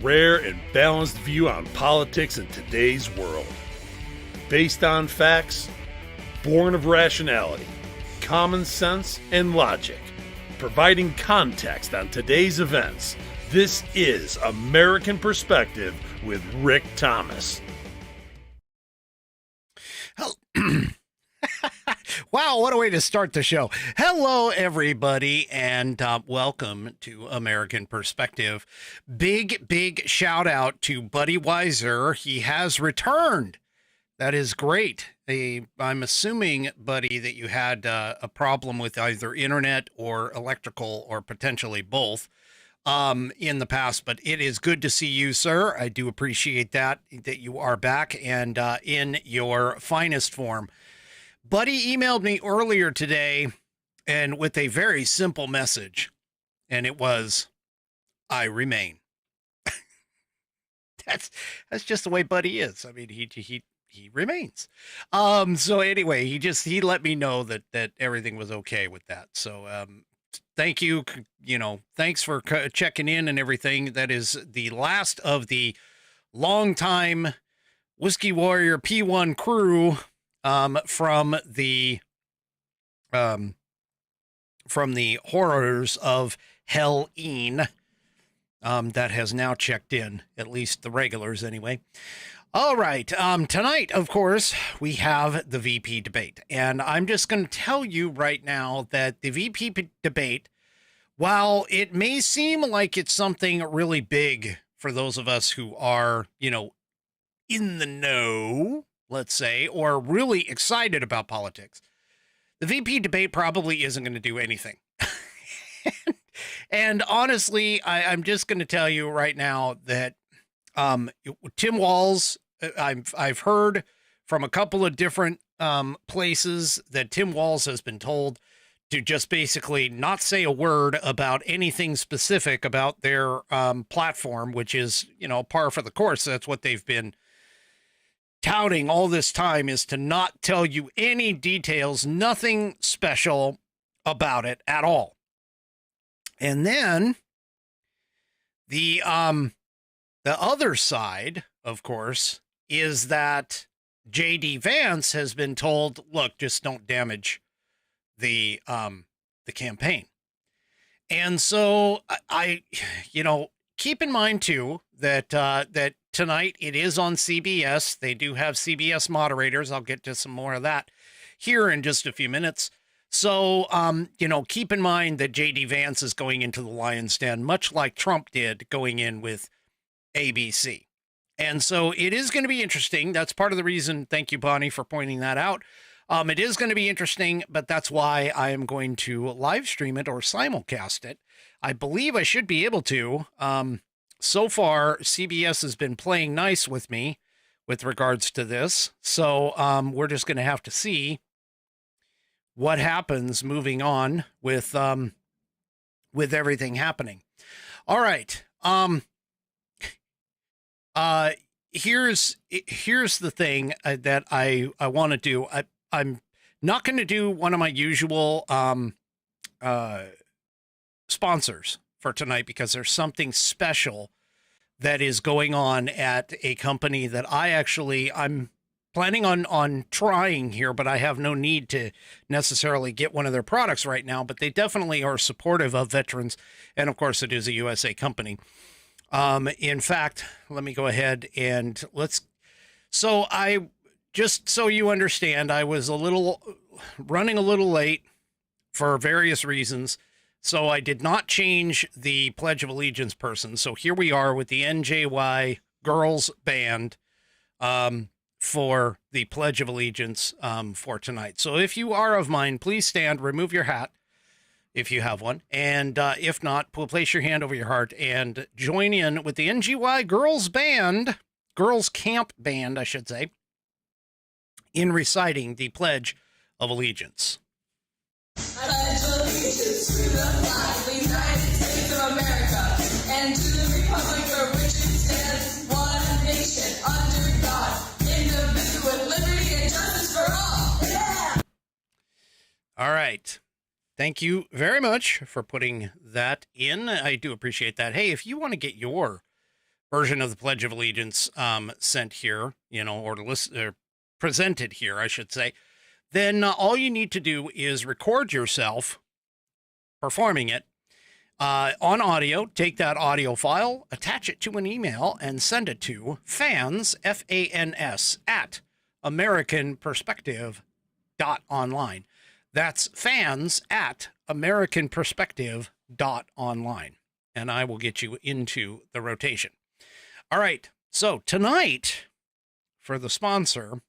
rare and balanced view on politics in today's world. Based on facts, born of rationality, common sense, and logic, providing context on today's events. This is American Perspective with Rick Thomas. Wow, what a way to start the show. Hello, everybody, and welcome to American Perspective. Big shout out to Buddy Weiser. He has returned. That is great. I'm assuming, Buddy, that you had a problem with either internet or electrical or potentially both in the past, but it is good to see you, sir. I do appreciate that you are back and in your finest form. Buddy emailed me earlier today and with a very simple message, and it was, I remain. That's just the way Buddy is. I mean, he remains. So anyway, he let me know that everything was okay with that. So thank you. Thanks for checking in and everything. That is the last of the longtime Whiskey Warrior P1 crew from the horrors of Hell-een that has now checked in, at least the regulars anyway. All right. Tonight, of course, we have the VP debate, and I'm just going to tell you right now that the VP debate, while it may seem like it's something really big for those of us who are, in the know, let's say, or really excited about politics, the VP debate probably isn't going to do anything. And honestly, I'm just going to tell you right now that Tim Walz, I've heard from a couple of different places that Tim Walz has been told to just basically not say a word about anything specific about their platform, which is, par for the course. That's what they've been touting all this time, is to not tell you any details, nothing special about it at all. And then the other side, of course, is that J.D. Vance has been told, look, just don't damage the campaign. And so I keep in mind too that tonight it is on CBS. They do have CBS moderators. I'll get to some more of that here in just a few minutes. So, keep in mind that J.D. Vance is going into the lion's den, much like Trump did going in with ABC. And so it is going to be interesting. That's part of the reason. Thank you, Bonnie, for pointing that out. It is going to be interesting, but that's why I am going to live stream it or simulcast it. I believe I should be able to. So far, CBS has been playing nice with me with regards to this. So we're just going to have to see what happens moving on with everything happening. All right. Here's the thing that I want to do. I'm not going to do one of my usual sponsors for tonight because there's something special that is going on at a company that I'm planning on trying here, but I have no need to necessarily get one of their products right now, but they definitely are supportive of veterans. And of course it is a USA company. In fact, let me go ahead and so you understand, I was running a little late for various reasons. So I did not change the Pledge of Allegiance person. So here we are with the NJY Girls Band, for the Pledge of Allegiance, for tonight. So if you are of mine, please stand, remove your hat if you have one. And if not, place your hand over your heart and join in with the NGY Girls Camp Band, I should say, in reciting the Pledge of Allegiance. I pledge allegiance to the flag of the United States of America and to the republic for which it stands, one nation, under God, indivisible, with liberty and justice for all. Yeah! All right. Thank you very much for putting that in. I do appreciate that. Hey, if you want to get your version of the Pledge of Allegiance sent here, or presented here, I should say, then all you need to do is record yourself performing it on audio. Take that audio file, attach it to an email, and send it to fans, FANS, at AmericanPerspective.online. That's fans at AmericanPerspective.online. And I will get you into the rotation. All right. So tonight, for the sponsor,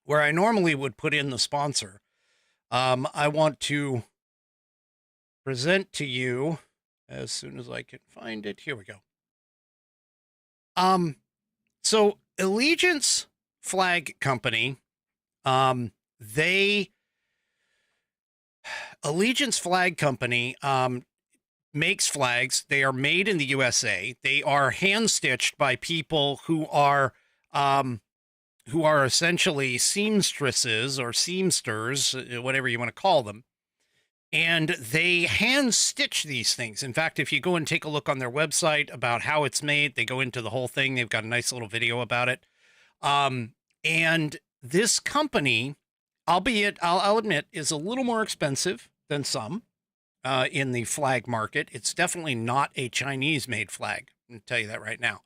where I normally would put in the sponsor, I want to present to you as soon as I can find it. Here we go. So Allegiance Flag Company, Allegiance Flag Company makes flags. They are made in the USA. They are hand stitched by people who are essentially seamstresses or seamsters, whatever you want to call them. And they hand stitch these things. In fact, if you go and take a look on their website about how it's made, they go into the whole thing. They've got a nice little video about it. And this company, albeit I'll admit, is a little more expensive than some in the flag market. It's definitely not a Chinese-made flag. I'll tell you that right now.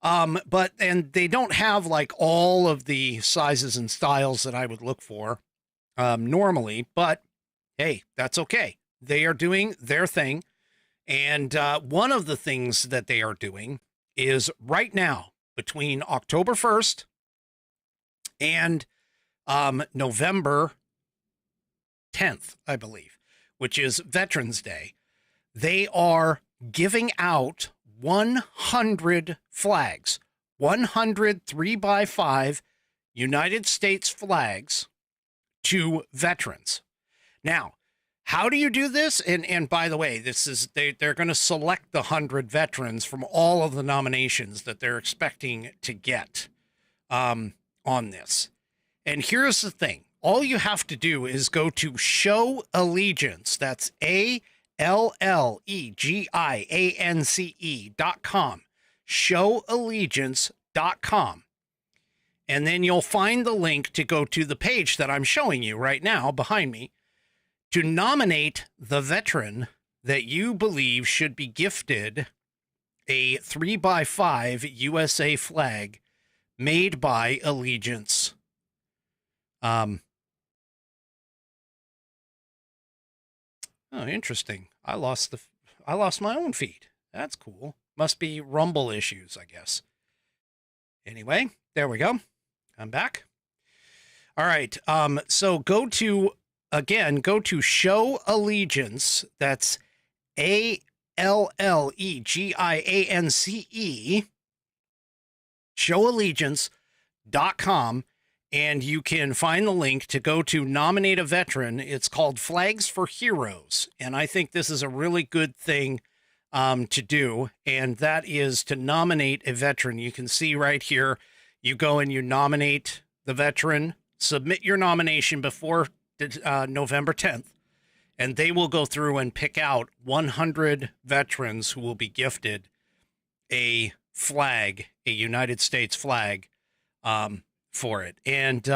And they don't have like all of the sizes and styles that I would look for normally, but hey, that's okay. They are doing their thing. And one of the things that they are doing is right now, between October 1st and November 10th, I believe, which is Veterans Day, they are giving out 100 flags, 100 3x5 United States flags to veterans. Now, how do you do this? And by the way, this is they're going to select the 100 veterans from all of the nominations that they're expecting to get on this. And here's the thing. All you have to do is go to Show Allegiance. That's ALLEGIANCE.com. ShowAllegiance.com. And then you'll find the link to go to the page that I'm showing you right now behind me to nominate the veteran that you believe should be gifted a 3x5 USA flag made by Allegiance. Oh, interesting. I lost my own feed. That's cool. Must be Rumble issues, I guess. Anyway, there we go. I'm back. All right. So go to Show Allegiance. That's ALLEGIANCE. ShowAllegiance.com. And you can find the link to go to nominate a veteran. It's called Flags for Heroes. And I think this is a really good thing to do. And that is to nominate a veteran. You can see right here, you go and you nominate the veteran, submit your nomination before November 10th, and they will go through and pick out 100 veterans who will be gifted a flag, a United States flag, for it. And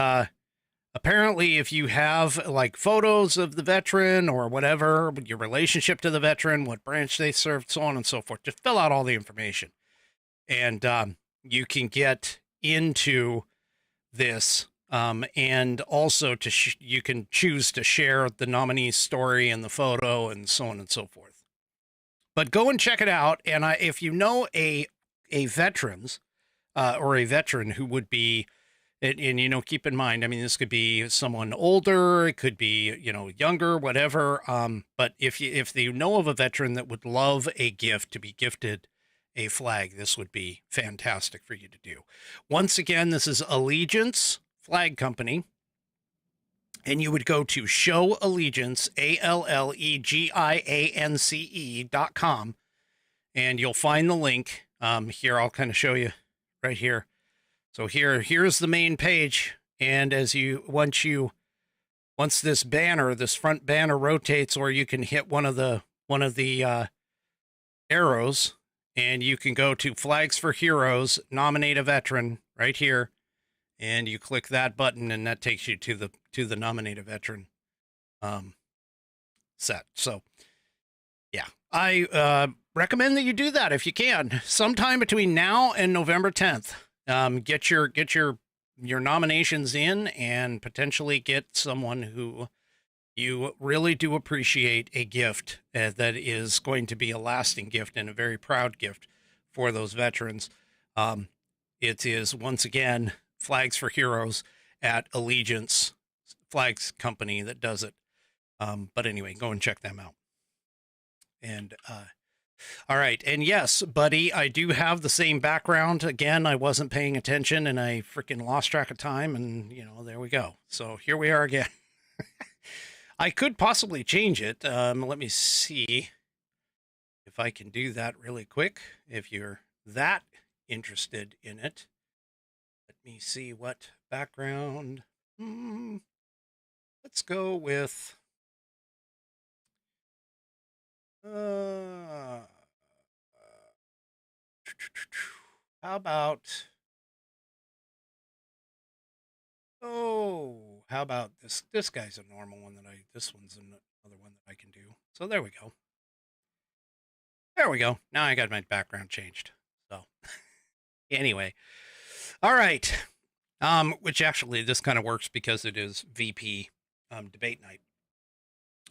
apparently if you have like photos of the veteran or whatever, your relationship to the veteran, what branch they served, so on and so forth, just fill out all the information. And you can get into this. And also you can choose to share the nominee's story and the photo and so on and so forth. But go and check it out. And if you know a veteran's or a veteran who would be, and keep in mind, I mean, this could be someone older, it could be, younger, whatever. But if you know of a veteran that would love a gift, to be gifted a flag, this would be fantastic for you to do. Once again, this is Allegiance Flag Company, and you would go to Show Allegiance, ALLEGIANCE.com, and you'll find the link. Here, I'll kind of show you right here. So here's the main page, and once this front banner rotates, or you can hit one of the arrows, and you can go to Flags for Heroes, nominate a veteran right here, and you click that button, and that takes you to the nominate a veteran set. So, yeah, I recommend that you do that if you can, sometime between now and November 10th. Get your nominations in and potentially get someone who you really do appreciate a gift that is going to be a lasting gift and a very proud gift for those veterans. It is, once again, Flags for Heroes at Allegiance Flags Company that does it. But anyway, go and check them out. And all right. And yes, buddy, I do have the same background. Again, I wasn't paying attention and I freaking lost track of time. And, there we go. So here we are again. I could possibly change it. Let me see if I can do that really quick. If you're that interested in it, let me see what background. Let's go with. How about this guy's a normal one this one's another one that I can do. So there we go. There we go. Now I got my background changed. So anyway, all right. Which actually this kind of works because it is VP debate night.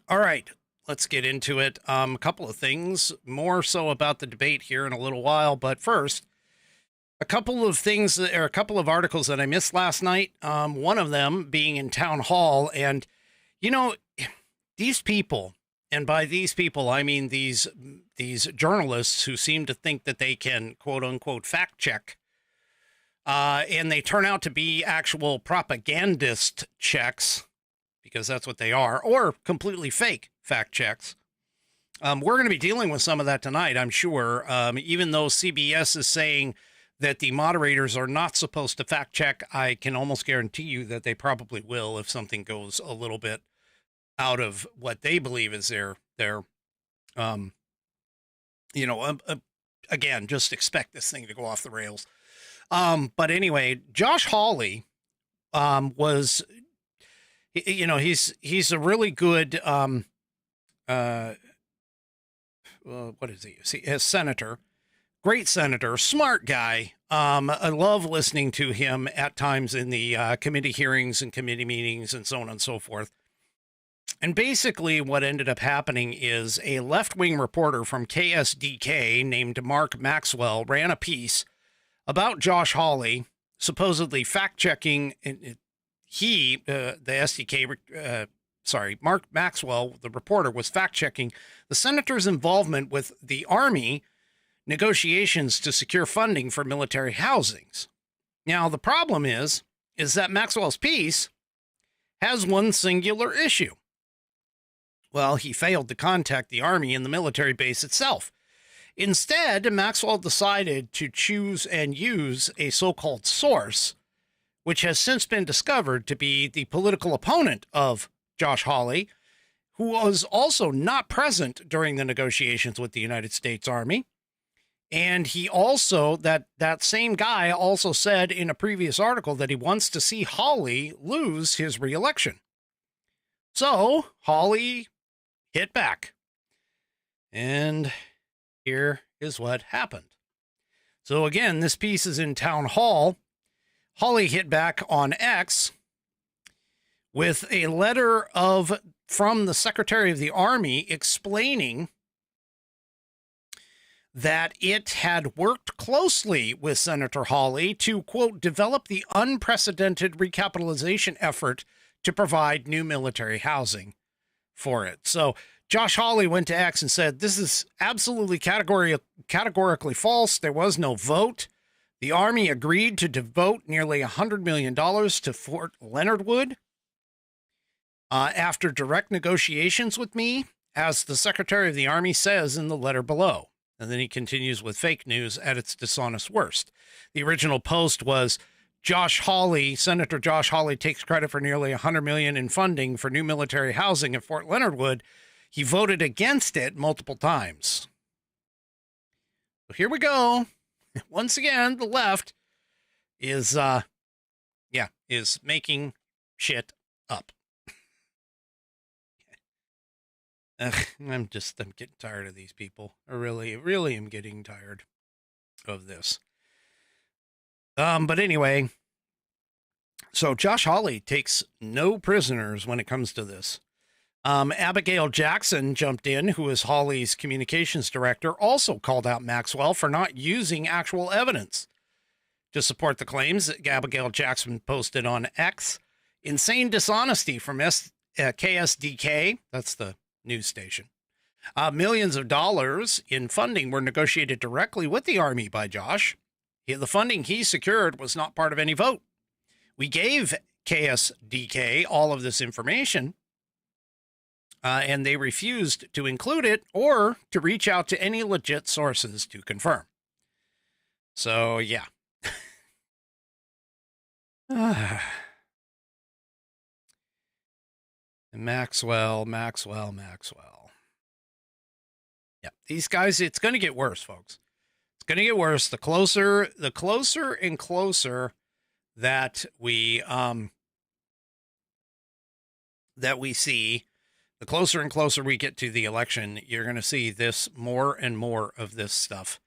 All right. Let's get into it. A couple of things, more so about the debate here in a little while. But first, a couple of things, or a couple of articles that I missed last night. One of them being in Town Hall. And, these people, and by these people, I mean these journalists who seem to think that they can, quote unquote, fact check. And they turn out to be actual propagandist checks, because that's what they are, or completely fake fact checks. We're going to be dealing with some of that tonight, I'm sure. Even though CBS is saying that the moderators are not supposed to fact check, I can almost guarantee you that they probably will if something goes a little bit out of what they believe is their again, just expect this thing to go off the rails. But anyway, Josh Hawley was, he's a really good, what is he? A senator, great senator, smart guy. I love listening to him at times in the committee hearings and committee meetings and so on and so forth. And basically what ended up happening is a left-wing reporter from KSDK named Mark Maxwell ran a piece about Josh Hawley, supposedly fact-checking. Mark Maxwell, the reporter, was fact-checking the senator's involvement with the Army negotiations to secure funding for military housings. Now, the problem is that Maxwell's piece has one singular issue. Well, he failed to contact the Army and the military base itself. Instead, Maxwell decided to choose and use a so-called source, which has since been discovered to be the political opponent of Josh Hawley, who was also not present during the negotiations with the United States Army. And he also, that same guy also said in a previous article that he wants to see Hawley lose his reelection. So Hawley hit back. And here is what happened. So again, this piece is in Town Hall. Hawley hit back on X with a letter from the Secretary of the Army explaining that it had worked closely with Senator Hawley to, quote, develop the unprecedented recapitalization effort to provide new military housing for it. So Josh Hawley went to X and said, this is absolutely categorically false. There was no vote. The Army agreed to devote nearly $100 million to Fort Leonard Wood after direct negotiations with me, as the Secretary of the Army says in the letter below. And then he continues with fake news at its dishonest worst. The original post was Senator Josh Hawley takes credit for nearly $100 million in funding for new military housing at Fort Leonard Wood. He voted against it multiple times. here we go. Once again, the left is making shit up. I'm getting tired of these people. I really am getting tired of this. But anyway, so Josh Hawley takes no prisoners when it comes to this. Abigail Jackson jumped in, who is Hawley's communications director, also called out Maxwell for not using actual evidence to support the claims that Abigail Jackson posted on X. Insane dishonesty from KSDK, that's the news station. Millions of dollars in funding were negotiated directly with the Army by Josh. The funding he secured was not part of any vote. We gave KSDK all of this information, and they refused to include it or to reach out to any legit sources to confirm. So, yeah. Maxwell. Yeah, these guys, it's going to get worse, folks. It's going to get worse. The closer and closer that we see, the closer and closer we get to the election, you're going to see this more and more of this stuff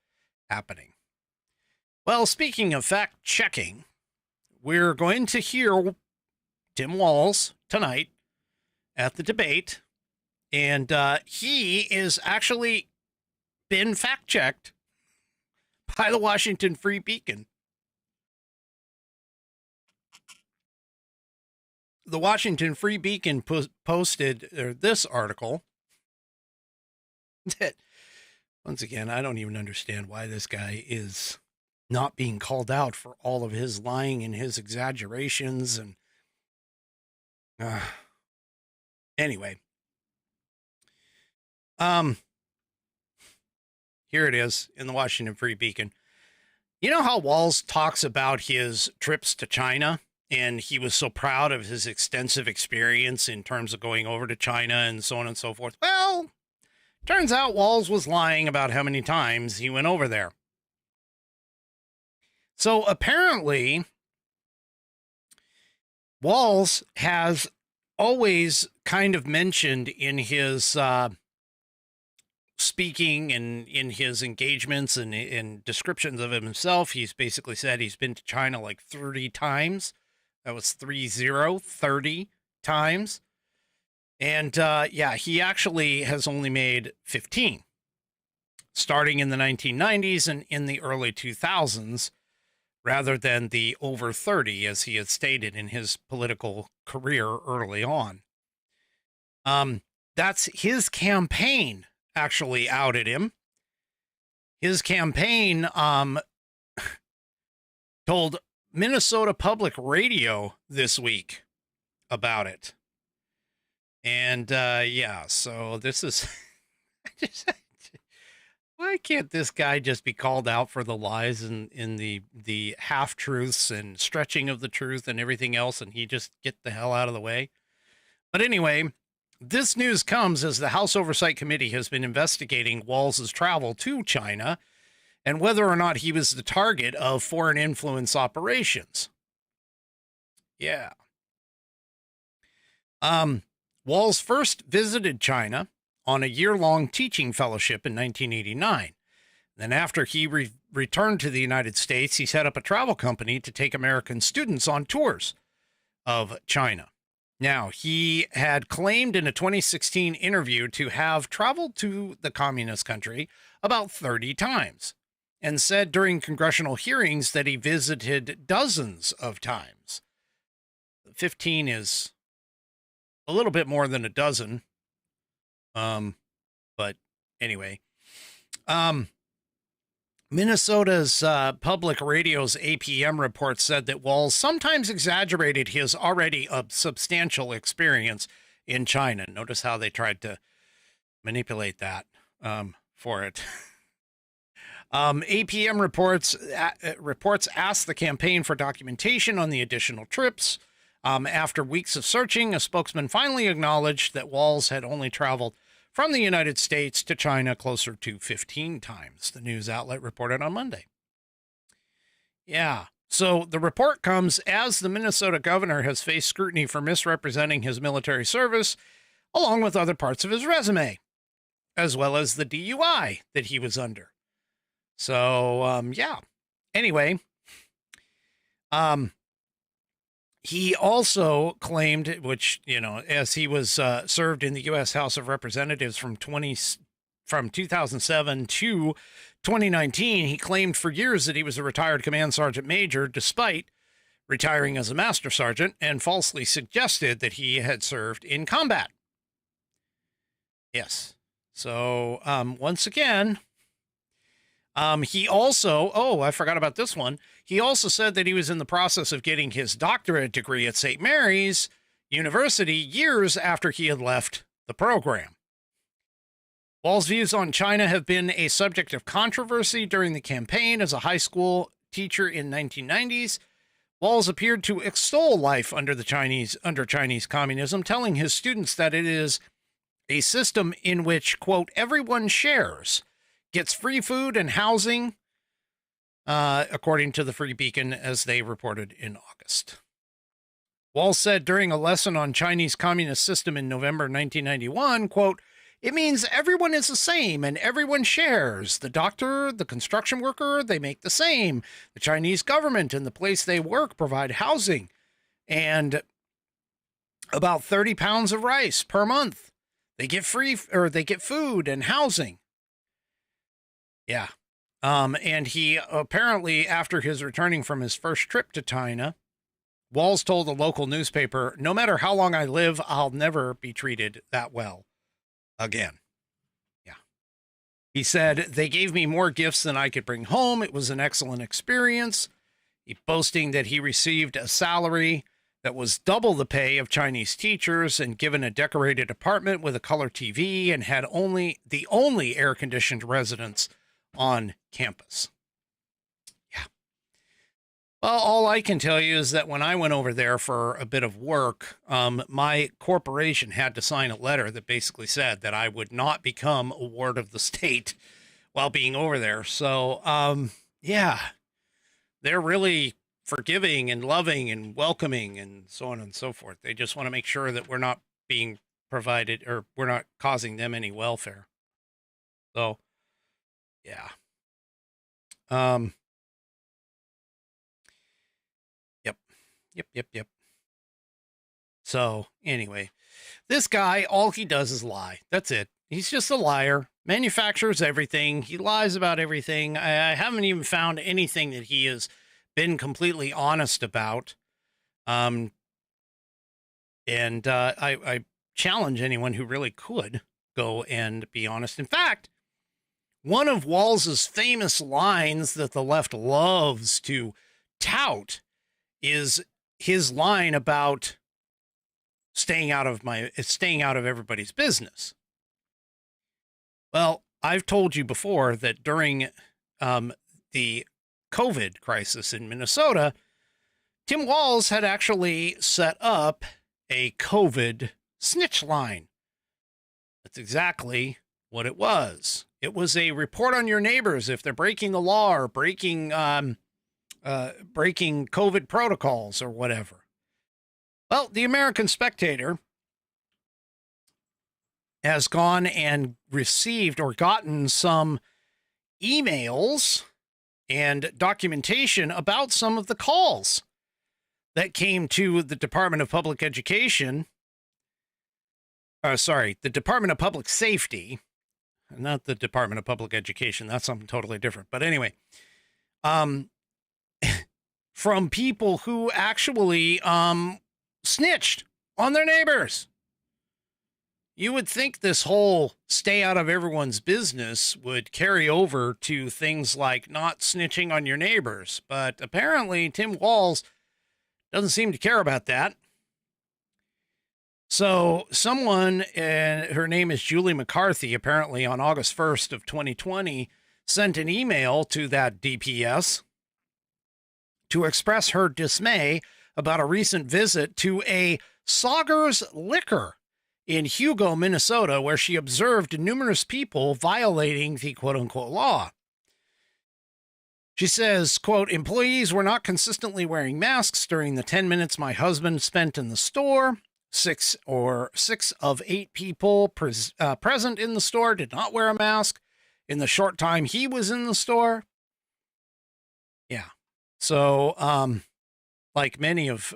happening. Well, speaking of fact checking, we're going to hear Tim Walz tonight at the debate, and he is actually been fact checked by the Washington Free Beacon. The Washington Free Beacon posted this article that, once again, I don't even understand why this guy is not being called out for all of his lying and his exaggerations. And anyway, here it is in the Washington Free Beacon. You know how Walz talks about his trips to China? And he was so proud of his extensive experience in terms of going over to China and so on and so forth. Well, turns out Walz was lying about how many times he went over there. So apparently, Walz has always kind of mentioned in his speaking and in his engagements and in descriptions of himself, he's basically said he's been to China like 30 times. That was 30 times. And yeah, he actually has only made 15, starting in the 1990s and in the early 2000s, rather than the over 30, as he had stated in his political career early on. That's his campaign actually outed him. His campaign told Minnesota Public Radio this week about it. And yeah, so this is why can't this guy just be called out for the lies and in the half truths and stretching of the truth and everything else, and he just get the hell out of the way? But anyway, this news comes as the House Oversight Committee has been investigating Walz's travel to China and whether or not he was the target of foreign influence operations. Yeah. Walz first visited China on a year-long teaching fellowship in 1989. Then after he returned to the United States, he set up a travel company to take American students on tours of China. Now, he had claimed in a 2016 interview to have traveled to the communist country about 30 times, and said during congressional hearings that he visited dozens of times. 15 is a little bit more than a dozen. But anyway, Minnesota's public radio's APM report said that Walz sometimes exaggerated his already substantial experience in China. Notice how they tried to manipulate that for it. APM reports asked the campaign for documentation on the additional trips. After weeks of searching, a spokesman finally acknowledged that Walz had only traveled from the United States to China closer to 15 times, the news outlet reported on Monday. Yeah. So the report comes as the Minnesota governor has faced scrutiny for misrepresenting his military service, along with other parts of his resume, as well as the DUI that he was under. So, yeah. Anyway, he also claimed, which, you know, as he was served in the U.S. House of Representatives from 2007 to 2019, he claimed for years that he was a retired command sergeant major, despite retiring as a master sergeant, and falsely suggested that he had served in combat. Yes. So, once again, he also, I forgot about this one. He also said that he was in the process of getting his doctorate degree at St. Mary's University years after he had left the program. Wall's views on China have been a subject of controversy during the campaign. As a high school teacher in 1990s, Walls appeared to extol life under Chinese communism, telling his students that it is a system in which, quote, everyone shares, gets free food and housing, according to the Free Beacon, as they reported in August. Walls said during a lesson on Chinese communist system in November 1991, quote, it means everyone is the same and everyone shares. The doctor, the construction worker, they make the same. The Chinese government and the place they work provide housing and about 30 pounds of rice per month. They get they get food and housing. Yeah. And he apparently, after his returning from his first trip to China, Walls told a local newspaper, no matter how long I live, I'll never be treated that well again. Yeah. He said, they gave me more gifts than I could bring home. It was an excellent experience. He boasting that he received a salary that was double the pay of Chinese teachers and given a decorated apartment with a color TV and had the only air-conditioned residence on campus. Yeah. Well, all I can tell you is that when I went over there for a bit of work, my corporation had to sign a letter that basically said that I would not become a ward of the state while being over there. So, yeah, they're really forgiving and loving and welcoming and so on and so forth. They just want to make sure that we're not being provided or we're not causing them any welfare. So, yeah. Yep. So anyway, this guy, all he does is lie. That's it. He's just a liar, manufactures everything. He lies about everything. I haven't even found anything that he has been completely honest about. I challenge anyone who really could go and be honest. In fact, one of Walls's famous lines that the left loves to tout is his line about staying out of everybody's business. Well, I've told you before that during the COVID crisis in Minnesota, Tim Walz had actually set up a COVID snitch line. That's exactly what it was. It was a report on your neighbors if they're breaking the law or breaking COVID protocols or whatever. Well, the American Spectator has gone and received or gotten some emails and documentation about some of the calls that came to the Department of Public Education. The Department of Public Safety, not the Department of Public Education. That's something totally different. But anyway, from people who actually snitched on their neighbors. You would think this whole stay out of everyone's business would carry over to things like not snitching on your neighbors, but apparently Tim Walz doesn't seem to care about that. So someone, her name is Julie McCarthy, apparently on August 1st of 2020, sent an email to that DPS to express her dismay about a recent visit to a Saugers Liquor in Hugo, Minnesota, where she observed numerous people violating the quote-unquote law. She says, quote, employees were not consistently wearing masks during the 10 minutes my husband spent in the store. Six of 8 people present in the store did not wear a mask in the short time he was in the store. Yeah. So, like many of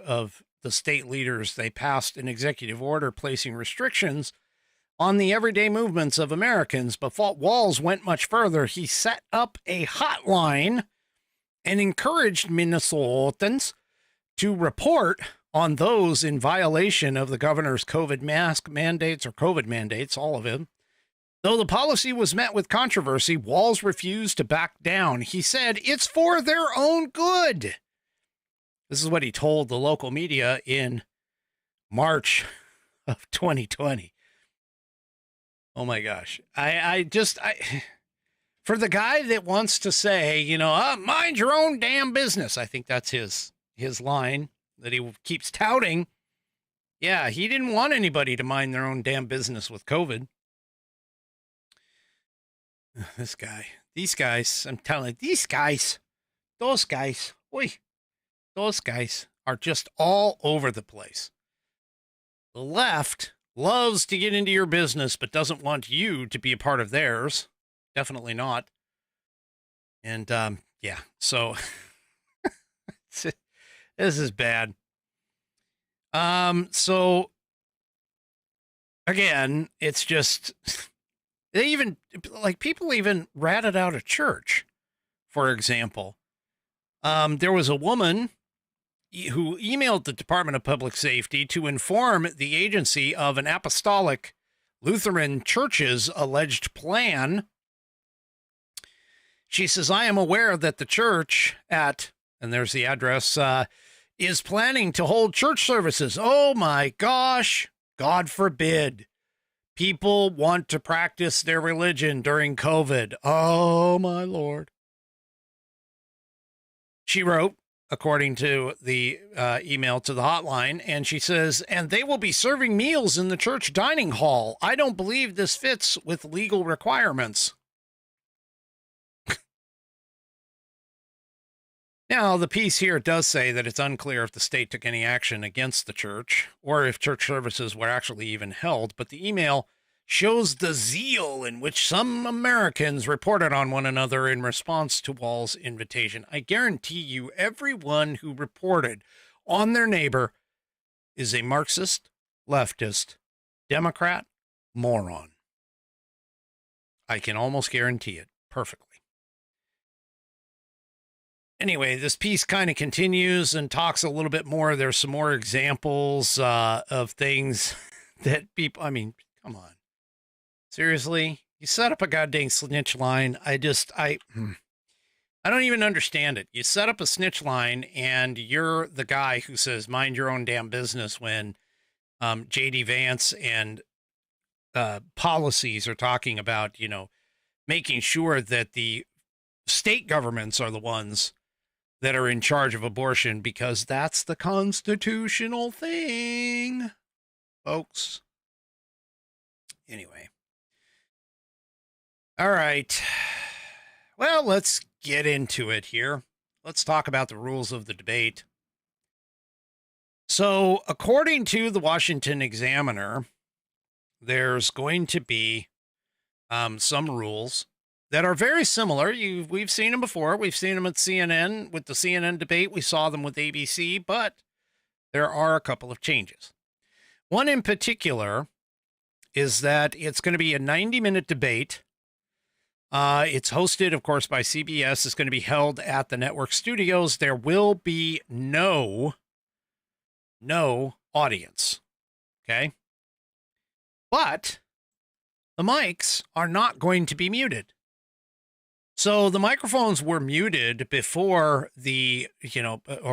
the state leaders, they passed an executive order placing restrictions on the everyday movements of Americans, but Walz went much further. He set up a hotline and encouraged Minnesotans to report on those in violation of the governor's COVID mask mandates or COVID mandates, all of it. Though the policy was met with controversy, Walz refused to back down. He said, it's for their own good. This is what he told the local media in March of 2020. Oh my gosh. I for the guy that wants to say, mind your own damn business. I think that's his line that he keeps touting. Yeah, he didn't want anybody to mind their own damn business with COVID. These guys, I'm telling you, those guys are just all over the place. The left loves to get into your business, but doesn't want you to be a part of theirs. Definitely not. And, yeah, so this is bad. So again, it's just, people even ratted out a church, for example. There was a woman who emailed the Department of Public Safety to inform the agency of an apostolic Lutheran church's alleged plan. She says, I am aware that the church and there's the address, is planning to hold church services. Oh my gosh, God forbid. People want to practice their religion during COVID. Oh my Lord. She wrote, according to the email to the hotline, and she says, and they will be serving meals in the church dining hall. I don't believe this fits with legal requirements. Now, the piece here does say that it's unclear if the state took any action against the church or if church services were actually even held, but the email shows the zeal in which some Americans reported on one another in response to Walz's invitation. I guarantee you everyone who reported on their neighbor is a Marxist, leftist, Democrat, moron. I can almost guarantee it perfectly. Anyway, this piece kind of continues and talks a little bit more. There's some more examples of things that people, come on. Seriously? You set up a goddamn snitch line. I don't even understand it. You set up a snitch line and you're the guy who says, mind your own damn business when J.D. Vance and policies are talking about, making sure that the state governments are the ones that are in charge of abortion because that's the constitutional thing, folks. Anyway. All right. Well, let's get into it here. Let's talk about the rules of the debate. So, according to the Washington Examiner, there's going to be some rules that are very similar. We've seen them before. We've seen them at CNN with the CNN debate. We saw them with ABC, but there are a couple of changes. One in particular is that it's going to be a 90-minute debate. It's hosted, of course, by CBS. It's going to be held at the network studios. There will be no audience. Okay. But the mics are not going to be muted. So the microphones were muted before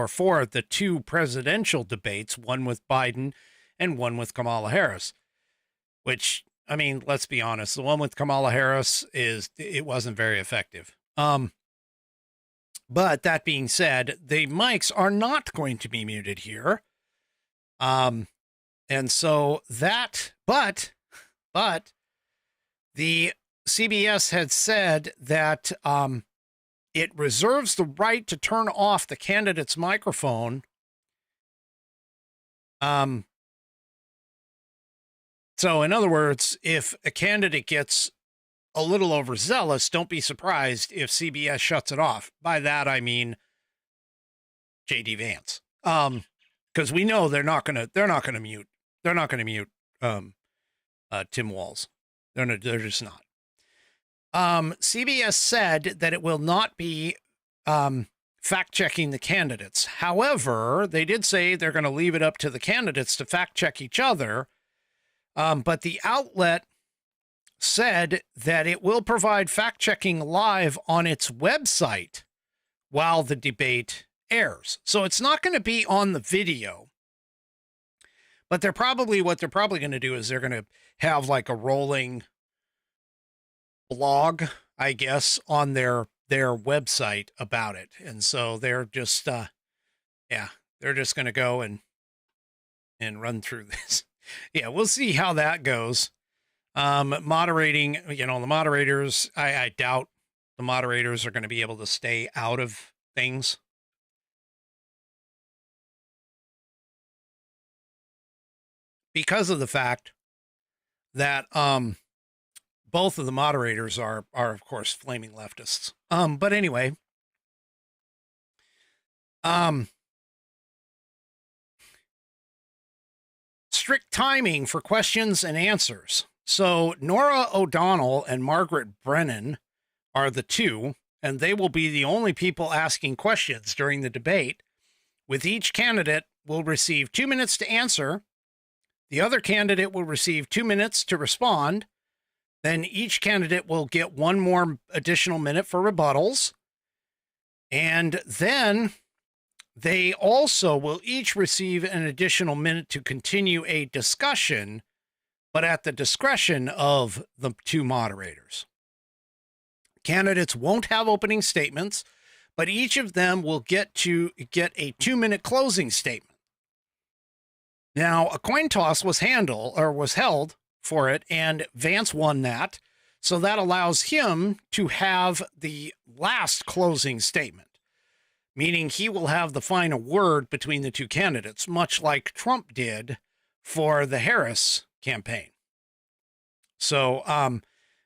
for the two presidential debates, one with Biden and one with Kamala Harris, which, let's be honest, the one with Kamala Harris it wasn't very effective. But that being said, the mics are not going to be muted here. And so but the CBS had said that it reserves the right to turn off the candidate's microphone. So in other words, if a candidate gets a little overzealous, don't be surprised if CBS shuts it off. By that, I mean J.D. Vance. Because we know they're not gonna mute Tim Walz. They're just not. CBS said that it will not be fact-checking the candidates. However, they did say they're going to leave it up to the candidates to fact-check each other. But the outlet said that it will provide fact-checking live on its website while the debate airs. So it's not going to be on the video. But what they're probably going to do is they're going to have like a rolling blog, I guess, on their website about it. And so they're just they're just going to go and run through this. Yeah, we'll see how that goes. Moderating, the moderators, I doubt the moderators are going to be able to stay out of things. Because of the fact that both of the moderators are of course flaming leftists. But anyway, strict timing for questions and answers. So Nora O'Donnell and Margaret Brennan are the two, and they will be the only people asking questions during the debate. With each candidate will receive 2 minutes to answer. The other candidate will receive 2 minutes to respond. Then each candidate will get one more additional minute for rebuttals. And then they also will each receive an additional minute to continue a discussion, but at the discretion of the two moderators. Candidates won't have opening statements, but each of them will get a 2-minute closing statement. Now, a coin toss was held for it, and Vance won that. So that allows him to have the last closing statement, meaning he will have the final word between the two candidates, much like Trump did for the Harris campaign. So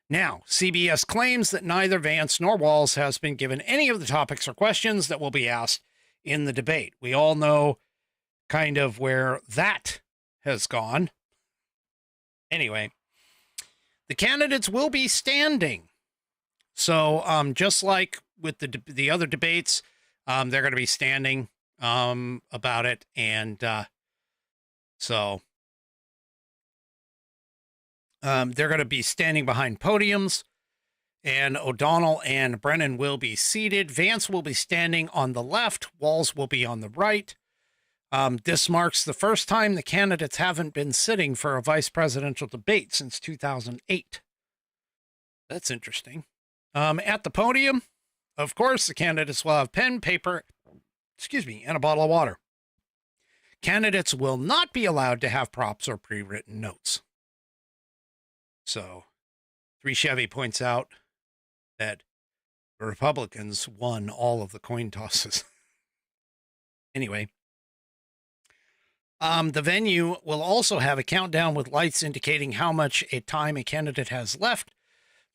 now CBS claims that neither Vance nor Walz has been given any of the topics or questions that will be asked in the debate. We all know kind of where that has gone. Anyway, the candidates will be standing. So just like with the other debates, they're going to be standing about it. And so they're going to be standing behind podiums, and O'Donnell and Brennan will be seated. Vance will be standing on the left. Walz will be on the right. This marks the first time the candidates haven't been sitting for a vice presidential debate since 2008. That's interesting. At the podium, of course, the candidates will have pen, paper, and a bottle of water. Candidates will not be allowed to have props or pre-written notes. So, 3 Chevy points out that the Republicans won all of the coin tosses. Anyway. The venue will also have a countdown with lights indicating how much time a candidate has left.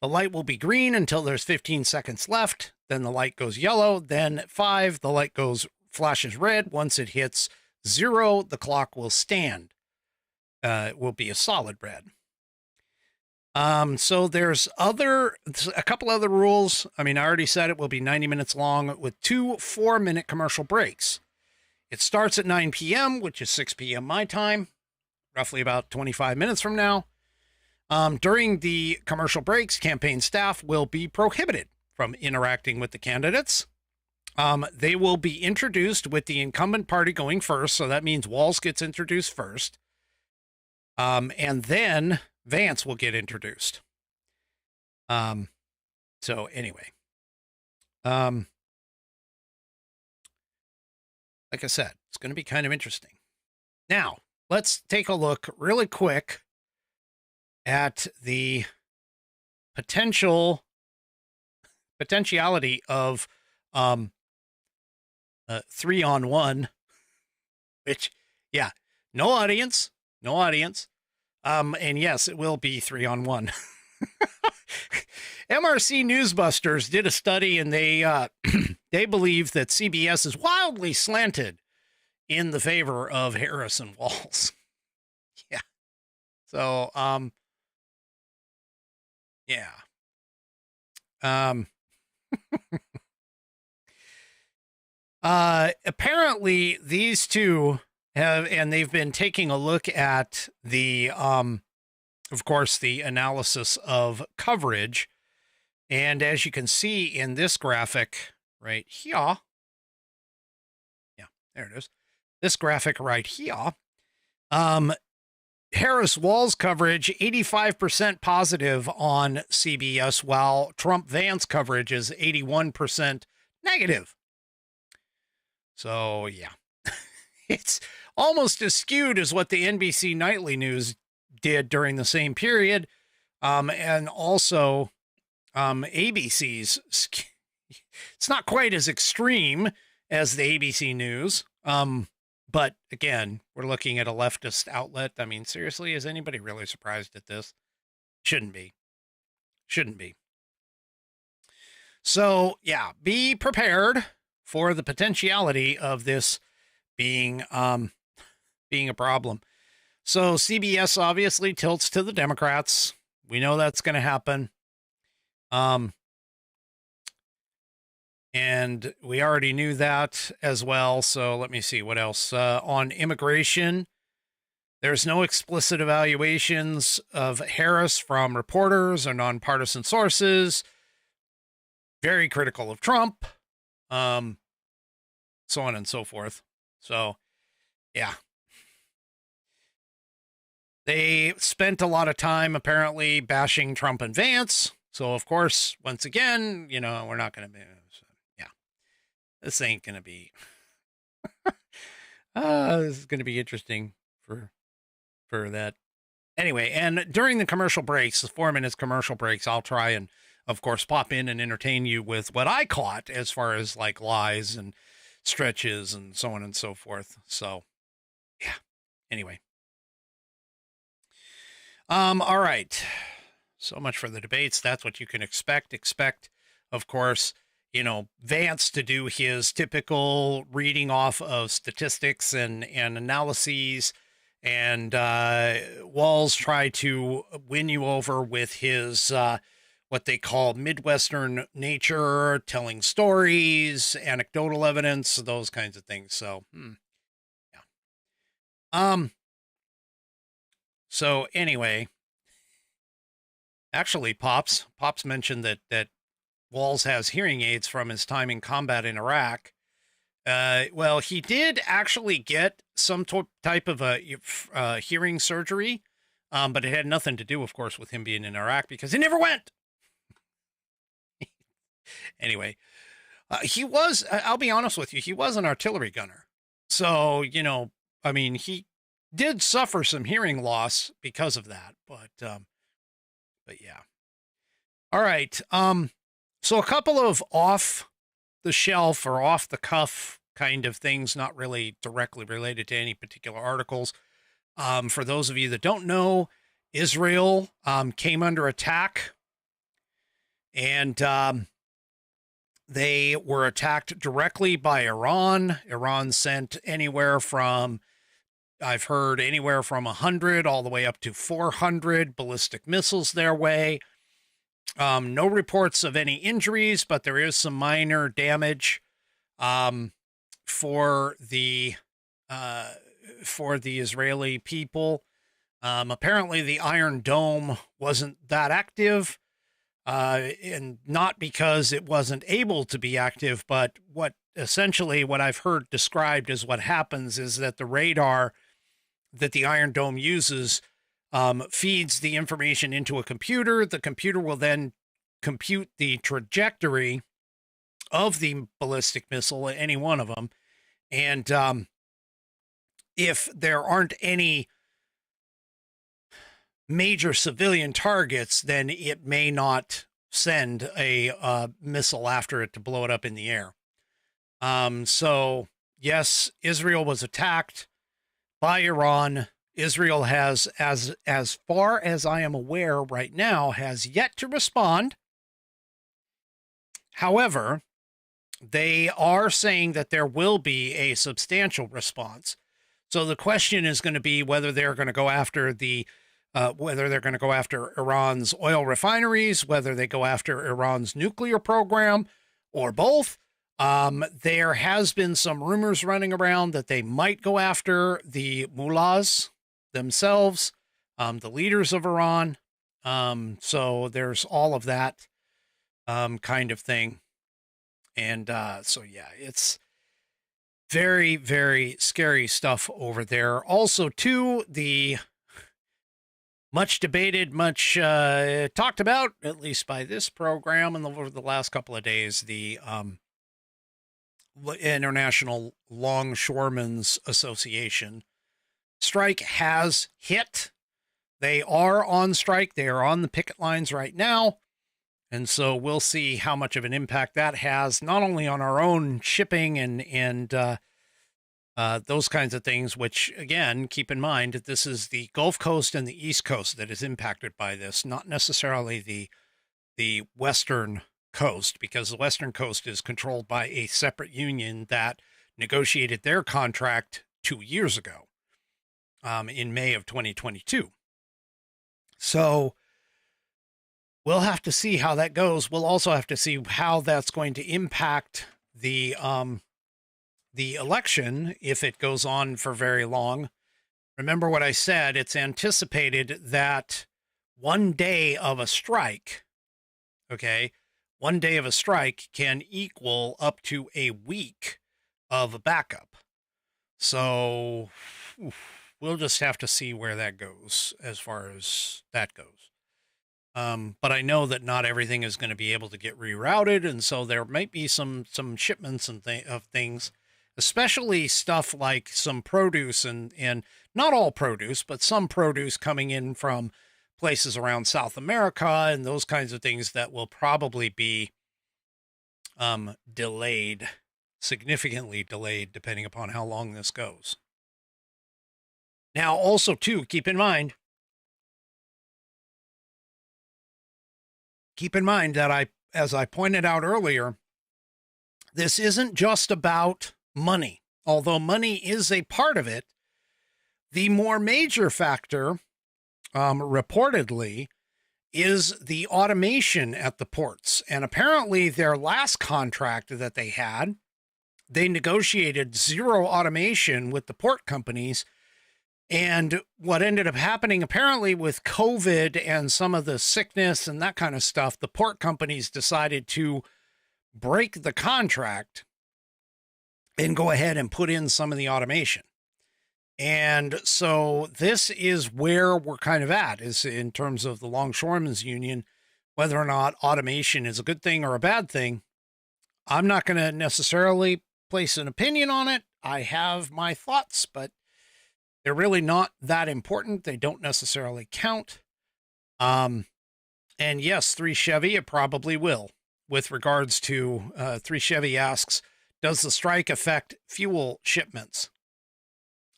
The light will be green until there's 15 seconds left. Then the light goes yellow. Then at 5, the light flashes red. Once it hits 0, the clock will stand. It will be a solid red. So there's a couple other rules. I mean, I already said it will be 90 minutes long with 2 4-minute commercial breaks. It starts at 9 p.m., which is 6 p.m. my time, roughly about 25 minutes from now. During the commercial breaks, campaign staff will be prohibited from interacting with the candidates. They will be introduced with the incumbent party going first, so that means Walz gets introduced first. And then Vance will get introduced. So anyway. Like I said, it's going to be kind of interesting. Now, let's take a look really quick at the potentiality of 3-on-1, which, yeah, no audience. And yes, it will be 3-on-1. MRC Newsbusters did a study, and they they believe that CBS is wildly slanted in the favor of Harris and Walz. Yeah. So, yeah. Apparently these two and they've been taking a look at the, of course, the analysis of coverage. And as you can see in this graphic right here, yeah, there it is. This graphic right here, Harris-Walz coverage, 85% positive on CBS, while Trump-Vance coverage is 81% negative. So, yeah, it's almost as skewed as what the NBC Nightly News did during the same period. And also ABC's, it's not quite as extreme as the ABC News. But again, we're looking at a leftist outlet. I mean, seriously, is anybody really surprised at this? Shouldn't be. So, yeah, be prepared for the potentiality of this being a problem. So CBS obviously tilts to the Democrats. We know that's going to happen. And we already knew that as well. So let me see what else. On immigration, there's no explicit evaluations of Harris from reporters or nonpartisan sources. Very critical of Trump. So on and so forth. So, yeah. They spent a lot of time apparently bashing Trump and Vance. So, of course, once again, you know, we're not going to be, yeah, this ain't going to be, this is going to be interesting for that. Anyway, and during the commercial breaks, the 4 minutes commercial breaks, I'll try and, of course, pop in and entertain you with what I caught as far as like lies and stretches and so on and so forth. So, yeah. Anyway. All right. So much for the debates. That's what you can expect. Expect, of course, you know, Vance to do his typical reading off of statistics and analyses, and Walz try to win you over with his what they call Midwestern nature, telling stories, anecdotal evidence, those kinds of things. So, yeah. So anyway, actually, Pops mentioned that Walz has hearing aids from his time in combat in Iraq. Well, he did actually get some type of a hearing surgery, but it had nothing to do, of course, with him being in Iraq because he never went. Anyway, he was, I'll be honest with you, he was an artillery gunner. So, you know, I mean, he did suffer some hearing loss because of that, but yeah. All right. So a couple of off the shelf or off the cuff kind of things, not really directly related to any particular articles. For those of you that don't know, Israel came under attack, and they were attacked directly by Iran. Iran sent anywhere from, I've heard, anywhere from 100 all the way up to 400 ballistic missiles their way. No reports of any injuries, but there is some minor damage for the Israeli people. Apparently, the Iron Dome wasn't that active, and not because it wasn't able to be active, but what I've heard described as what happens is that the radar that the Iron Dome uses feeds the information into a computer. The computer will then compute the trajectory of the ballistic missile, any one of them. And if there aren't any major civilian targets, then it may not send a missile after it to blow it up in the air. So yes, Israel was attacked by Iran. Israel has, as far as I am aware right now, has yet to respond. However, they are saying that there will be a substantial response. So the question is going to be whether they're going to go after Iran's oil refineries, whether they go after Iran's nuclear program, or both. There has been some rumors running around that they might go after the mullahs themselves, the leaders of Iran. So there's all of that kind of thing. And so, yeah, it's very, very scary stuff over there. Also, too, the much debated, much talked about, at least by this program and over the last couple of days, the International Longshoremen's Association strike has hit. They are on strike. They are on the picket lines right now. And so we'll see how much of an impact that has, not only on our own shipping and those kinds of things, which, again, keep in mind that this is the Gulf Coast and the East Coast that is impacted by this, not necessarily the Western Coast, because the Western Coast is controlled by a separate union that negotiated their contract 2 years ago, in May of 2022. So we'll have to see how that goes. We'll also have to see how that's going to impact the election if it goes on for very long. Remember what I said, it's anticipated that 1 day of a strike, okay, 1 day of a strike can equal up to a week of backup. So we'll just have to see where that goes as far as that goes. But I know that not everything is going to be able to get rerouted, and so there might be some shipments and of things, especially stuff like some produce and not all produce, but some produce coming in from places around South America and those kinds of things that will probably be delayed, significantly delayed, depending upon how long this goes. Now, also, too, keep in mind that as I pointed out earlier, this isn't just about money, although money is a part of it. The more major factor, reportedly, is the automation at the ports. And apparently their last contract that they had, they negotiated zero automation with the port companies. And what ended up happening, apparently with COVID and some of the sickness and that kind of stuff, the port companies decided to break the contract and go ahead and put in some of the automation. And so this is where we're kind of at, is in terms of the Longshoremen's Union, whether or not automation is a good thing or a bad thing. I'm not going to necessarily place an opinion on it. I have my thoughts, but they're really not that important. They don't necessarily count. And yes, 3 Chevy, it probably will. With regards to 3 Chevy asks, does the strike affect fuel shipments?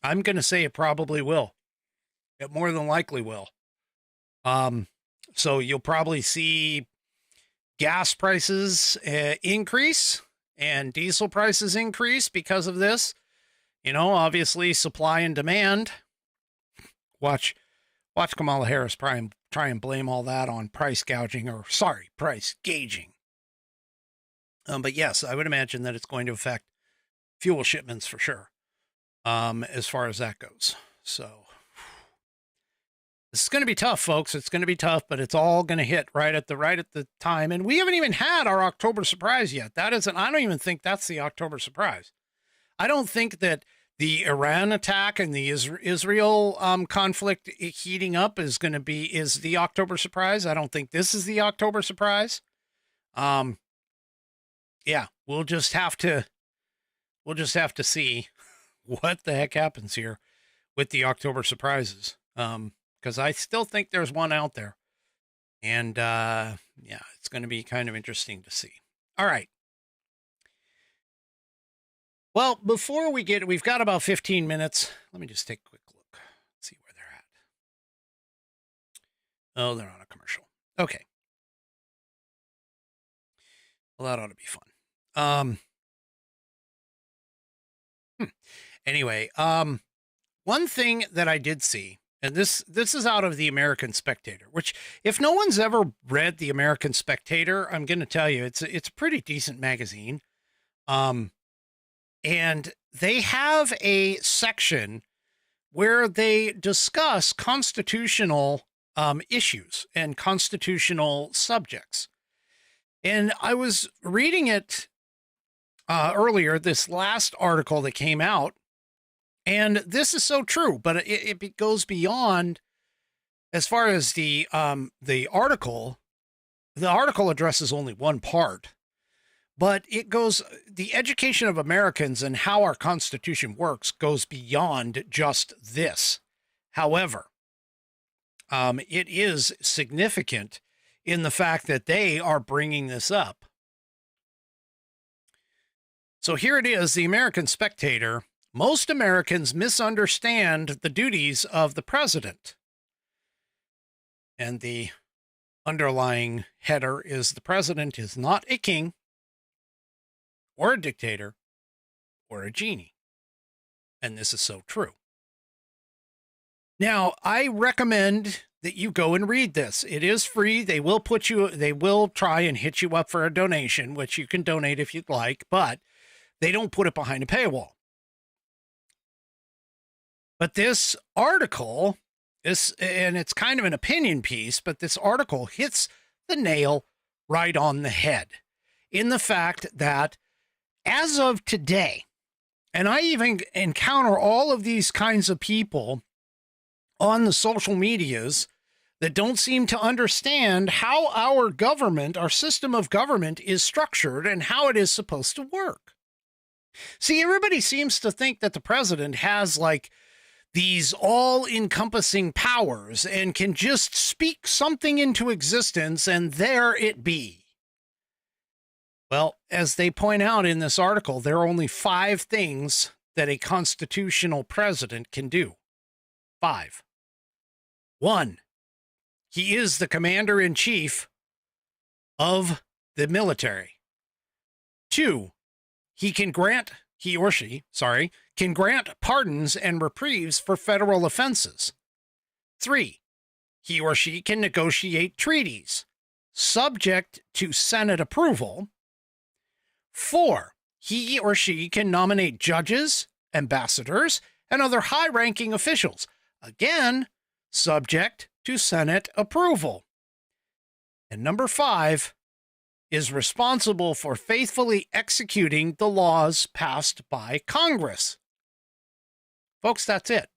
I'm going to say it probably will. It more than likely will. So you'll probably see gas prices increase and diesel prices increase because of this. You know, obviously supply and demand. Watch Kamala Harris try and blame all that on price gauging, price gauging. But yes, I would imagine that it's going to affect fuel shipments for sure. As far as that goes. So this is going to be tough, folks. It's going to be tough, but it's all going to hit right at the time. And we haven't even had our October surprise yet. I don't even think that's the October surprise. I don't think that the Iran attack and the Israel conflict heating up is the October surprise. I don't think this is the October surprise. Yeah, we'll just have to see what the heck happens here. with the October surprises. Because I still think there's one out there. And yeah, it's going to be kind of interesting to see. All right. Well, before we've got about 15 minutes. Let me just take a quick look, see where they're at. Oh, they're on a commercial. Okay. Well, that ought to be fun. Anyway, one thing that I did see, and this is out of the American Spectator, which if no one's ever read the American Spectator, I'm going to tell you, it's a pretty decent magazine. And they have a section where they discuss constitutional issues and constitutional subjects. And I was reading it earlier, this last article that came out, and this is so true, but it goes beyond as far as the article. The article addresses only one part, but it goes, the education of Americans and how our Constitution works goes beyond just this. However, it is significant in the fact that they are bringing this up. So here it is, the American Spectator. Most Americans misunderstand the duties of the president. And the underlying header is, the president is not a king or a dictator or a genie. And this is so true. Now, I recommend that you go and read this. It is free. They will try and hit you up for a donation, which you can donate if you'd like, but they don't put it behind a paywall. But this article is, and it's kind of an opinion piece, but this article hits the nail right on the head in the fact that as of today, and I even encounter all of these kinds of people on the social medias that don't seem to understand how our government, our system of government is structured and how it is supposed to work. See, everybody seems to think that the president has like these all-encompassing powers and can just speak something into existence and there it be. Well, as they point out in this article, there are only 5 things that a constitutional president can do. 5. 1, he is the commander-in-chief of the military. 2, he or she can grant pardons and reprieves for federal offenses. 3, he or she can negotiate treaties, subject to Senate approval. 4, he or she can nominate judges, ambassadors, and other high-ranking officials, again, subject to Senate approval. And number 5, is responsible for faithfully executing the laws passed by Congress. Folks, that's it.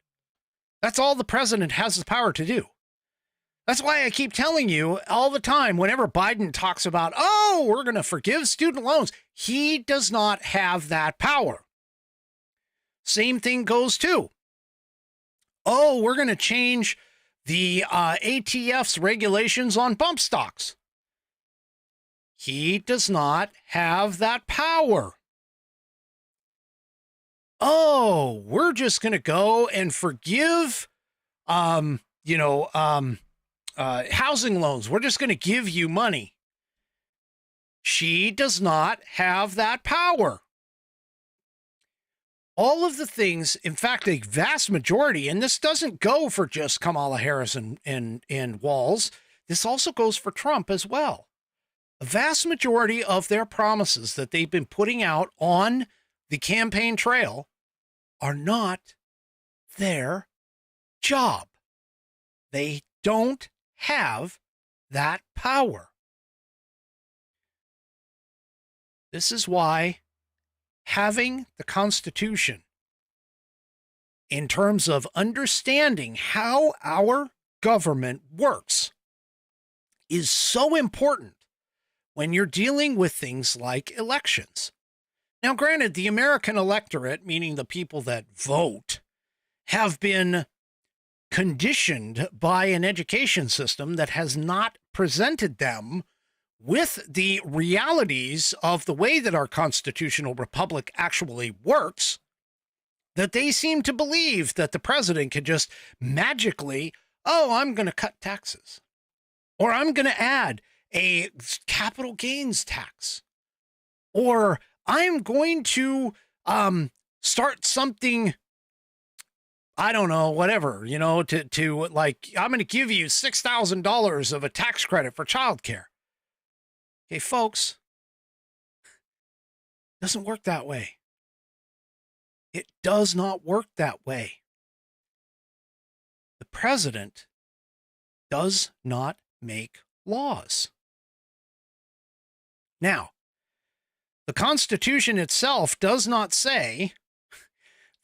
That's all the president has the power to do. That's why I keep telling you all the time, whenever Biden talks about, oh, we're going to forgive student loans, he does not have that power. Same thing goes too. Oh, we're going to change the ATF's regulations on bump stocks. He does not have that power. Oh, we're just going to go and forgive, housing loans. We're just going to give you money. She does not have that power. All of the things, in fact, a vast majority, and this doesn't go for just Kamala Harris and Walz. This also goes for Trump as well. A vast majority of their promises that they've been putting out on the campaign trail are not their job. They don't have that power. This is why having the Constitution in terms of understanding how our government works is so important when you're dealing with things like elections. Now, granted, the American electorate, meaning the people that vote, have been conditioned by an education system that has not presented them with the realities of the way that our constitutional republic actually works, that they seem to believe that the president can just magically, oh, I'm going to cut taxes, or I'm going to add a capital gains tax, or I'm going to start something, I don't know, whatever, you know, to like, I'm going to give you $6,000 of a tax credit for childcare. Okay, folks, it doesn't work that way. It does not work that way. The president does not make laws. Now, the Constitution itself does not say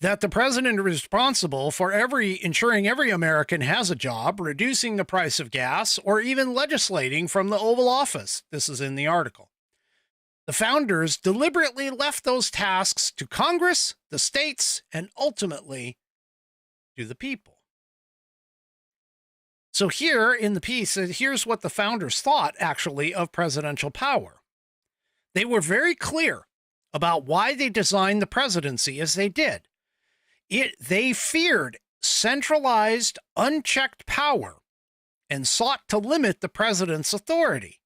that the president is responsible for ensuring every American has a job, reducing the price of gas, or even legislating from the Oval Office. This is in the article. The founders deliberately left those tasks to Congress, the states, and ultimately to the people. So here in the piece, here's what the founders thought actually of presidential power. They were very clear about why they designed the presidency as they did. They feared centralized, unchecked power and sought to limit the president's authority.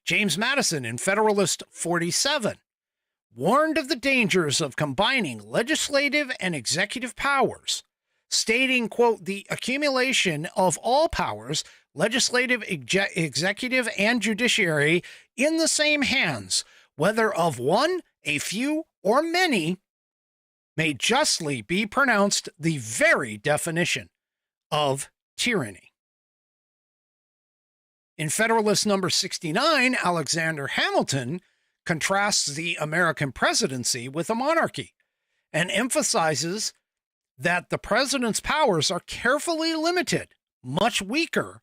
James Madison in Federalist 47 warned of the dangers of combining legislative and executive powers, stating, quote, the accumulation of all powers, legislative, executive, and judiciary, in the same hands, whether of one, a few, or many, may justly be pronounced the very definition of tyranny. In Federalist number 69, Alexander Hamilton contrasts the American presidency with a monarchy and emphasizes that the president's powers are carefully limited, much weaker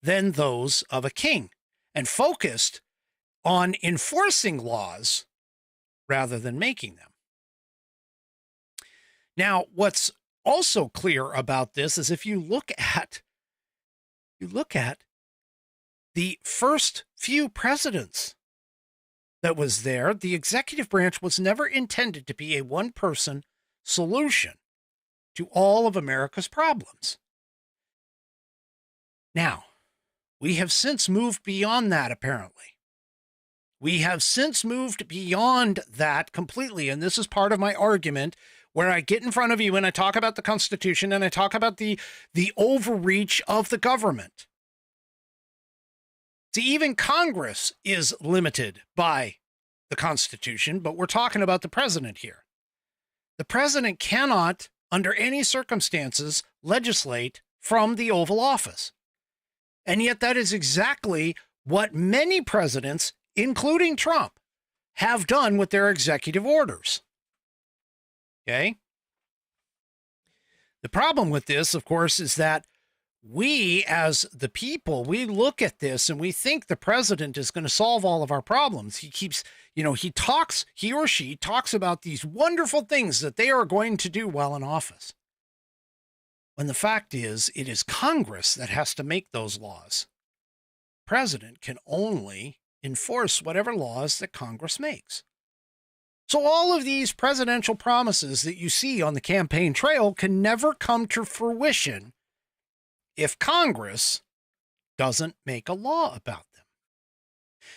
than those of a king, and focused on enforcing laws rather than making them. Now, what's also clear about this is if you look at the first few presidents that was there, the executive branch was never intended to be a one-person solution to all of America's problems. Now, we have since moved beyond that, apparently. We have since moved beyond that completely, and this is part of my argument where I get in front of you and I talk about the Constitution and I talk about the overreach of the government. See, even Congress is limited by the Constitution, but we're talking about the president here. The president cannot, under any circumstances, legislate from the Oval Office. And yet that is exactly what many presidents, including Trump, have done with their executive orders. Okay? The problem with this, of course, is that we as the people, we look at this and we think the president is going to solve all of our problems. He keeps, he or she talks about these wonderful things that they are going to do while in office. When the fact is, it is Congress that has to make those laws. The president can only enforce whatever laws that Congress makes. So all of these presidential promises that you see on the campaign trail can never come to fruition if Congress doesn't make a law about them.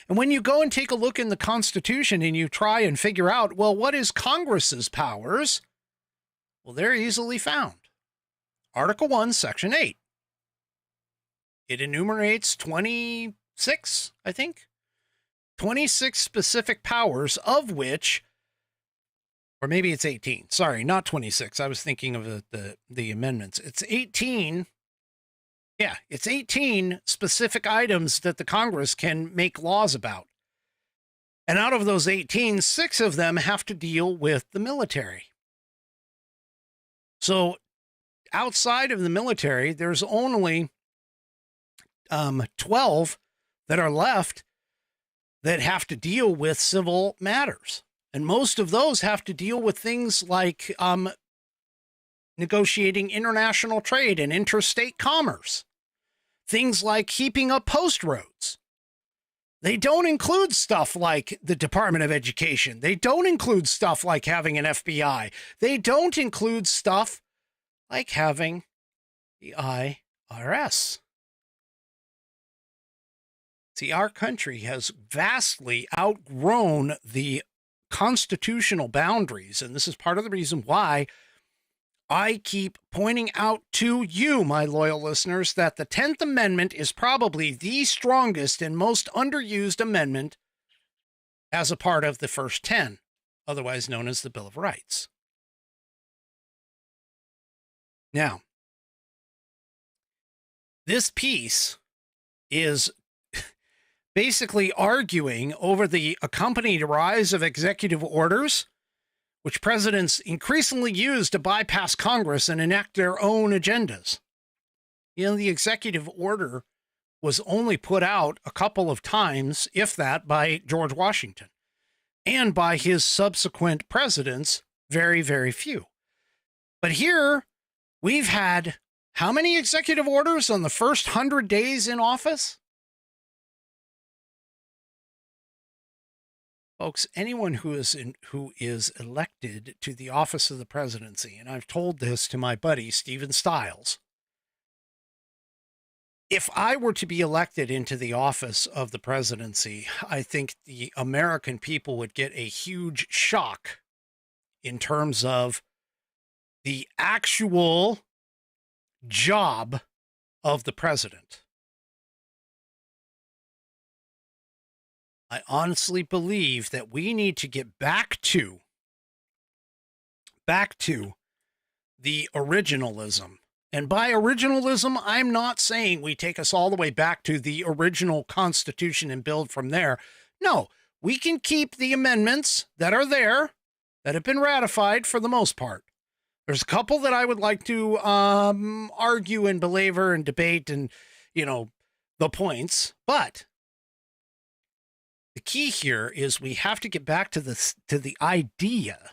And when you go and take a look in the Constitution and you try and figure out, well, what is Congress's powers? Well, they're easily found. Article 1, Section 8. It enumerates 26, I think, 26 specific powers, of which, or maybe it's 18. Sorry, not 26. I was thinking of the amendments. It's 18. Yeah, it's 18 specific items that the Congress can make laws about. And out of those 18, 6 of them have to deal with the military. So outside of the military, there's only 12 that are left that have to deal with civil matters. And most of those have to deal with things like negotiating international trade and interstate commerce. Things like keeping up post roads. They don't include stuff like the Department of Education. They don't include stuff like having an FBI. They don't include stuff like having the IRS. See, our country has vastly outgrown the constitutional boundaries, and this is part of the reason why I keep pointing out to you, my loyal listeners, that the 10th Amendment is probably the strongest and most underused amendment as a part of the first 10, otherwise known as the Bill of Rights. Now, this piece is basically arguing over the accompanied rise of executive orders, which presidents increasingly use to bypass Congress and enact their own agendas. You know, the executive order was only put out a couple of times, if that, by George Washington, and by his subsequent presidents, very, very few. But here, we've had how many executive orders on the first 100 days in office? Folks, anyone who is elected to the office of the presidency, and I've told this to my buddy, Stephen Stiles, if I were to be elected into the office of the presidency, I think the American people would get a huge shock in terms of the actual job of the president. I honestly believe that we need to get back to the originalism. And by originalism, I'm not saying we take us all the way back to the original Constitution and build from there. No, we can keep the amendments that are there, that have been ratified for the most part. There's a couple that I would like to argue and belabor and debate and, the points, but the key here is we have to get back to the idea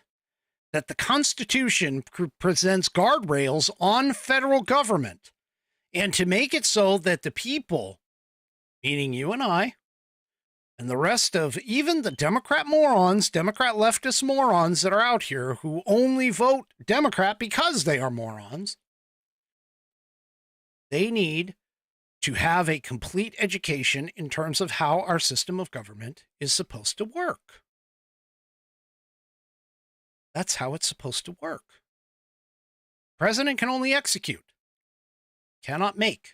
that the Constitution presents guardrails on federal government, and to make it so that the people, meaning you and I, and the rest of even the Democrat leftist morons that are out here who only vote Democrat because they are morons, they need to have a complete education in terms of how our system of government is supposed to work. That's how it's supposed to work. President can only execute, cannot make,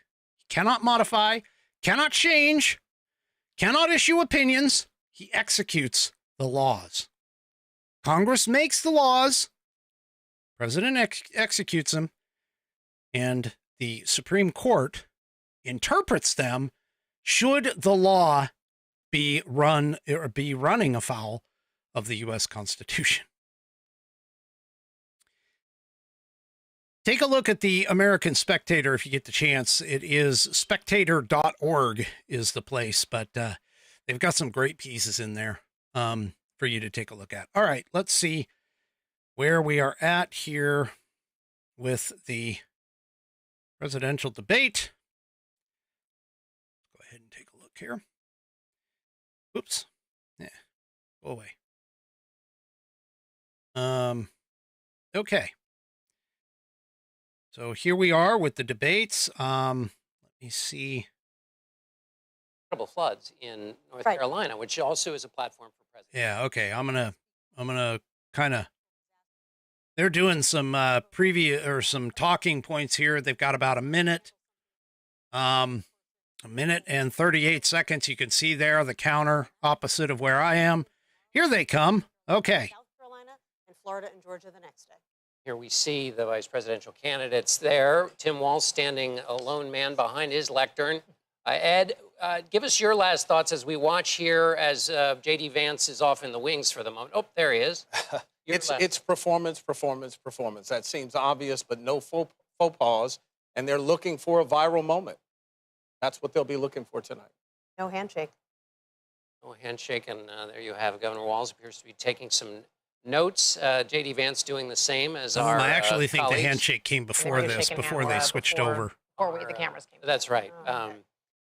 cannot modify, cannot change, cannot issue opinions. He executes the laws. Congress makes the laws, President executes them, and the Supreme Court interprets them should the law be running afoul of the U.S. Constitution. Take a look at the American Spectator if you get the chance. It is spectator.org is the place, but they've got some great pieces in there for you to take a look at. All right, let's see where we are at here with the presidential debate. Go ahead and take a look here. Oops. Yeah. Go away. Okay. So here we are with the debates. Let me see. Incredible floods in North Carolina, which also is a platform for president. Yeah. Okay. I'm gonna kind of. They're doing some preview or some talking points here. They've got about a minute. A minute and 38 seconds. You can see there the counter opposite of where I am. Here they come. Okay. South Carolina and Florida and Georgia the next day. Here we see the vice presidential candidates there. Tim Walz standing a lone man behind his lectern. Ed, give us your last thoughts as we watch here as J.D. Vance is off in the wings for the moment. Oh, there he is. It's performance. That seems obvious, but no faux pas. And they're looking for a viral moment. That's what they'll be looking for tonight. No handshake. No handshake, and there you have Governor Walz appears to be taking some notes. J.D. Vance doing the same as our I actually think the colleagues. handshake came before were this, shaking before hands they switched over. Before the cameras came. That's right. Oh, okay.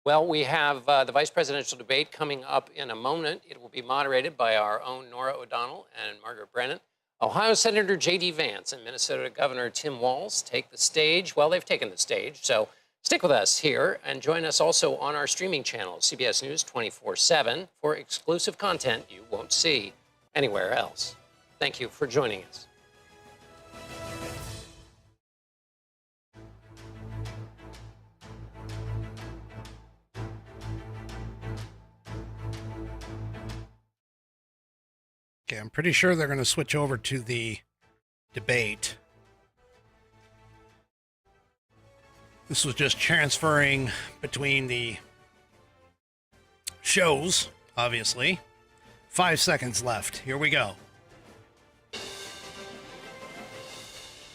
Well, we have the vice presidential debate coming up in a moment. It will be moderated by our own Nora O'Donnell and Margaret Brennan. Ohio Senator J.D. Vance and Minnesota Governor Tim Walz take the stage. Well, they've taken the stage, so stick with us here and join us also on our streaming channel, CBS News 24/7, for exclusive content you won't see anywhere else. Thank you for joining us. Okay, I'm pretty sure they're going to switch over to the debate. This was just transferring between the shows, obviously. 5 seconds left. Here we go.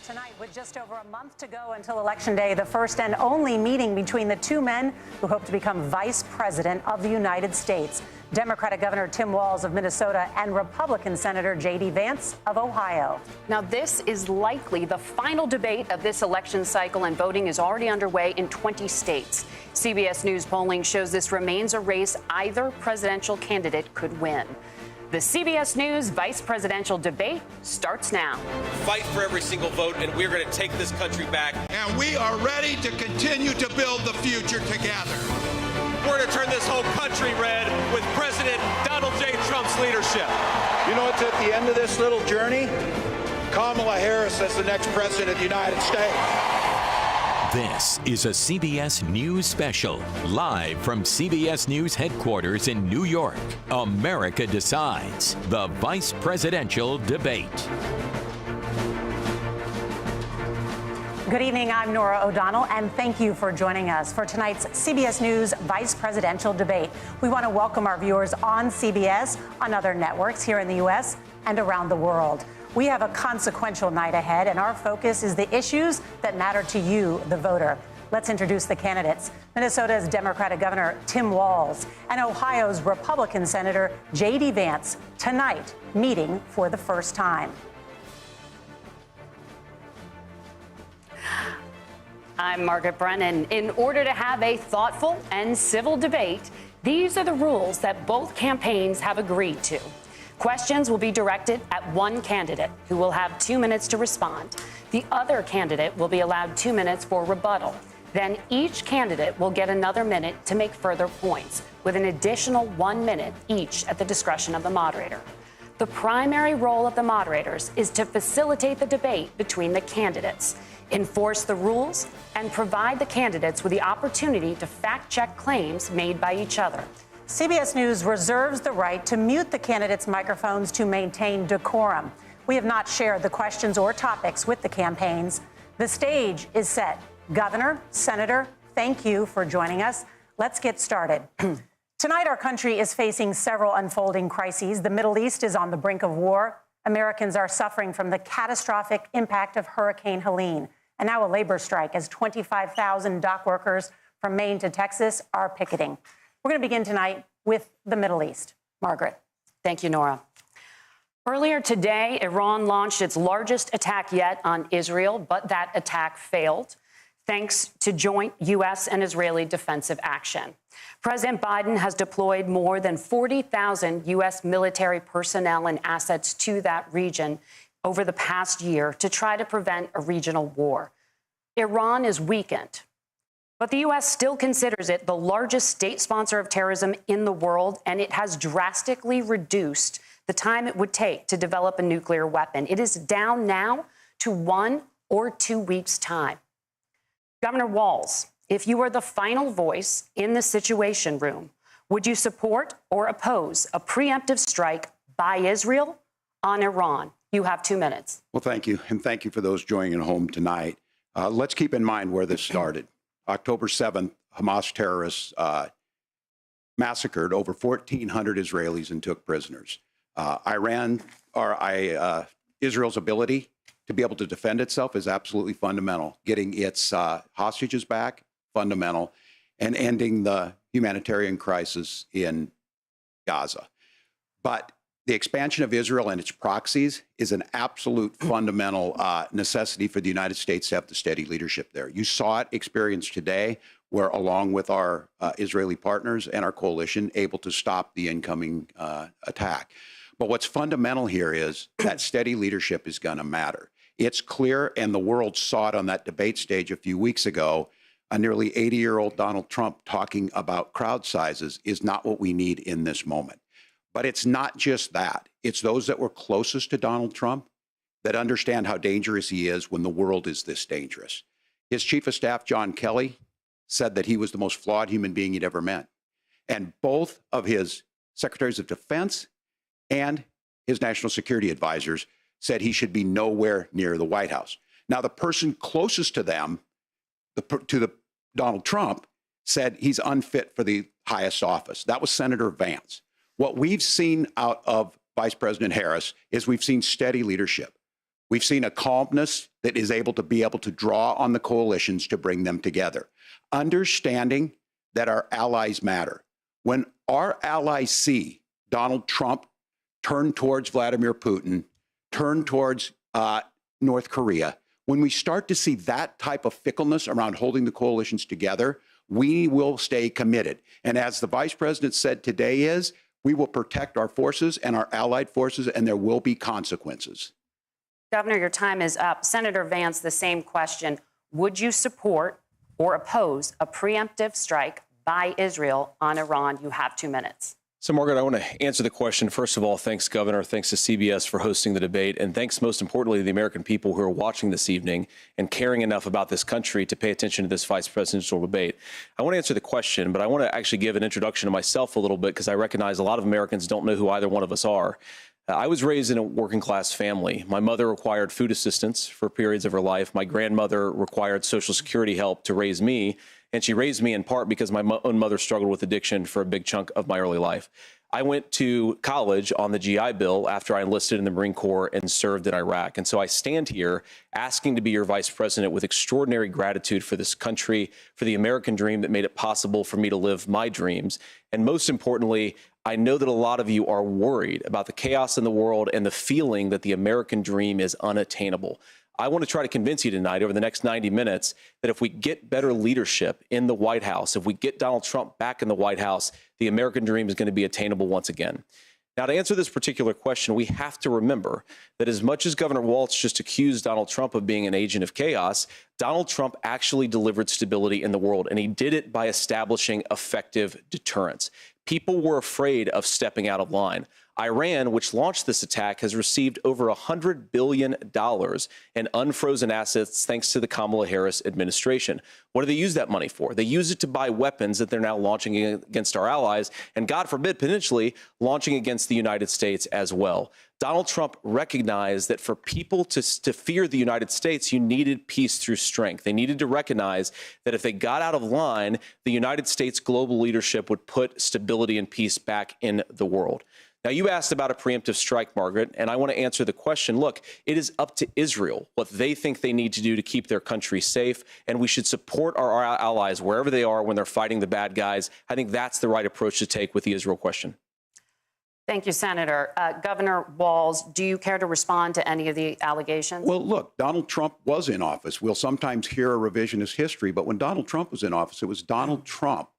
Tonight, with just over a month to go until Election Day, the first and only meeting between the two men who hope to become Vice President of the United States, Democratic Governor Tim Walz of Minnesota and Republican Senator J.D. Vance of Ohio. Now, this is likely the final debate of this election cycle, and voting is already underway in 20 states. CBS News polling shows this remains a race either presidential candidate could win. The CBS News vice presidential debate starts now. Fight for every single vote, and we're going to take this country back. And we are ready to continue to build the future together. We're going to turn this whole country red with President Donald J. Trump's leadership. You know what's at the end of this little journey? Kamala Harris as the next president of the United States. This is a CBS News special, live from CBS News headquarters in New York. America Decides, the vice presidential debate. Good evening, I'm Nora O'Donnell, and thank you for joining us for tonight's CBS News Vice Presidential Debate. We want to welcome our viewers on CBS, on other networks here in the U.S. and around the world. We have a consequential night ahead, and our focus is the issues that matter to you, the voter. Let's introduce the candidates. Minnesota's Democratic Governor Tim Walz and Ohio's Republican Senator J.D. Vance, tonight meeting for the first time. I'm Margaret Brennan. In order to have a thoughtful and civil debate, these are the rules that both campaigns have agreed to. Questions will be directed at one candidate, who will have 2 minutes to respond. The other candidate will be allowed 2 minutes for rebuttal. Then each candidate will get another minute to make further points, with an additional 1 minute each at the discretion of the moderator. The primary role of the moderators is to facilitate the debate between the candidates, enforce the rules, and provide the candidates with the opportunity to fact-check claims made by each other. CBS News reserves the right to mute the candidates' microphones to maintain decorum. We have not shared the questions or topics with the campaigns. The stage is set. Governor, Senator, thank you for joining us. Let's get started. Tonight, our country is facing several unfolding crises. The Middle East is on the brink of war. Americans are suffering from the catastrophic impact of Hurricane Helene. And now a labor strike as 25,000 dock workers from Maine to Texas are picketing. We're going to begin tonight with the Middle East. Margaret. Thank you, Nora. Earlier today, Iran launched its largest attack yet on Israel, but that attack failed, thanks to joint U.S. and Israeli defensive action. President Biden has deployed more than 40,000 U.S. military personnel and assets to that region over the past year to try to prevent a regional war. Iran is weakened, but the U.S. still considers it the largest state sponsor of terrorism in the world, and it has drastically reduced the time it would take to develop a nuclear weapon. It is down now to 1 or 2 weeks' time. Governor Walz, if you were the final voice in the Situation Room, would you support or oppose a preemptive strike by Israel on Iran? You have 2 minutes. Well, thank you. And thank you for those joining at home tonight. Let's keep in mind where this started. October 7th, Hamas terrorists massacred over 1,400 Israelis and took prisoners. Israel's ability to be able to defend itself is absolutely fundamental. Getting its hostages back, fundamental, and ending the humanitarian crisis in Gaza. But the expansion of Israel and its proxies is an absolute fundamental necessity for the United States to have the steady leadership there. You saw it experienced today, where along with our Israeli partners and our coalition, able to stop the incoming attack. But what's fundamental here is that steady leadership is going to matter. It's clear, and the world saw it on that debate stage a few weeks ago, a nearly 80-year-old Donald Trump talking about crowd sizes is not what we need in this moment. But it's not just that. It's those that were closest to Donald Trump that understand how dangerous he is when the world is this dangerous. His chief of staff, John Kelly, said that he was the most flawed human being he'd ever met. And both of his secretaries of defense and his national security advisors said he should be nowhere near the White House. Now, the person closest to them, Donald Trump, said he's unfit for the highest office. That was Senator Vance. What we've seen out of Vice President Harris is we've seen steady leadership. We've seen a calmness that is able to draw on the coalitions to bring them together, understanding that our allies matter. When our allies see Donald Trump turn towards Vladimir Putin, turn towards North Korea, when we start to see that type of fickleness around holding the coalitions together, we will stay committed. And as the Vice President said today we will protect our forces and our allied forces, and there will be consequences. Governor, your time is up. Senator Vance, the same question. Would you support or oppose a preemptive strike by Israel on Iran? You have 2 minutes. So, Margaret, I want to answer the question. First of all, thanks, Governor. Thanks to CBS for hosting the debate. And thanks, most importantly, to the American people who are watching this evening and caring enough about this country to pay attention to this vice presidential debate. I want to answer the question, but I want to actually give an introduction to myself a little bit because I recognize a lot of Americans don't know who either one of us are. I was raised in a working class family. My mother required food assistance for periods of her life. My grandmother required Social Security help to raise me. And she raised me in part because my own mother struggled with addiction for a big chunk of my early life. I went to college on the GI Bill after I enlisted in the Marine Corps and served in Iraq. And so I stand here asking to be your vice president with extraordinary gratitude for this country, for the American dream that made it possible for me to live my dreams. And most importantly, I know that a lot of you are worried about the chaos in the world and the feeling that the American dream is unattainable. I want to try to convince you tonight over the next 90 minutes that if we get better leadership in the White House, if we get Donald Trump back in the White House, the American dream is going to be attainable once again. Now, to answer this particular question, we have to remember that as much as Governor Walz just accused Donald Trump of being an agent of chaos, Donald Trump actually delivered stability in the world, and he did it by establishing effective deterrence. People were afraid of stepping out of line. Iran, which launched this attack, has received over $100 billion in unfrozen assets thanks to the Kamala Harris administration. What do they use that money for? They use it to buy weapons that they're now launching against our allies and, God forbid, potentially launching against the United States as well. Donald Trump recognized that for people to fear the United States, you needed peace through strength. They needed to recognize that if they got out of line, the United States global leadership would put stability and peace back in the world. Now, you asked about a preemptive strike, Margaret, and I want to answer the question. Look, it is up to Israel what they think they need to do to keep their country safe, and we should support our allies wherever they are when they're fighting the bad guys. I think that's the right approach to take with the Israel question. Thank you, Senator. Governor Walz, do you care to respond to any of the allegations? Well, look, Donald Trump was in office. We'll sometimes hear a revisionist history, but when Donald Trump was in office, it was Donald Trump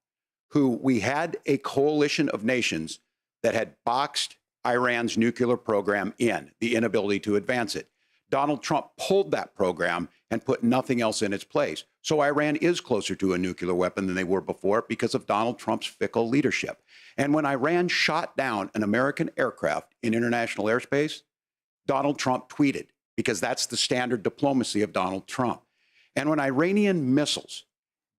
who we had a coalition of nations that had boxed Iran's nuclear program in, the inability to advance it. Donald Trump pulled that program and put nothing else in its place. So Iran is closer to a nuclear weapon than they were before because of Donald Trump's fickle leadership. And when Iran shot down an American aircraft in international airspace, Donald Trump tweeted, because that's the standard diplomacy of Donald Trump. And when Iranian missiles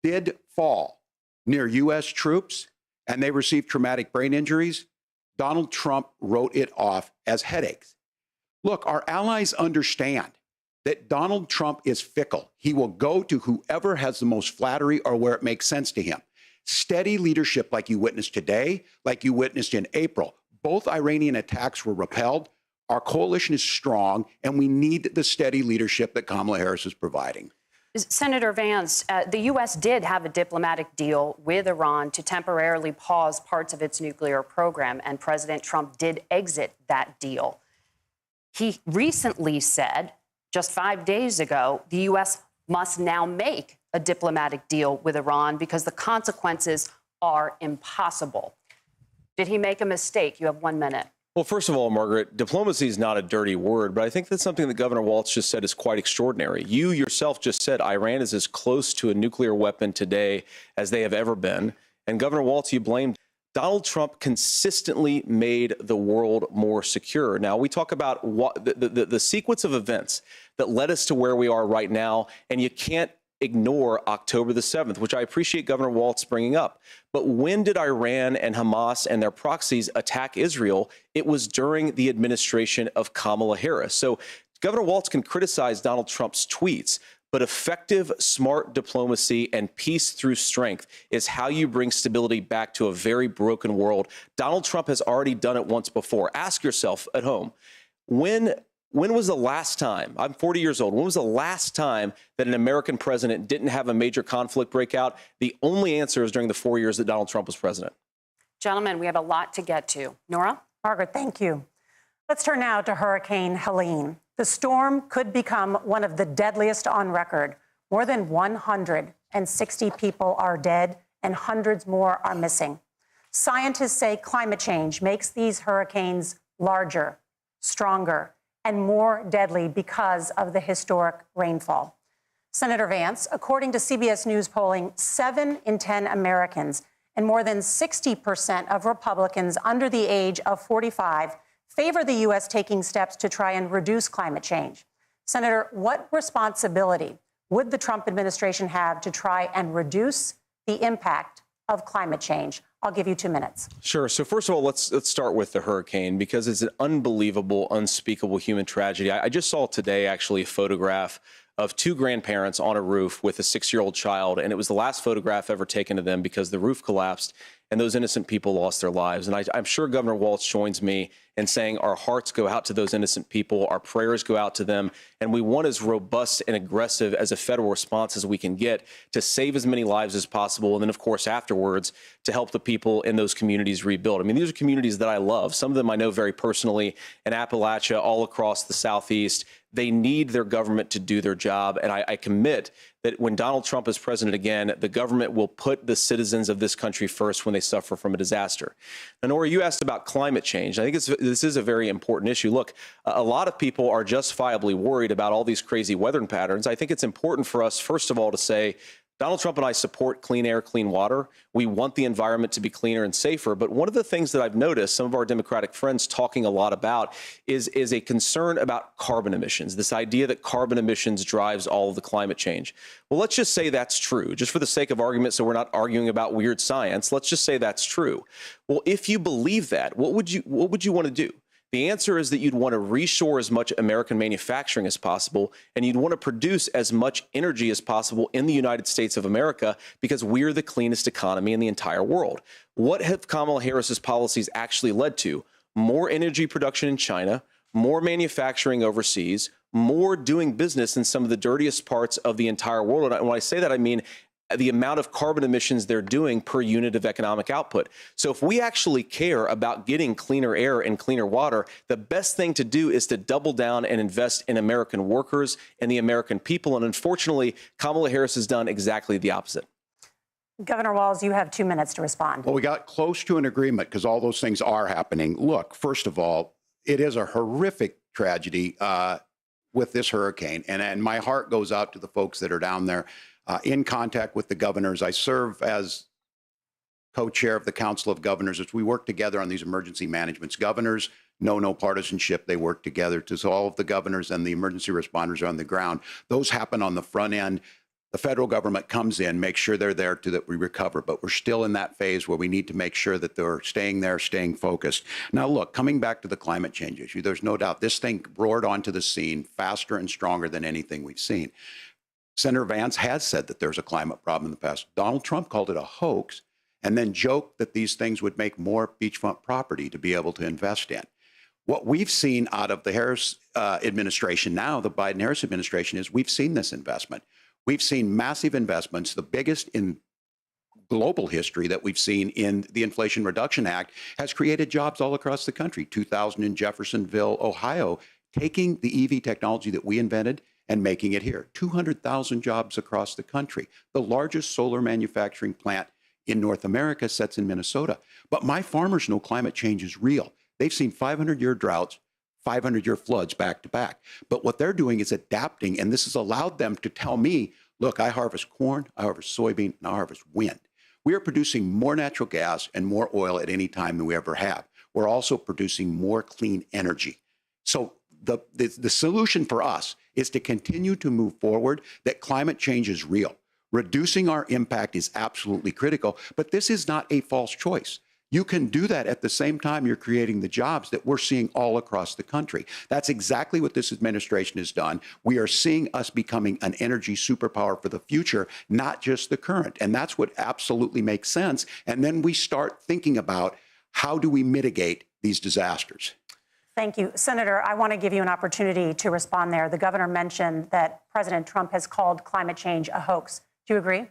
did fall near U.S. troops and they received traumatic brain injuries, Donald Trump wrote it off as headaches. Look, our allies understand that Donald Trump is fickle. He will go to whoever has the most flattery or where it makes sense to him. Steady leadership like you witnessed today, like you witnessed in April. Both Iranian attacks were repelled. Our coalition is strong, and we need the steady leadership that Kamala Harris is providing. Senator Vance, the U.S. did have a diplomatic deal with Iran to temporarily pause parts of its nuclear program, and President Trump did exit that deal. He recently said, just 5 days ago, the U.S. must now make a diplomatic deal with Iran because the consequences are impossible. Did he make a mistake? You have 1 minute. Well, first of all, Margaret, diplomacy is not a dirty word, but I think that's something that Governor Walz just said is quite extraordinary. You yourself just said Iran is as close to a nuclear weapon today as they have ever been. And Governor Walz, you blamed Donald Trump consistently made the world more secure. Now, we talk about what the sequence of events that led us to where we are right now, and you can't ignore October the 7th, which I appreciate Governor Walz bringing up. But when did Iran and Hamas and their proxies attack Israel? It was during the administration of Kamala Harris. So Governor Walz can criticize Donald Trump's tweets, but effective, smart diplomacy and peace through strength is how you bring stability back to a very broken world. Donald Trump has already done it once before. Ask yourself at home, when was the last time, I'm 40 years old, when was the last time that an American president didn't have a major conflict break out? The only answer is during the 4 years that Donald Trump was president. Gentlemen, we have a lot to get to. Nora? Margaret, thank you. Let's turn now to Hurricane Helene. The storm could become one of the deadliest on record. More than 160 people are dead and hundreds more are missing. Scientists say climate change makes these hurricanes larger, stronger, and more deadly because of the historic rainfall. Senator Vance, according to CBS News polling, 7 in 10 Americans and more than 60% of Republicans under the age of 45 favor the U.S. taking steps to try and reduce climate change. Senator, what responsibility would the Trump administration have to try and reduce the impact of climate change? I'll give you 2 minutes. Sure. So first of all, let's start with the hurricane, because it's an unbelievable, unspeakable human tragedy. I just saw today, actually, a photograph of 2 grandparents on a roof with a 6-year-old child, and it was the last photograph ever taken of them because the roof collapsed and those innocent people lost their lives. And I'm sure Governor Walz joins me in saying our hearts go out to those innocent people, our prayers go out to them, and we want as robust and aggressive as a federal response as we can get to save as many lives as possible, and then, of course, afterwards, to help the people in those communities rebuild. I mean, these are communities that I love. Some of them I know very personally, in Appalachia, all across the Southeast. They need their government to do their job, and I commit that when Donald Trump is president again, the government will put the citizens of this country first when they suffer from a disaster. Now, Nora, you asked about climate change. I think this is a very important issue. Look, a lot of people are justifiably worried about all these crazy weather patterns. I think it's important for us, first of all, to say Donald Trump and I support clean air, clean water. We want the environment to be cleaner and safer. But one of the things that I've noticed some of our Democratic friends talking a lot about is a concern about carbon emissions, this idea that carbon emissions drives all of the climate change. Well, let's just say that's true, just for the sake of argument, so we're not arguing about weird science. Let's just say that's true. Well, if you believe that, what would you want to do? The answer is that you'd want to reshore as much American manufacturing as possible, and you'd want to produce as much energy as possible in the United States of America, because we're the cleanest economy in the entire world. What have Kamala Harris's policies actually led to? More energy production in China, more manufacturing overseas, more doing business in some of the dirtiest parts of the entire world. And when I say that, I mean the amount of carbon emissions they're doing per unit of economic output. So if we actually care about getting cleaner air and cleaner water, the best thing to do is to double down and invest in American workers and the American people. And unfortunately, Kamala Harris has done exactly the opposite. Governor Walz, you have 2 minutes to respond. Well, we got close to an agreement because all those things are happening. Look, first of all, it is a horrific tragedy with this hurricane. And my heart goes out to the folks that are down there. In contact with the governors. I serve as co-chair of the Council of Governors as we work together on these emergency managements. Governors know no partisanship. They work together. So all of the governors and the emergency responders are on the ground. Those happen on the front end. The federal government comes in, makes sure they're there to that we recover. But we're still in that phase where we need to make sure that they're staying there, staying focused. Now, look, coming back to the climate change issue, there's no doubt this thing roared onto the scene faster and stronger than anything we've seen. Senator Vance has said that there's a climate problem in the past. Donald Trump called it a hoax and then joked that these things would make more beachfront property to be able to invest in. What we've seen out of the Harris administration now, the Biden-Harris administration, is we've seen this investment. We've seen massive investments, the biggest in global history that we've seen in the Inflation Reduction Act, has created jobs all across the country. 2000 in Jeffersonville, Ohio, taking the EV technology that we invented and making it here. 200,000 jobs across the country. The largest solar manufacturing plant in North America sits in Minnesota. But my farmers know climate change is real. They've seen 500-year droughts, 500-year floods back to back. But what they're doing is adapting, and this has allowed them to tell me, look, I harvest corn, I harvest soybean, and I harvest wind. We are producing more natural gas and more oil at any time than we ever have. We're also producing more clean energy. So the solution for us is to continue to move forward, that climate change is real. Reducing our impact is absolutely critical, but this is not a false choice. You can do that at the same time you're creating the jobs that we're seeing all across the country. That's exactly what this administration has done. We are seeing us becoming an energy superpower for the future, not just the current. And that's what absolutely makes sense. And then we start thinking about how do we mitigate these disasters. Thank you. Senator, I want to give you an opportunity to respond there. The governor mentioned that President Trump has called climate change a hoax. Do you agree?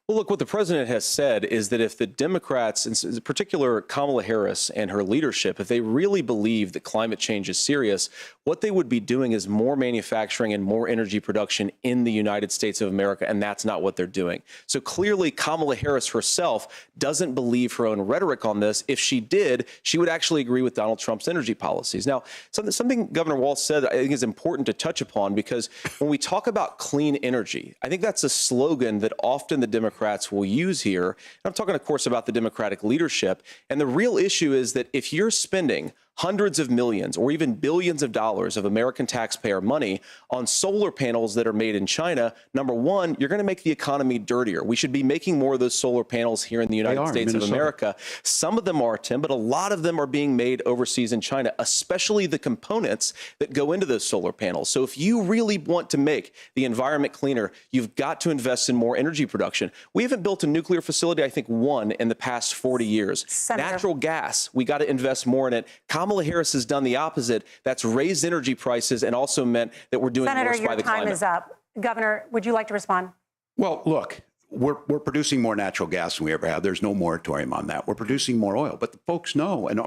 Well, look, what the president has said is that if the Democrats, in particular Kamala Harris and her leadership, if they really believe that climate change is serious, what they would be doing is more manufacturing and more energy production in the United States of America, and that's not what they're doing. So clearly, Kamala Harris herself doesn't believe her own rhetoric on this. If she did, she would actually agree with Donald Trump's energy policies. Now, something Governor Walz said I think is important to touch upon, because when we talk about clean energy, I think that's a slogan that often the Democrats will use here. And I'm talking, of course, about the Democratic leadership. And the real issue is that if you're spending hundreds of millions or even billions of dollars of American taxpayer money on solar panels that are made in China, number one, you're going to make the economy dirtier. We should be making more of those solar panels here in the United States of America. Some of them are, Tim, but a lot of them are being made overseas in China, especially the components that go into those solar panels. So if you really want to make the environment cleaner, you've got to invest in more energy production. We haven't built a nuclear facility, I think, one in the past 40 years. Senator. Natural gas, we got to invest more in it. Kamala Harris has done the opposite. That's raised energy prices and also meant that we're doing Senator, worse by the climate. Senator, your time is up. Governor, would you like to respond? Well, look, we're producing more natural gas than we ever have. There's no moratorium on that. We're producing more oil. But the folks know, and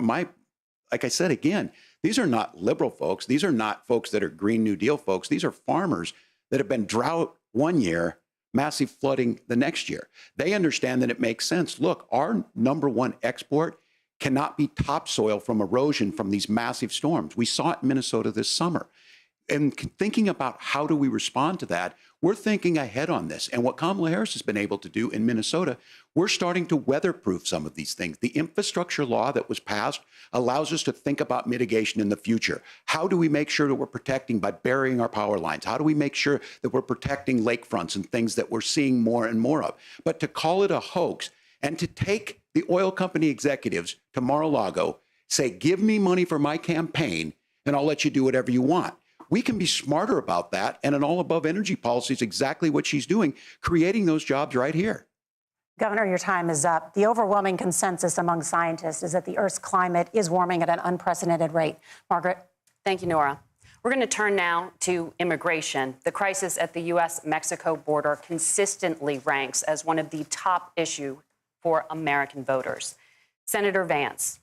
like I said again, these are not liberal folks. These are not folks that are Green New Deal folks. These are farmers that have been drought one year, massive flooding the next year. They understand that it makes sense. Look, our number one export cannot be topsoil from erosion from these massive storms. We saw it in Minnesota this summer. And thinking about how do we respond to that, we're thinking ahead on this. And what Kamala Harris has been able to do in Minnesota, we're starting to weatherproof some of these things. The infrastructure law that was passed allows us to think about mitigation in the future. How do we make sure that we're protecting by burying our power lines? How do we make sure that we're protecting lakefronts and things that we're seeing more and more of? But to call it a hoax and to take the oil company executives to Mar-a-Lago, say, give me money for my campaign and I'll let you do whatever you want. We can be smarter about that. And an all-above energy policy is exactly what she's doing, creating those jobs right here. Governor, your time is up. The overwhelming consensus among scientists is that the Earth's climate is warming at an unprecedented rate. Margaret? Thank you, Nora. We're going to turn now to immigration. The crisis at the U.S.-Mexico border consistently ranks as one of the top issues for American voters. Senator Vance,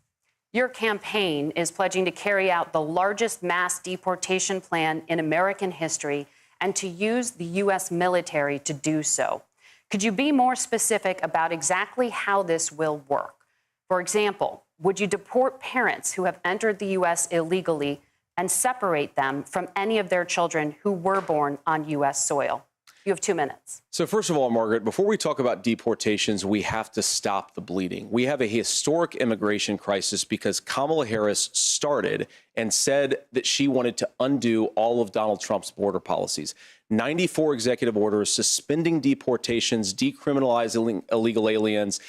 your campaign is pledging to carry out the largest mass deportation plan in American history and to use the U.S. military to do so. Could you be more specific about exactly how this will work? For example, would you deport parents who have entered the U.S. illegally and separate them from any of their children who were born on U.S. soil? You have 2 minutes. So first of all, Margaret, before we talk about deportations, we have to stop the bleeding. We have a historic immigration crisis because Kamala Harris started and said that she wanted to undo all of Donald Trump's border policies. 94 executive orders suspending deportations, decriminalizing illegal aliens,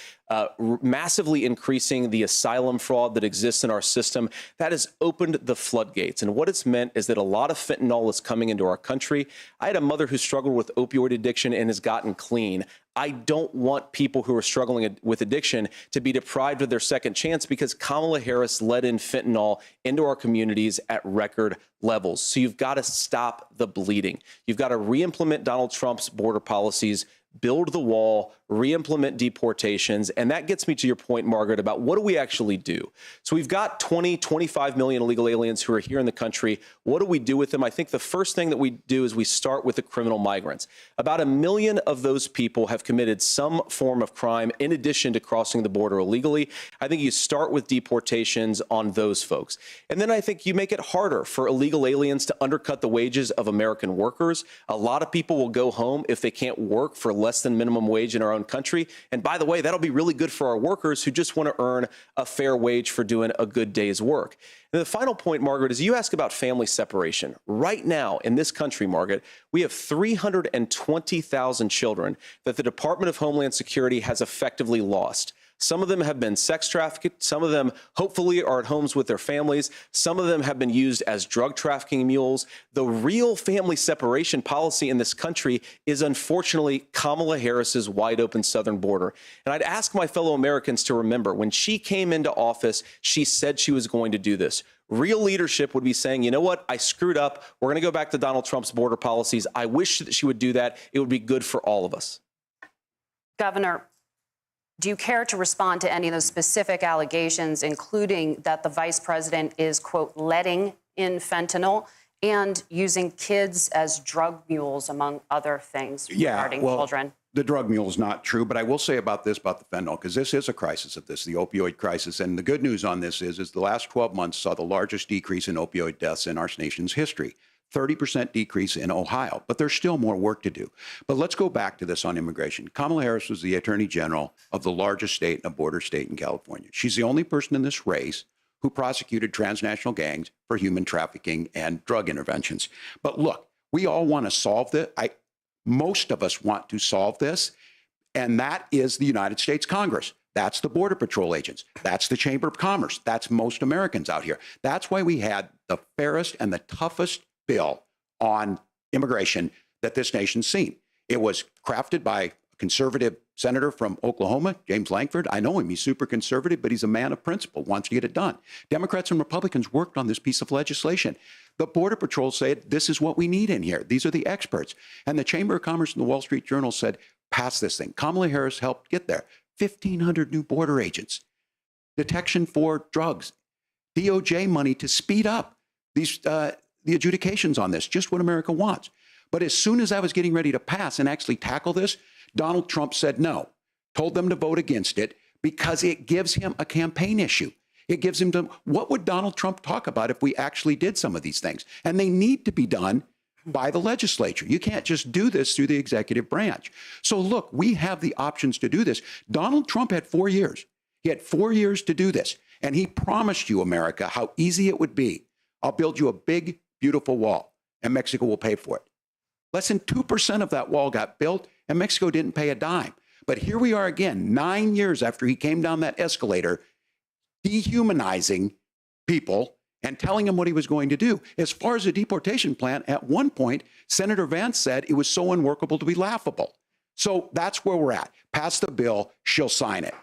massively increasing the asylum fraud that exists in our system. That has opened the floodgates. And what it's meant is that a lot of fentanyl is coming into our country. I had a mother who struggled with opioid addiction and has gotten clean. I don't want people who are struggling with addiction to be deprived of their second chance because Kamala Harris let in fentanyl into our communities at record levels. So you've got to stop the bleeding. You've got to re-implement Donald Trump's border policies, build the wall, re-implement deportations. And that gets me to your point, Margaret, about what do we actually do? So we've got 25 million illegal aliens who are here in the country. What do we do with them? I think the first thing that we do is we start with the criminal migrants. About 1 million of those people have committed some form of crime in addition to crossing the border illegally. I think you start with deportations on those folks. And then I think you make it harder for illegal aliens to undercut the wages of American workers. A lot of people will go home if they can't work for less than minimum wage in our own country. And by the way, that'll be really good for our workers who just want to earn a fair wage for doing a good day's work. And the final point, Margaret, is you ask about family separation. Right now in this country, Margaret, we have 320,000 children that the Department of Homeland Security has effectively lost. Some of them have been sex trafficked. Some of them hopefully are at homes with their families. Some of them have been used as drug trafficking mules. The real family separation policy in this country is unfortunately Kamala Harris's wide open southern border. And I'd ask my fellow Americans to remember when she came into office, she said she was going to do this. Real leadership would be saying, you know what, I screwed up. We're going to go back to Donald Trump's border policies. I wish that she would do that. It would be good for all of us. Governor, do you care to respond to any of those specific allegations, including that the vice president is, quote, letting in fentanyl and using kids as drug mules, among other things regarding children? The drug mule is not true, but I will say about this, about the fentanyl, because this is a crisis of this, the opioid crisis. And the good news on this is the last 12 months saw the largest decrease in opioid deaths in our nation's history. 30% decrease in Ohio, but there's still more work to do. But let's go back to this on immigration. Kamala Harris was the Attorney General of the largest state and a border state in California. She's the only person in this race who prosecuted transnational gangs for human trafficking and drug interventions. But look, we all want to solve this. Most of us want to solve this, and that is the United States Congress. That's the Border Patrol agents. That's the Chamber of Commerce. That's most Americans out here. That's why we had the fairest and the toughest bill on immigration that this nation's seen. It was crafted by a conservative senator from Oklahoma, James Lankford. I know him. He's super conservative, but he's a man of principle, wants to get it done. Democrats and Republicans worked on this piece of legislation. The Border Patrol said, this is what we need in here. These are the experts. And the Chamber of Commerce and the Wall Street Journal said, pass this thing. Kamala Harris helped get there. 1,500 new border agents, detection for drugs, DOJ money to speed up these the adjudications on this, just what America wants. But as soon as I was getting ready to pass and actually tackle this, Donald Trump said no, told them to vote against it because it gives him a campaign issue. It gives him to, what would Donald Trump talk about if we actually did some of these things? And they need to be done by the legislature. You can't just do this through the executive branch. So look, we have the options to do this. Donald Trump had 4 years. He had 4 years to do this. And he promised you, America, how easy it would be. I'll build you a big, beautiful wall, and Mexico will pay for it. Less than 2% of that wall got built, and Mexico didn't pay a dime. But here we are again, 9 years after he came down that escalator, dehumanizing people and telling them what he was going to do. As far as the deportation plan, at one point, Senator Vance said it was so unworkable to be laughable. So that's where we're at. Pass the bill, she'll sign it.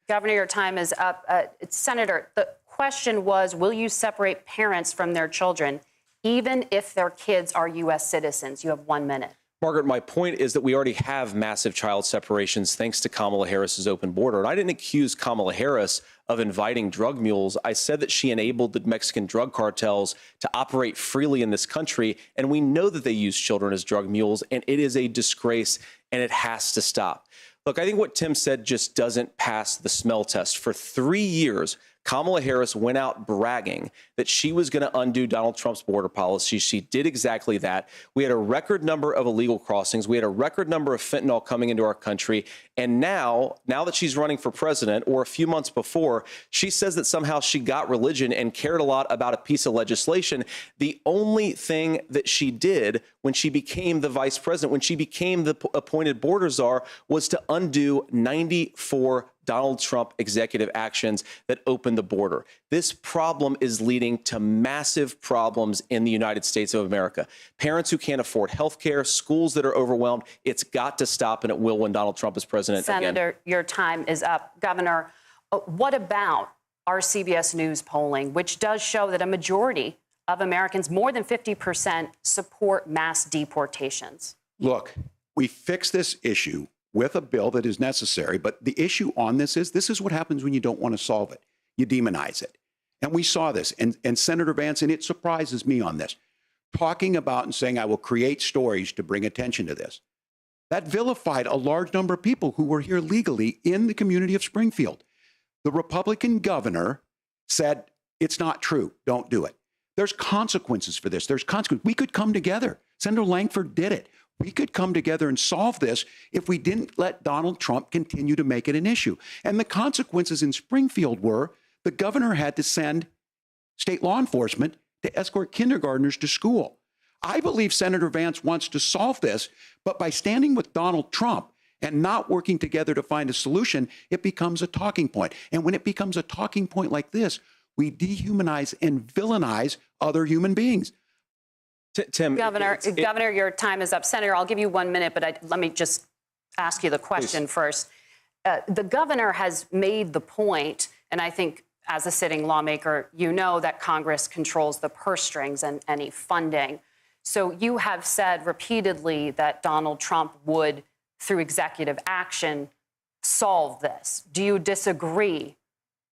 Governor, your time is up. Senator, the question was, will you separate parents from their children, even if their kids are U.S. citizens? You have 1 minute. Margaret, my point is that we already have massive child separations thanks to Kamala Harris's open border. And I didn't accuse Kamala Harris of inviting drug mules. I said that she enabled the Mexican drug cartels to operate freely in this country. And we know that they use children as drug mules, and it is a disgrace, and it has to stop. Look, I think what Tim said just doesn't pass the smell test. For 3 years, Kamala Harris went out bragging that she was going to undo Donald Trump's border policy. She did exactly that. We had a record number of illegal crossings. We had a record number of fentanyl coming into our country. And now that she's running for president, or a few months before, she says that somehow she got religion and cared a lot about a piece of legislation. The only thing that she did when she became the vice president, when she became the appointed border czar, was to undo 94 Donald Trump executive actions that opened the border. This problem is leading to massive problems in the United States of America. Parents who can't afford health care, schools that are overwhelmed. It's got to stop, and it will when Donald Trump is president again. Senator, your time is up. Governor, what about our CBS News polling, which does show that a majority of Americans, more than 50%, support mass deportations? Look, we fix this issue with a bill that is necessary, but the issue on this is what happens when you don't want to solve it. You demonize it. And we saw this, and Senator Vance, and it surprises me on this, talking about and saying, I will create stories to bring attention to this. That vilified a large number of people who were here legally in the community of Springfield. The Republican governor said, it's not true, don't do it. There's consequences for this. There's consequences. We could come together. Senator Langford did it. We could come together and solve this if we didn't let Donald Trump continue to make it an issue. And the consequences in Springfield were the governor had to send state law enforcement to escort kindergartners to school. I believe Senator Vance wants to solve this, but by standing with Donald Trump and not working together to find a solution, it becomes a talking point. And when it becomes a talking point like this, we dehumanize and villainize other human beings. Tim, Governor, your time is up. Senator, I'll give you 1 minute, but let me just ask you the question first. The governor has made the point, and I think as a sitting lawmaker, you know that Congress controls the purse strings and any funding. So you have said repeatedly that Donald Trump would, through executive action, solve this. Do you disagree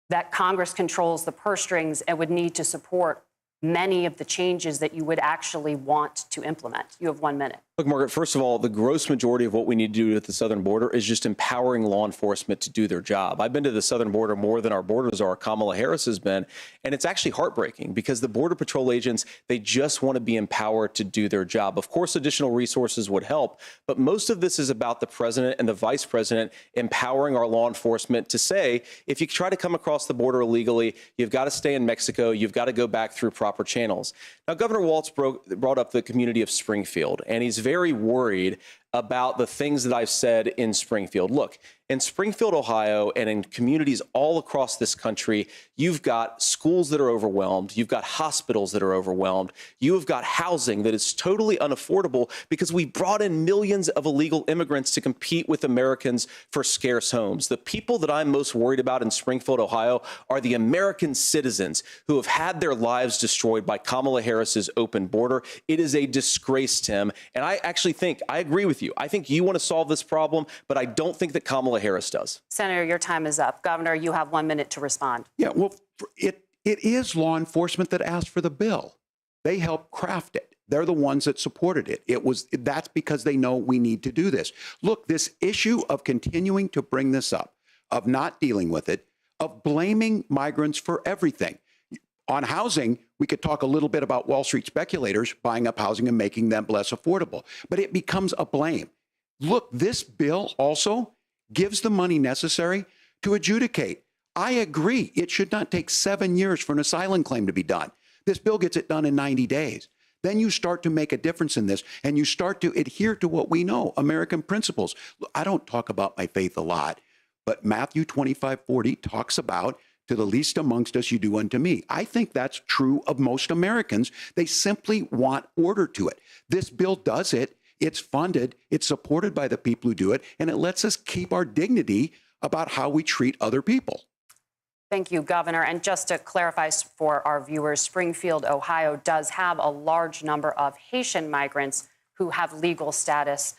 that Congress controls the purse strings and would need to support many of the changes that you would actually want to implement? You have 1 minute. Look, Margaret, first of all, the gross majority of what we need to do at the southern border is just empowering law enforcement to do their job. I've been to the southern border more than our borders are. Kamala Harris has been. And it's actually heartbreaking because the Border Patrol agents, they just want to be empowered to do their job. Of course, additional resources would help. But most of this is about the president and the vice president empowering our law enforcement to say, if you try to come across the border illegally, you've got to stay in Mexico. You've got to go back through proper channels. Now, Governor Walz brought up the community of Springfield, and he's very worried about the things that I've said in Springfield. Look, in Springfield, Ohio, and in communities all across this country, you've got schools that are overwhelmed. You've got hospitals that are overwhelmed. You have got housing that is totally unaffordable because we brought in millions of illegal immigrants to compete with Americans for scarce homes. The people that I'm most worried about in Springfield, Ohio, are the American citizens who have had their lives destroyed by Kamala Harris's open border. It is a disgrace, Tim. And I actually think, I agree with you. I think you want to solve this problem, but I don't think that Kamala Harris does. Senator, your time is up. Governor, you have 1 minute to respond. Yeah, well, it is law enforcement that asked for the bill. They helped craft it. They're the ones that supported it. That's because they know we need to do this. Look, this issue of continuing to bring this up, of not dealing with it, of blaming migrants for everything. On housing, we could talk a little bit about Wall Street speculators buying up housing and making them less affordable, but it becomes a blame. Look, this bill also gives the money necessary to adjudicate. I agree. It should not take 7 years for an asylum claim to be done. This bill gets it done in 90 days. Then you start to make a difference in this, and you start to adhere to what we know, American principles. I don't talk about my faith a lot, but Matthew 25:40 talks about, to the least amongst us, you do unto me. I think that's true of most Americans. They simply want order to it. This bill does it. It's funded. It's supported by the people who do it. And it lets us keep our dignity about how we treat other people. Thank you, Governor. And just to clarify for our viewers, Springfield, Ohio does have a large number of Haitian migrants who have legal status,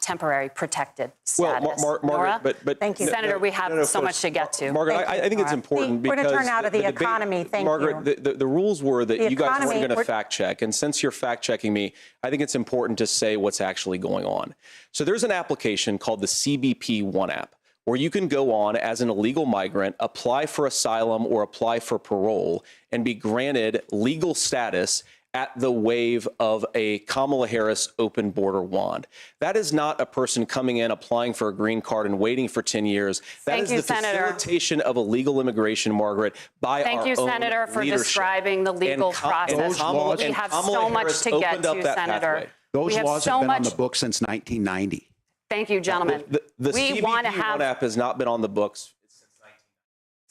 temporary protected status. Well, Margaret, but thank you, Senator. We have so much to get to. Margaret, I think it's important because we're going to turn out of the economy. Thank Margaret, you. the rules were that you guys weren't going to we're fact check, and since you're fact checking me, I think it's important to say what's actually going on. So there's an application called the CBP One app, where you can go on as an illegal migrant, apply for asylum or apply for parole, and be granted legal status at the wave of a Kamala Harris open border wand. That is not a person coming in, applying for a green card and waiting for 10 years. That is the facilitation of illegal immigration, Margaret, by our own Thank you, Senator, for leadership. describing the legal process. We have so much to get to, Senator. Those laws have been on the books since 1990. Thank you, gentlemen. The CBP One app has not been on the books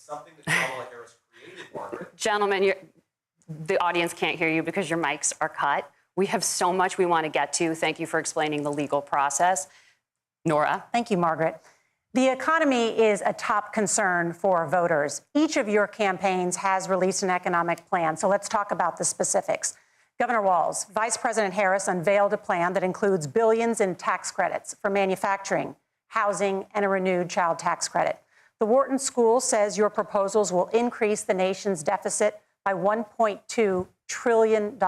something that Kamala Harris created, Margaret. Gentlemen, the audience can't hear you because your mics are cut. We have so much we want to get to. Thank you for explaining the legal process. Nora. Thank you, Margaret. The economy is a top concern for voters. Each of your campaigns has released an economic plan, so let's talk about the specifics. Governor Walz, Vice President Harris unveiled a plan that includes billions in tax credits for manufacturing, housing, and a renewed child tax credit. The Wharton School says your proposals will increase the nation's deficit by $1.2 trillion.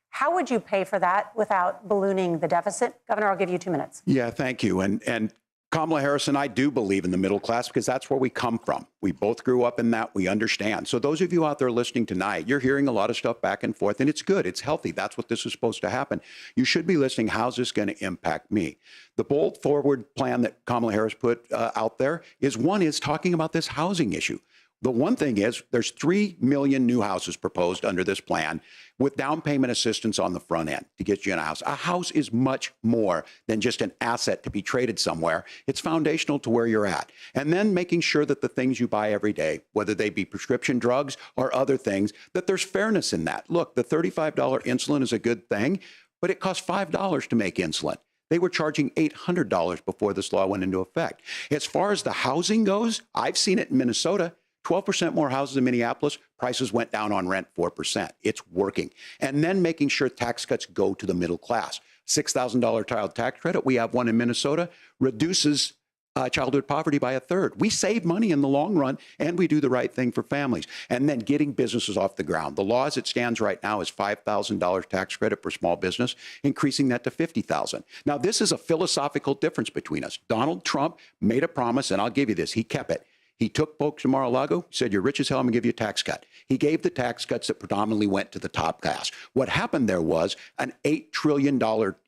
How would you pay for that without ballooning the deficit? Governor, I'll give you 2 minutes. Yeah, thank you. And Kamala Harris and I do believe in the middle class because that's where we come from. We both grew up in that. We understand. So those of you out there listening tonight, you're hearing a lot of stuff back and forth, and it's good. It's healthy. That's what this is supposed to happen. You should be listening. How's this going to impact me? The bold forward plan that Kamala Harris put out there is talking about this housing issue. The one thing is there's 3 million new houses proposed under this plan with down payment assistance on the front end to get you in a house. A house is much more than just an asset to be traded somewhere. It's foundational to where you're at. And then making sure that the things you buy every day, whether they be prescription drugs or other things, that there's fairness in that. Look, the $35 insulin is a good thing, but it costs $5 to make insulin. They were charging $800 before this law went into effect. As far as the housing goes, I've seen it in Minnesota. 12% more houses in Minneapolis, prices went down on rent 4%. It's working. And then making sure tax cuts go to the middle class. $6,000 child tax credit, we have one in Minnesota, reduces childhood poverty by 1/3. We save money in the long run, and we do the right thing for families. And then getting businesses off the ground. The law as it stands right now is $5,000 tax credit for small business, increasing that to $50,000. Now, this is a philosophical difference between us. Donald Trump made a promise, and I'll give you this, he kept it. He took folks to Mar-a-Lago, said, you're rich as hell, I'm going to give you a tax cut. He gave the tax cuts that predominantly went to the top class. What happened there was an $8 trillion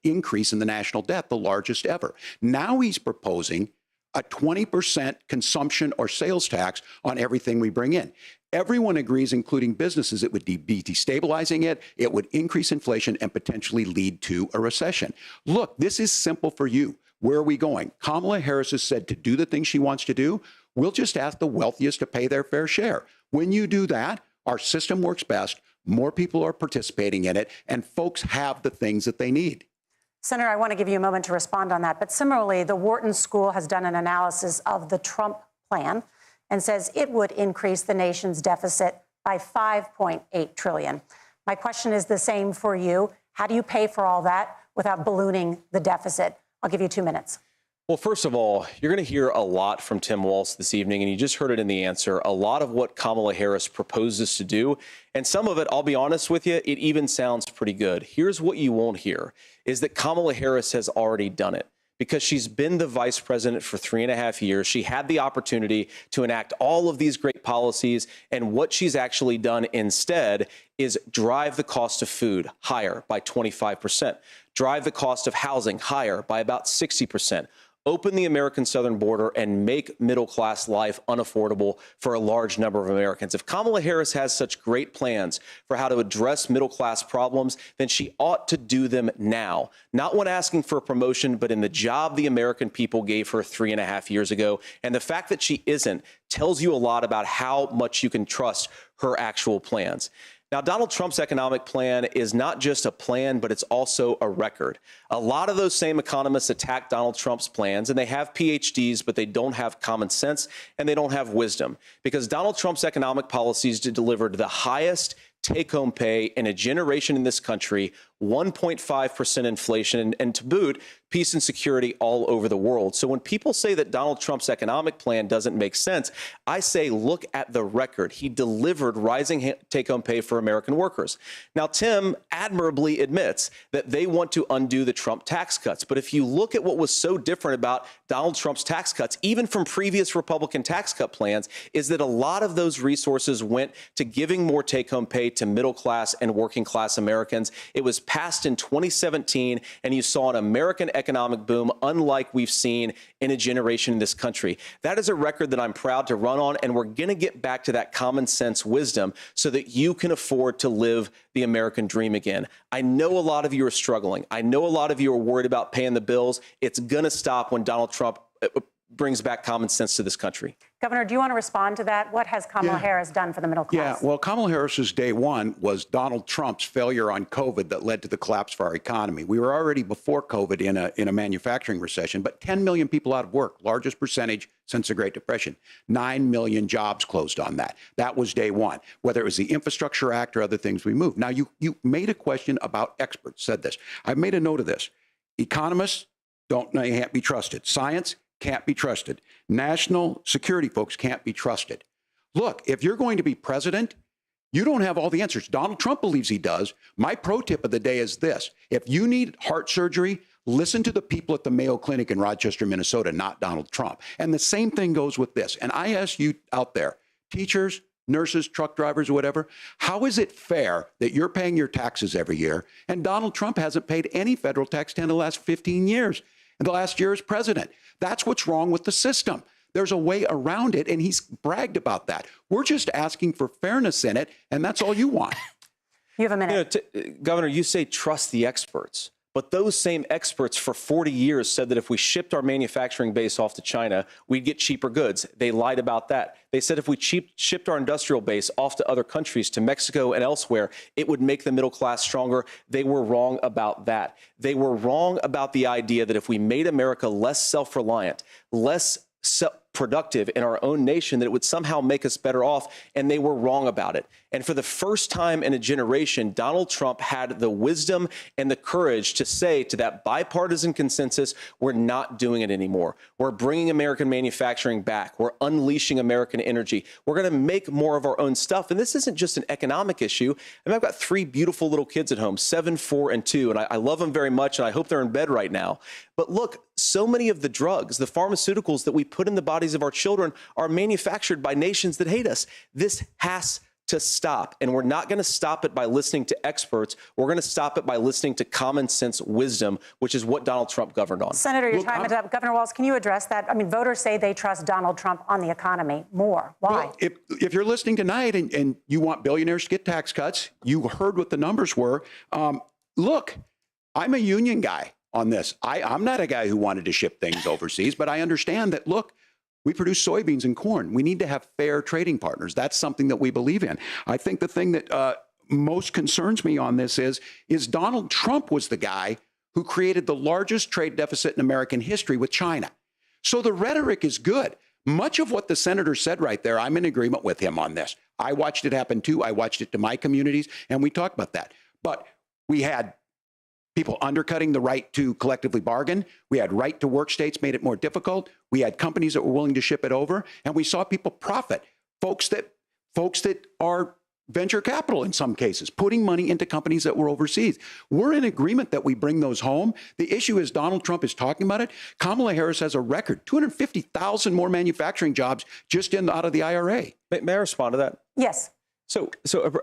increase in the national debt, the largest ever. Now he's proposing a 20% consumption or sales tax on everything we bring in. Everyone agrees, including businesses, it would be destabilizing it, it would increase inflation and potentially lead to a recession. Look, this is simple for you. Where are we going? Kamala Harris has said to do the things she wants to do. We'll just ask the wealthiest to pay their fair share. When you do that, our system works best, more people are participating in it, and folks have the things that they need. Senator, I want to give you a moment to respond on that. But similarly, the Wharton School has done an analysis of the Trump plan and says it would increase the nation's deficit by $5.8 trillion. My question is the same for you. How do you pay for all that without ballooning the deficit? I'll give you 2 minutes. Well, first of all, you're going to hear a lot from Tim Walz this evening, and you just heard it in the answer, a lot of what Kamala Harris proposes to do. And some of it, I'll be honest with you, it even sounds pretty good. Here's what you won't hear, is that Kamala Harris has already done it. Because she's been the vice president for 3.5 years. She had the opportunity to enact all of these great policies. And what she's actually done instead is drive the cost of food higher by 25%, drive the cost of housing higher by about 60%. Open the American southern border and make middle-class life unaffordable for a large number of Americans. If Kamala Harris has such great plans for how to address middle-class problems, then she ought to do them now. Not when asking for a promotion, but in the job the American people gave her 3.5 years ago. And the fact that she isn't tells you a lot about how much you can trust her actual plans. Now, Donald Trump's economic plan is not just a plan, but it's also a record. A lot of those same economists attack Donald Trump's plans, and they have PhDs, but they don't have common sense and they don't have wisdom, because Donald Trump's economic policies delivered the highest take-home pay in a generation in this country, 1.5% inflation, and to boot, peace and security all over the world. So when people say that Donald Trump's economic plan doesn't make sense, I say, look at the record. He delivered rising take-home pay for American workers. Now, Tim admirably admits that they want to undo the Trump tax cuts. But if you look at what was so different about Donald Trump's tax cuts, even from previous Republican tax cut plans, is that a lot of those resources went to giving more take-home pay to middle-class and working-class Americans. It was passed in 2017, and you saw an American economic boom unlike we've seen in a generation in this country. That is a record that I'm proud to run on, and we're going to get back to that common sense wisdom so that you can afford to live the American dream again. I know a lot of you are struggling. I know a lot of you are worried about paying the bills. It's going to stop when Donald Trump brings back common sense to this country. Governor, do you want to respond to that? What has Kamala Harris done for the middle class? Yeah, well, Kamala Harris's day one was Donald Trump's failure on COVID that led to the collapse of our economy. We were already before COVID in a manufacturing recession, but 10 million people out of work, largest percentage since the Great Depression. 9 million jobs closed on that. That was day one, whether it was the Infrastructure Act or other things we moved. Now, you made a question about experts, said this. I've made a note of this. Economists can't be trusted. Science can't be trusted. National security folks can't be trusted. Look, if you're going to be president, you don't have all the answers. Donald Trump believes he does. My pro tip of the day is this. If you need heart surgery, listen to the people at the Mayo Clinic in Rochester, Minnesota, not Donald Trump. And the same thing goes with this. And I ask you out there, teachers, nurses, truck drivers, or whatever, how is it fair that you're paying your taxes every year and Donald Trump hasn't paid any federal tax in the last 15 years? And the last year as president. That's what's wrong with the system. There's a way around it, and he's bragged about that. We're just asking for fairness in it, and that's all you want. You have a minute. Governor, you say trust the experts. But those same experts for 40 years said that if we shipped our manufacturing base off to China, we'd get cheaper goods. They lied about that. They said if we shipped our industrial base off to other countries, to Mexico and elsewhere, it would make the middle class stronger. They were wrong about that. They were wrong about the idea that if we made America less self-reliant, less productive in our own nation, that it would somehow make us better off, and they were wrong about it. And for the first time in a generation, Donald Trump had the wisdom and the courage to say to that bipartisan consensus, we're not doing it anymore. We're bringing American manufacturing back. We're unleashing American energy. We're going to make more of our own stuff. And this isn't just an economic issue. I mean, I've got 3 beautiful little kids at home, 7, 4, and 2, and I love them very much, and I hope they're in bed right now. But look, so many of the drugs, the pharmaceuticals that we put in the bodies of our children are manufactured by nations that hate us. This has to stop. And we're not going to stop it by listening to experts. We're going to stop it by listening to common sense wisdom, which is what Donald Trump governed on. Senator, your time is up. Governor Walz, can you address that? I mean, voters say they trust Donald Trump on the economy more. Why? Well, if you're listening tonight and you want billionaires to get tax cuts, you heard what the numbers were. Look, I'm a union guy on this. I'm not a guy who wanted to ship things overseas, but I understand that, look, we produce soybeans and corn. We need to have fair trading partners. That's something that we believe in. I think the thing that most concerns me on this is Donald Trump was the guy who created the largest trade deficit in American history with China. So the rhetoric is good. Much of what the senator said right there, I'm in agreement with him on this. I watched it happen too. I watched it to my communities, and we talked about that. But we had people undercutting the right to collectively bargain. We had right to work states made it more difficult. We had companies that were willing to ship it over, and we saw people profit. Folks that are venture capital in some cases, putting money into companies that were overseas. We're in agreement that we bring those home. The issue is Donald Trump is talking about it. Kamala Harris has a record, 250,000 more manufacturing jobs just out of the IRA. May I respond to that? Yes. So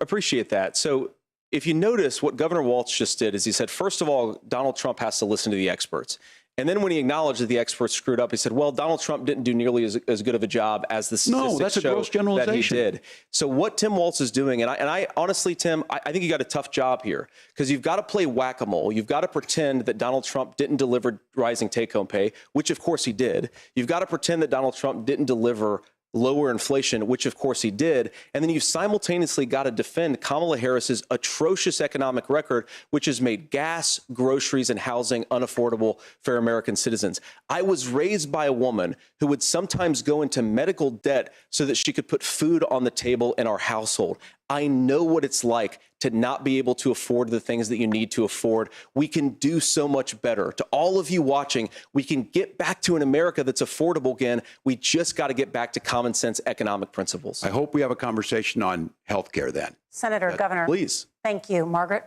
appreciate that. So if you notice, what Governor Walz just did is he said, first of all, Donald Trump has to listen to the experts. And then when he acknowledged that the experts screwed up, he said, well, Donald Trump didn't do nearly as good of a job as the statistics that's a gross generalization. that he did. So what Tim Walz is doing, and I honestly, Tim, I think you got a tough job here, because you've got to play whack-a-mole. You've got to pretend that Donald Trump didn't deliver rising take-home pay, which of course he did. You've got to pretend that Donald Trump didn't deliver lower inflation, which of course he did. And then you've simultaneously got to defend Kamala Harris's atrocious economic record, which has made gas, groceries, and housing unaffordable for American citizens. I was raised by a woman who would sometimes go into medical debt so that she could put food on the table in our household. I know what it's like to not be able to afford the things that you need to afford. We can do so much better. To all of you watching, we can get back to an America that's affordable again. We just got to get back to common sense economic principles. I hope we have a conversation on health care then. Senator, Governor. Please. Thank you. Margaret?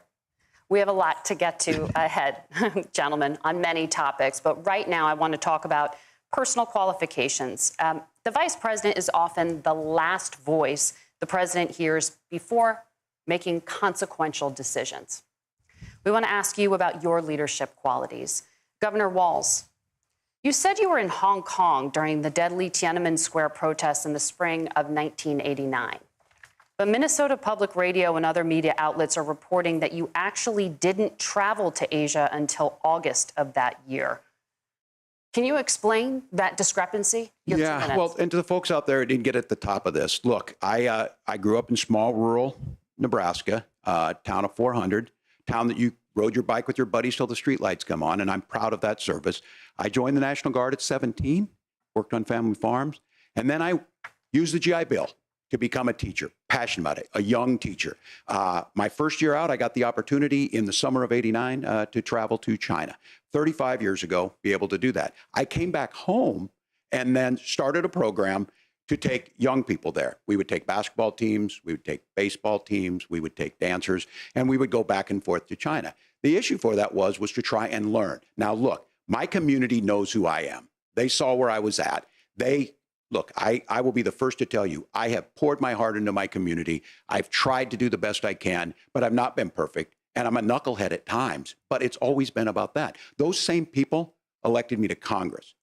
We have a lot to get to ahead, gentlemen, on many topics. But right now, I want to talk about personal qualifications. The vice president is often the last voice the president hears before making consequential decisions. We want to ask you about your leadership qualities. Governor Walz, you said you were in Hong Kong during the deadly Tiananmen Square protests in the spring of 1989. But Minnesota Public Radio and other media outlets are reporting that you actually didn't travel to Asia until August of that year. Can you explain that discrepancy? You have 2 minutes. Well, and to the folks out there who didn't get at the top of this, look, I grew up in small rural Nebraska, town of 400, town that you rode your bike with your buddies till the streetlights come on, and I'm proud of that service. I joined the National Guard at 17, worked on family farms, and then I used the GI Bill to become a teacher, passionate about it, a young teacher. My first year out, I got the opportunity in the summer of '89 to travel to China. 35 years ago, be able to do that. I came back home and then started a program to take young people there. We would take basketball teams, we would take baseball teams, we would take dancers, and we would go back and forth to China. The issue for that was to try and learn. Now, look, my community knows who I am. They saw where I was at. Look, I will be the first to tell you, I have poured my heart into my community. I've tried to do the best I can, but I've not been perfect. And I'm a knucklehead at times, but it's always been about that. Those same people elected me to Congress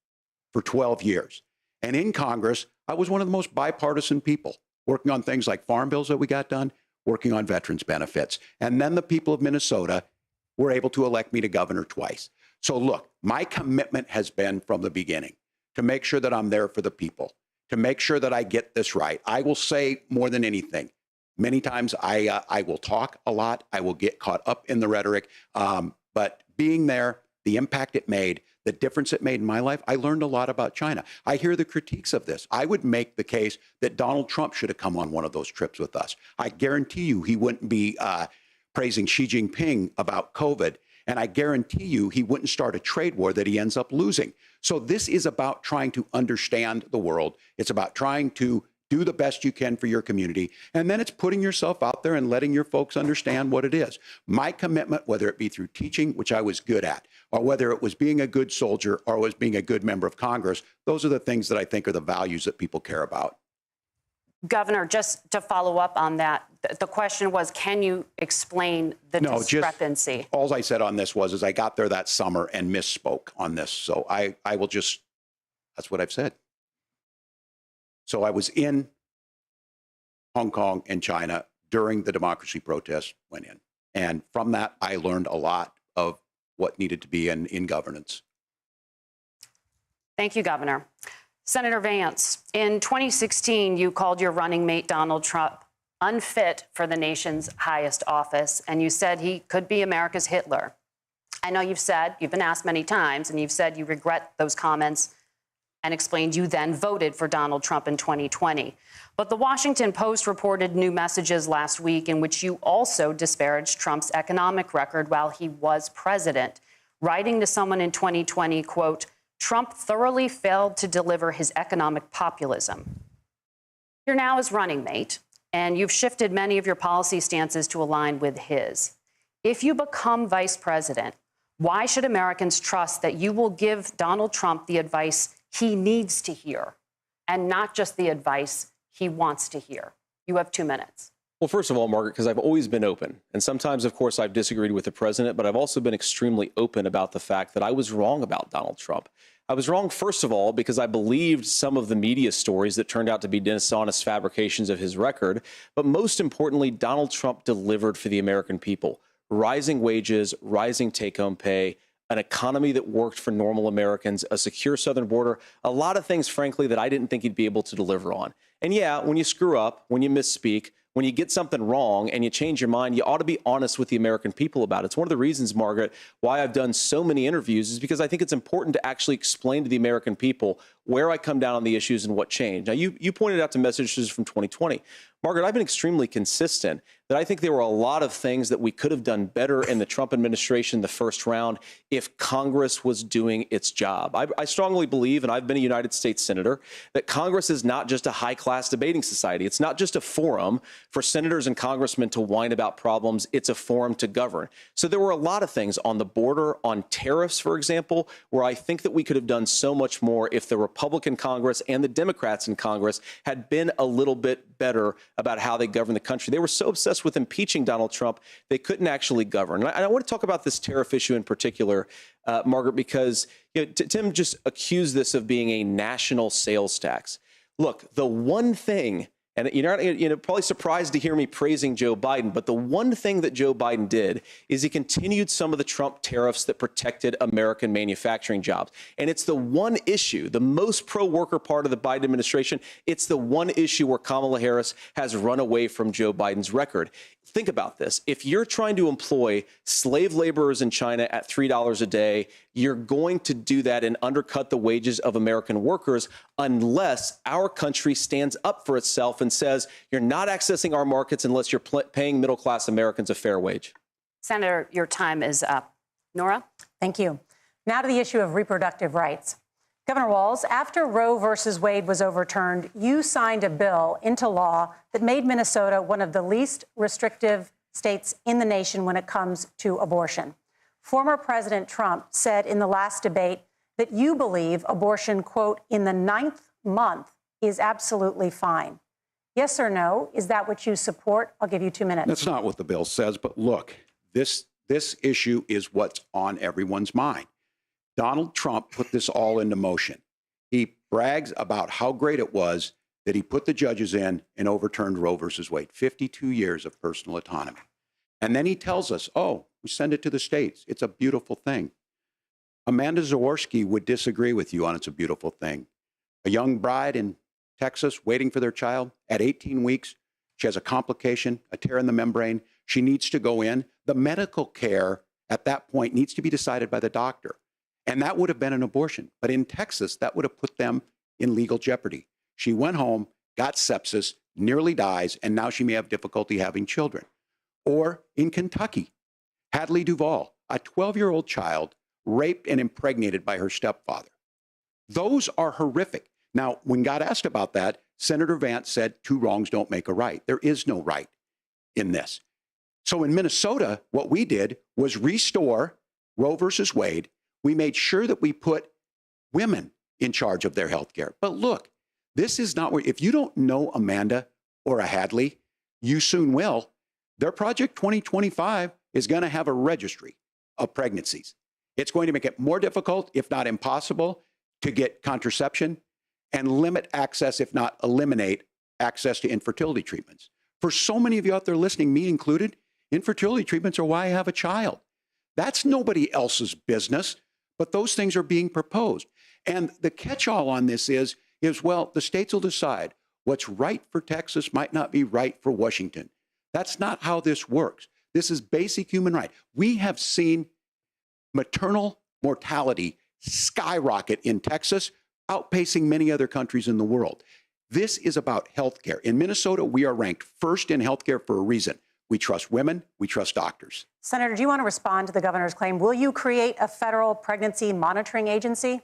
for 12 years. And in Congress, I was one of the most bipartisan people, working on things like farm bills that we got done, working on veterans benefits. And then the people of Minnesota were able to elect me to governor twice. So look, my commitment has been from the beginning to make sure that I'm there for the people, to make sure that I get this right. I will say more than anything, many times I will talk a lot. I will get caught up in the rhetoric. But being there, the impact it made, the difference it made in my life, I learned a lot about China. I hear the critiques of this. I would make the case that Donald Trump should have come on one of those trips with us. I guarantee you he wouldn't be praising Xi Jinping about COVID. And I guarantee you he wouldn't start a trade war that he ends up losing. So this is about trying to understand the world. It's about trying to do the best you can for your community. And then it's putting yourself out there and letting your folks understand what it is. My commitment, whether it be through teaching, which I was good at, or whether it was being a good soldier or was being a good member of Congress, those are the things that I think are the values that people care about. Governor, just to follow up on that, the question was, can you explain the discrepancy? All I said on this was I got there that summer and misspoke on this. So I will just, that's what I've said. So I was in Hong Kong and China during the democracy protests went in. And from that, I learned a lot of what needed to be in governance. Thank you, Governor. Senator Vance, in 2016, you called your running mate, Donald Trump, unfit for the nation's highest office, and you said he could be America's Hitler. I know you've been asked many times, and you've said you regret those comments and explained you then voted for Donald Trump in 2020. But the Washington Post reported new messages last week in which you also disparaged Trump's economic record while he was president, writing to someone in 2020, quote, Trump thoroughly failed to deliver his economic populism. You're now his running mate, and you've shifted many of your policy stances to align with his. If you become vice president, why should Americans trust that you will give Donald Trump the advice he needs to hear and not just the advice he wants to hear? You have 2 minutes. Well, first of all, Margaret, because I've always been open. And sometimes, of course, I've disagreed with the president, but I've also been extremely open about the fact that I was wrong about Donald Trump. I was wrong, first of all, because I believed some of the media stories that turned out to be dishonest fabrications of his record. But most importantly, Donald Trump delivered for the American people. Rising wages, rising take-home pay, an economy that worked for normal Americans, a secure southern border, a lot of things, frankly, that I didn't think he'd be able to deliver on. And yeah, when you screw up, when you misspeak, when you get something wrong and you change your mind, you ought to be honest with the American people about it. It's one of the reasons, Margaret, why I've done so many interviews is because I think it's important to actually explain to the American people where I come down on the issues and what changed. Now, you pointed out to messages from 2020. Margaret, I've been extremely consistent that I think there were a lot of things that we could have done better in the Trump administration the first round if Congress was doing its job. I strongly believe, and I've been a United States senator, that Congress is not just a high-class debating society. It's not just a forum for senators and congressmen to whine about problems. It's a forum to govern. So there were a lot of things on the border, on tariffs, for example, where I think that we could have done so much more if the Republican Congress and the Democrats in Congress had been a little bit better about how they govern the country. They were so obsessed with impeaching Donald Trump, they couldn't actually govern. And I want to talk about this tariff issue in particular, Margaret, because Tim just accused this of being a national sales tax. Look, the one thing And you're probably surprised to hear me praising Joe Biden, but the one thing that Joe Biden did is he continued some of the Trump tariffs that protected American manufacturing jobs. And it's the one issue, the most pro-worker part of the Biden administration, it's the one issue where Kamala Harris has run away from Joe Biden's record. Think about this. If you're trying to employ slave laborers in China at $3 a day, you're going to do that and undercut the wages of American workers unless our country stands up for itself and says you're not accessing our markets unless you're paying middle-class Americans a fair wage. Senator, your time is up. Nora? Thank you. Now to the issue of reproductive rights. Governor Walz, after Roe versus Wade was overturned, you signed a bill into law that made Minnesota one of the least restrictive states in the nation when it comes to abortion. Former President Trump said in the last debate that you believe abortion, quote, in the 9th month is absolutely fine. Yes or no? Is that what you support? I'll give you 2 minutes. That's not what the bill says, but look, this issue is what's on everyone's mind. Donald Trump put this all into motion. He brags about how great it was that he put the judges in and overturned Roe versus Wade, 52 years of personal autonomy. And then he tells us, oh, we send it to the states. It's a beautiful thing. Amanda Zaworski would disagree with you on it's a beautiful thing. A young bride in Texas waiting for their child at 18 weeks. She has a complication, a tear in the membrane. She needs to go in. The medical care at that point needs to be decided by the doctor. And that would have been an abortion. But in Texas, that would have put them in legal jeopardy. She went home, got sepsis, nearly dies, and now she may have difficulty having children. Or in Kentucky, Hadley Duvall, a 12-year-old child raped and impregnated by her stepfather. Those are horrific. Now, when God asked about that, Senator Vance said 2 wrongs don't make a right. There is no right in this. So in Minnesota, what we did was restore Roe versus Wade. We made sure that we put women in charge of their health care. But look, this is not where, if you don't know Amanda or a Hadley, you soon will. Their Project 2025 is going to have a registry of pregnancies. It's going to make it more difficult, if not impossible, to get contraception and limit access, if not eliminate access to infertility treatments. For so many of you out there listening, me included, infertility treatments are why I have a child. That's nobody else's business. But those things are being proposed. And the catch-all on this is, well, the states will decide what's right for Texas might not be right for Washington. That's not how this works. This is basic human right. We have seen maternal mortality skyrocket in Texas, outpacing many other countries in the world. This is about health care. In Minnesota, we are ranked first in health care for a reason. We trust women. We trust doctors. Senator, do you want to respond to the governor's claim? Will you create a federal pregnancy monitoring agency?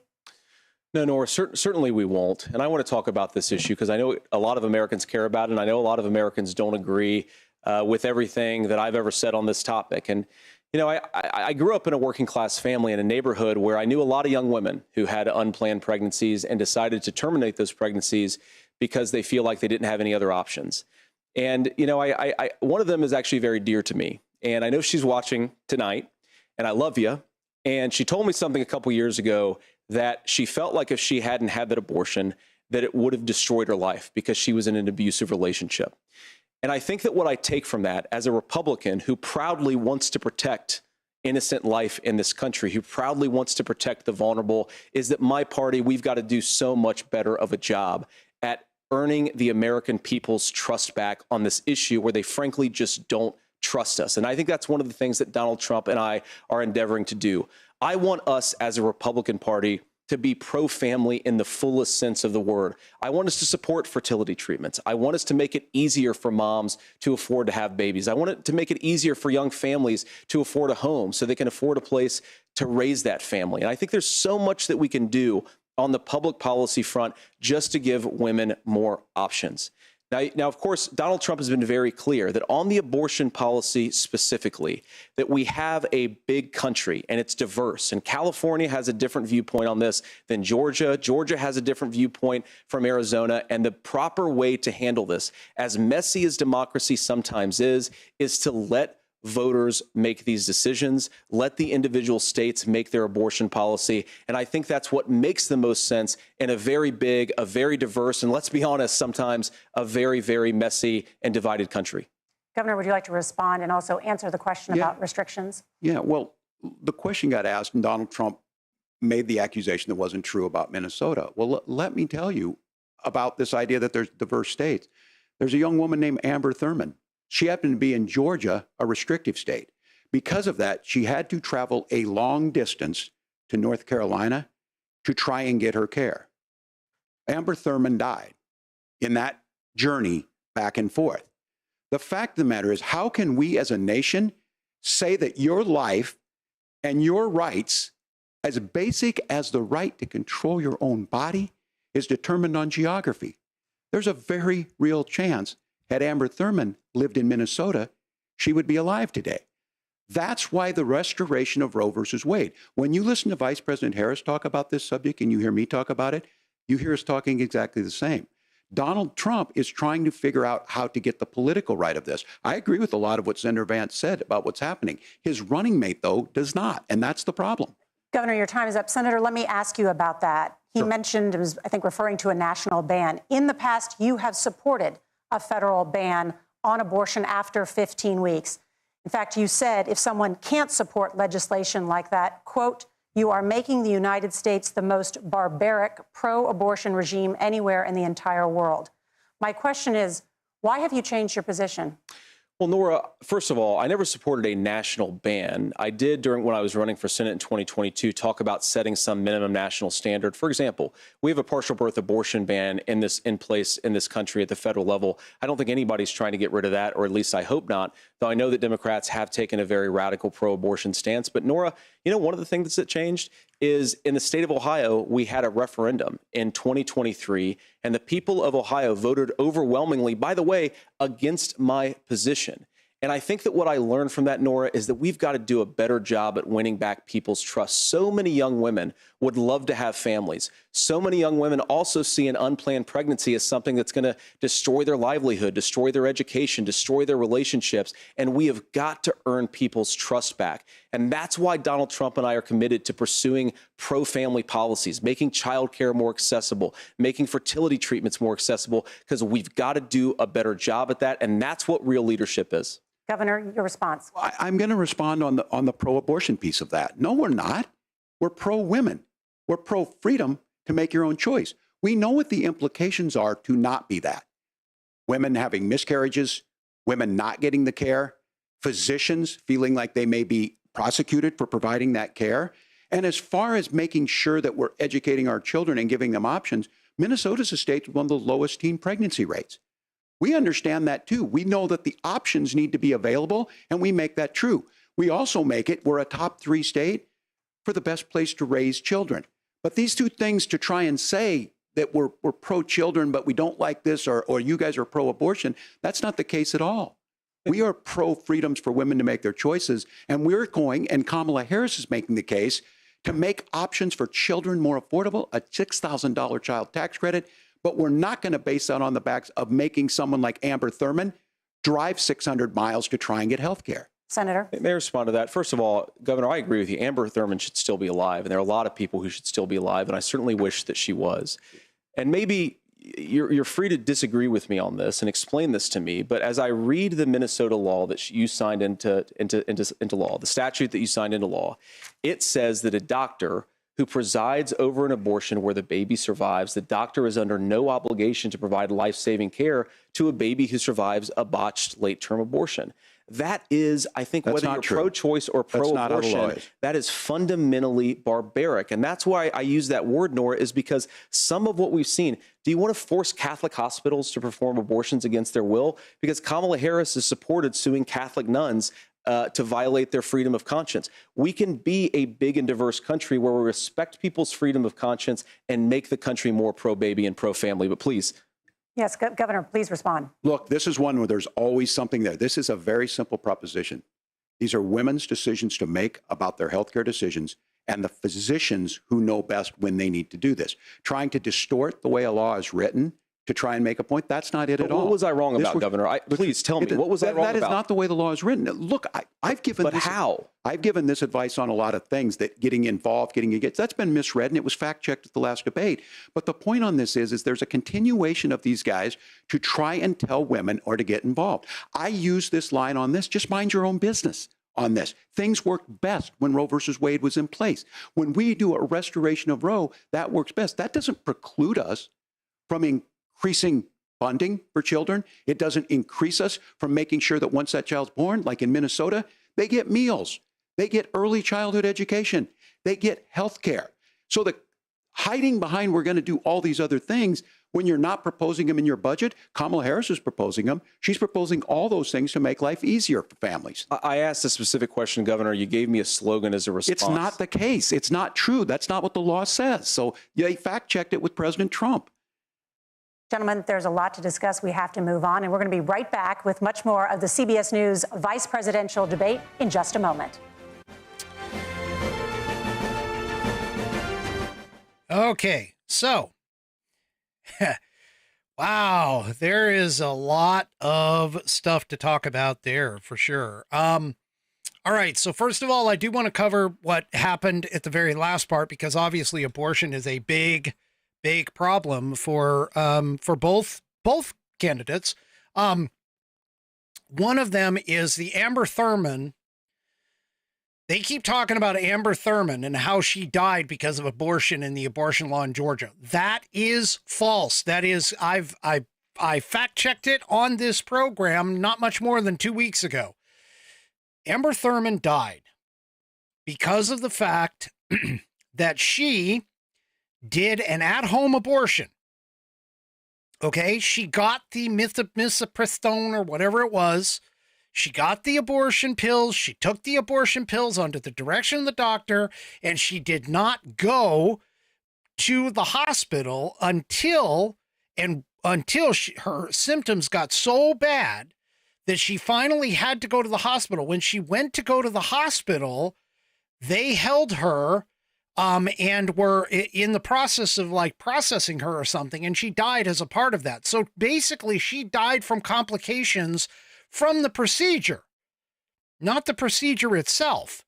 No, Nora, certainly we won't. And I want to talk about this issue because I know a lot of Americans care about it, and I know a lot of Americans don't agree with everything that I've ever said on this topic. And, you know, I grew up in a working class family in a neighborhood where I knew a lot of young women who had unplanned pregnancies and decided to terminate those pregnancies because they feel like they didn't have any other options. And, you know, one of them is actually very dear to me. And I know she's watching tonight, and I love you. And she told me something a couple years ago that she felt like if she hadn't had that abortion, that it would have destroyed her life because she was in an abusive relationship. And I think that what I take from that as a Republican who proudly wants to protect innocent life in this country, who proudly wants to protect the vulnerable, is that my party, we've got to do so much better of a job at earning the American people's trust back on this issue where they frankly just don't trust us. And I think that's one of the things that Donald Trump and I are endeavoring to do. I want us as a Republican Party to be pro-family in the fullest sense of the word. I want us to support fertility treatments. I want us to make it easier for moms to afford to have babies. I want it to make it easier for young families to afford a home so they can afford a place to raise that family. And I think there's so much that we can do on the public policy front just to give women more options. Now, of course, Donald Trump has been very clear that on the abortion policy specifically, that we have a big country and it's diverse. And California has a different viewpoint on this than Georgia. Georgia has a different viewpoint from Arizona. And the proper way to handle this, as messy as democracy sometimes is to let voters make these decisions. Let the individual states make their abortion policy. And I think that's what makes the most sense in a very big, a very diverse, and let's be honest, sometimes a very, very messy and divided country. Governor, would you like to respond and also answer the question about restrictions? Yeah, well, the question got asked, and Donald Trump made the accusation that wasn't true about Minnesota. Well, let me tell you about this idea that there's diverse states. There's a young woman named Amber Thurman. She happened to be in Georgia, a restrictive state. Because of that, she had to travel a long distance to North Carolina to try and get her care. Amber Thurman died in that journey back and forth. The fact of the matter is, how can we as a nation say that your life and your rights, as basic as the right to control your own body, is determined on geography? There's a very real chance, had Amber Thurman lived in Minnesota, she would be alive today. That's why the restoration of Roe versus Wade. When you listen to Vice President Harris talk about this subject and you hear me talk about it, you hear us talking exactly the same. Donald Trump is trying to figure out how to get the political right of this. I agree with a lot of what Senator Vance said about what's happening. His running mate, though, does not, and that's the problem. Governor, your time is up. Senator, let me ask you about that. He mentioned, it was, I think, referring to a national ban. In the past, you have supported a federal ban on abortion after 15 weeks. In fact, you said if someone can't support legislation like that, quote, you are making the United States the most barbaric pro-abortion regime anywhere in the entire world. My question is, why have you changed your position? Well, Nora, first of all, I never supported a national ban. I did when I was running for Senate in 2022 talk about setting some minimum national standard. For example, we have a partial birth abortion ban in place in this country at the federal level. I don't think anybody's trying to get rid of that, or at least I hope not, though I know that Democrats have taken a very radical pro-abortion stance. But Nora, you know, one of the things that changed is in the state of Ohio, we had a referendum in 2023, and the people of Ohio voted overwhelmingly, by the way, against my position. And I think that what I learned from that, Nora, is that we've got to do a better job at winning back people's trust. So many young women would love to have families. So many young women also see an unplanned pregnancy as something that's going to destroy their livelihood, destroy their education, destroy their relationships. And we have got to earn people's trust back. And that's why Donald Trump and I are committed to pursuing pro-family policies, making childcare more accessible, making fertility treatments more accessible, because we've got to do a better job at that. And that's what real leadership is. Governor, your response. I'm going to respond on the pro-abortion piece of that. No, we're not. We're pro-women. We're pro-freedom to make your own choice. We know what the implications are to not be that. Women having miscarriages, women not getting the care, physicians feeling like they may be prosecuted for providing that care. And as far as making sure that we're educating our children and giving them options, Minnesota's a state with one of the lowest teen pregnancy rates. We understand that too. We know that the options need to be available, and we make that true. We also make it, we're a top 3 state for the best place to raise children. But these two things, to try and say that we're pro-children, but we don't like this, or you guys are pro-abortion, that's not the case at all. We are pro-freedoms for women to make their choices, and we're going, and Kamala Harris is making the case, to make options for children more affordable, a $6,000 child tax credit. But we're not going to base that on the backs of making someone like Amber Thurman drive 600 miles to try and get health care. Senator. May I respond to that? First of all, Governor, I agree with you. Amber Thurman should still be alive, and there are a lot of people who should still be alive, and I certainly wish that she was. And maybe you're free to disagree with me on this and explain this to me, but as I read the Minnesota law that you signed into law, the statute that you signed into law, it says that a doctor who presides over an abortion where the baby survives, the doctor is under no obligation to provide life-saving care to a baby who survives a botched late-term abortion. That is, I think, whether you're pro-choice or pro-abortion, that is fundamentally barbaric. And that's why I use that word, Nora, is because some of what we've seen, do you want to force Catholic hospitals to perform abortions against their will? Because Kamala Harris has supported suing Catholic nuns to violate their freedom of conscience. We can be a big and diverse country where we respect people's freedom of conscience and make the country more pro-baby and pro-family. But please. Yes, Governor, please respond. Look, this is one where there's always something there. This is a very simple proposition. These are women's decisions to make about their healthcare decisions, and the physicians who know best when they need to do this. Trying to distort the way a law is written to try and make a point. That's not it at all. What was I wrong about, Governor? Please tell me, what was I wrong about? That is not the way the law is written. Look, I've given But how? I've given this advice on a lot of things, that getting involved, that's been misread, and it was fact-checked at the last debate. But the point on this is there's a continuation of these guys to try and tell women or to get involved. I use this line on this, just mind your own business on this. Things worked best when Roe versus Wade was in place. When we do a restoration of Roe, that works best. That doesn't preclude us from increasing funding for children. It doesn't increase us from making sure that once that child's born, like in Minnesota, they get meals. They get early childhood education. They get health care. So the hiding behind we're going to do all these other things when you're not proposing them in your budget, Kamala Harris is proposing them. She's proposing all those things to make life easier for families. I asked a specific question, Governor. You gave me a slogan as a response. It's not the case. It's not true. That's not what the law says. So they fact-checked it with President Trump. Gentlemen, there's a lot to discuss. We have to move on, and we're going to be right back with much more of the CBS News vice presidential debate in just a moment. Okay, so, wow, there is a lot of stuff to talk about there for sure. All right, so first of all, I do want to cover what happened at the very last part, because obviously abortion is a big problem for both candidates. One of them is the Amber Thurman. They keep talking about Amber Thurman and how she died because of abortion and the abortion law in Georgia. That is false. That is, I fact checked it on this program not much more than 2 weeks ago. Amber Thurman died because of the fact that she did an at-home abortion. Okay, she got the misoprostol or whatever it was. She got the abortion pills. She took the abortion pills under the direction of the doctor, and she did not go to the hospital until her symptoms got so bad that she finally had to go to the hospital. When she went to go to the hospital, they held her and were in the process of processing her or something, and she died as a part of that. So basically, she died from complications from the procedure, not the procedure itself.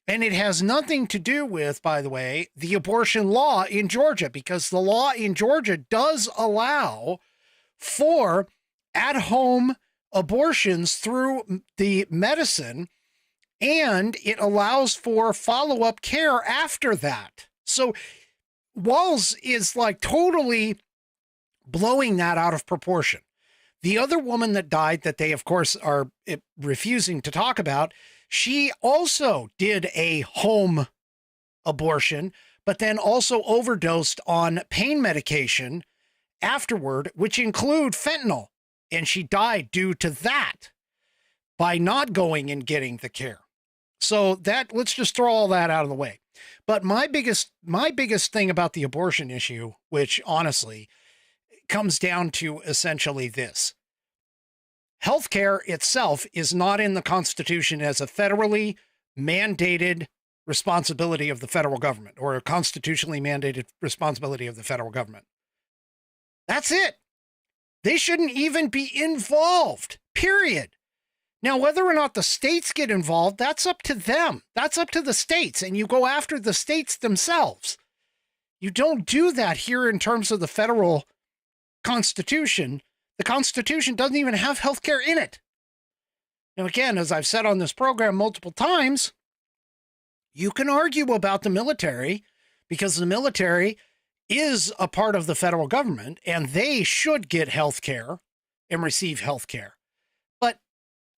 And it has nothing to do with, by the way, the abortion law in Georgia, because the law in Georgia does allow for at-home abortions through the medicine, and it allows for follow-up care after that. So Walz is totally blowing that out of proportion. The other woman that died, that they, of course, are refusing to talk about, she also did a home abortion, but then also overdosed on pain medication afterward, which include fentanyl. And she died due to that by not going and getting the care. So let's just throw all that out of the way. But my biggest thing about the abortion issue, which honestly comes down to essentially this. Healthcare itself is not in the Constitution as a federally mandated responsibility of the federal government, or a constitutionally mandated responsibility of the federal government. That's it. They shouldn't even be involved, period. Now, whether or not the states get involved, that's up to them. That's up to the states, and you go after the states themselves. You don't do that here in terms of the federal Constitution. The Constitution doesn't even have health care in it. Now, again, as I've said on this program multiple times, you can argue about the military, because the military is a part of the federal government, and they should get health care and receive health care. But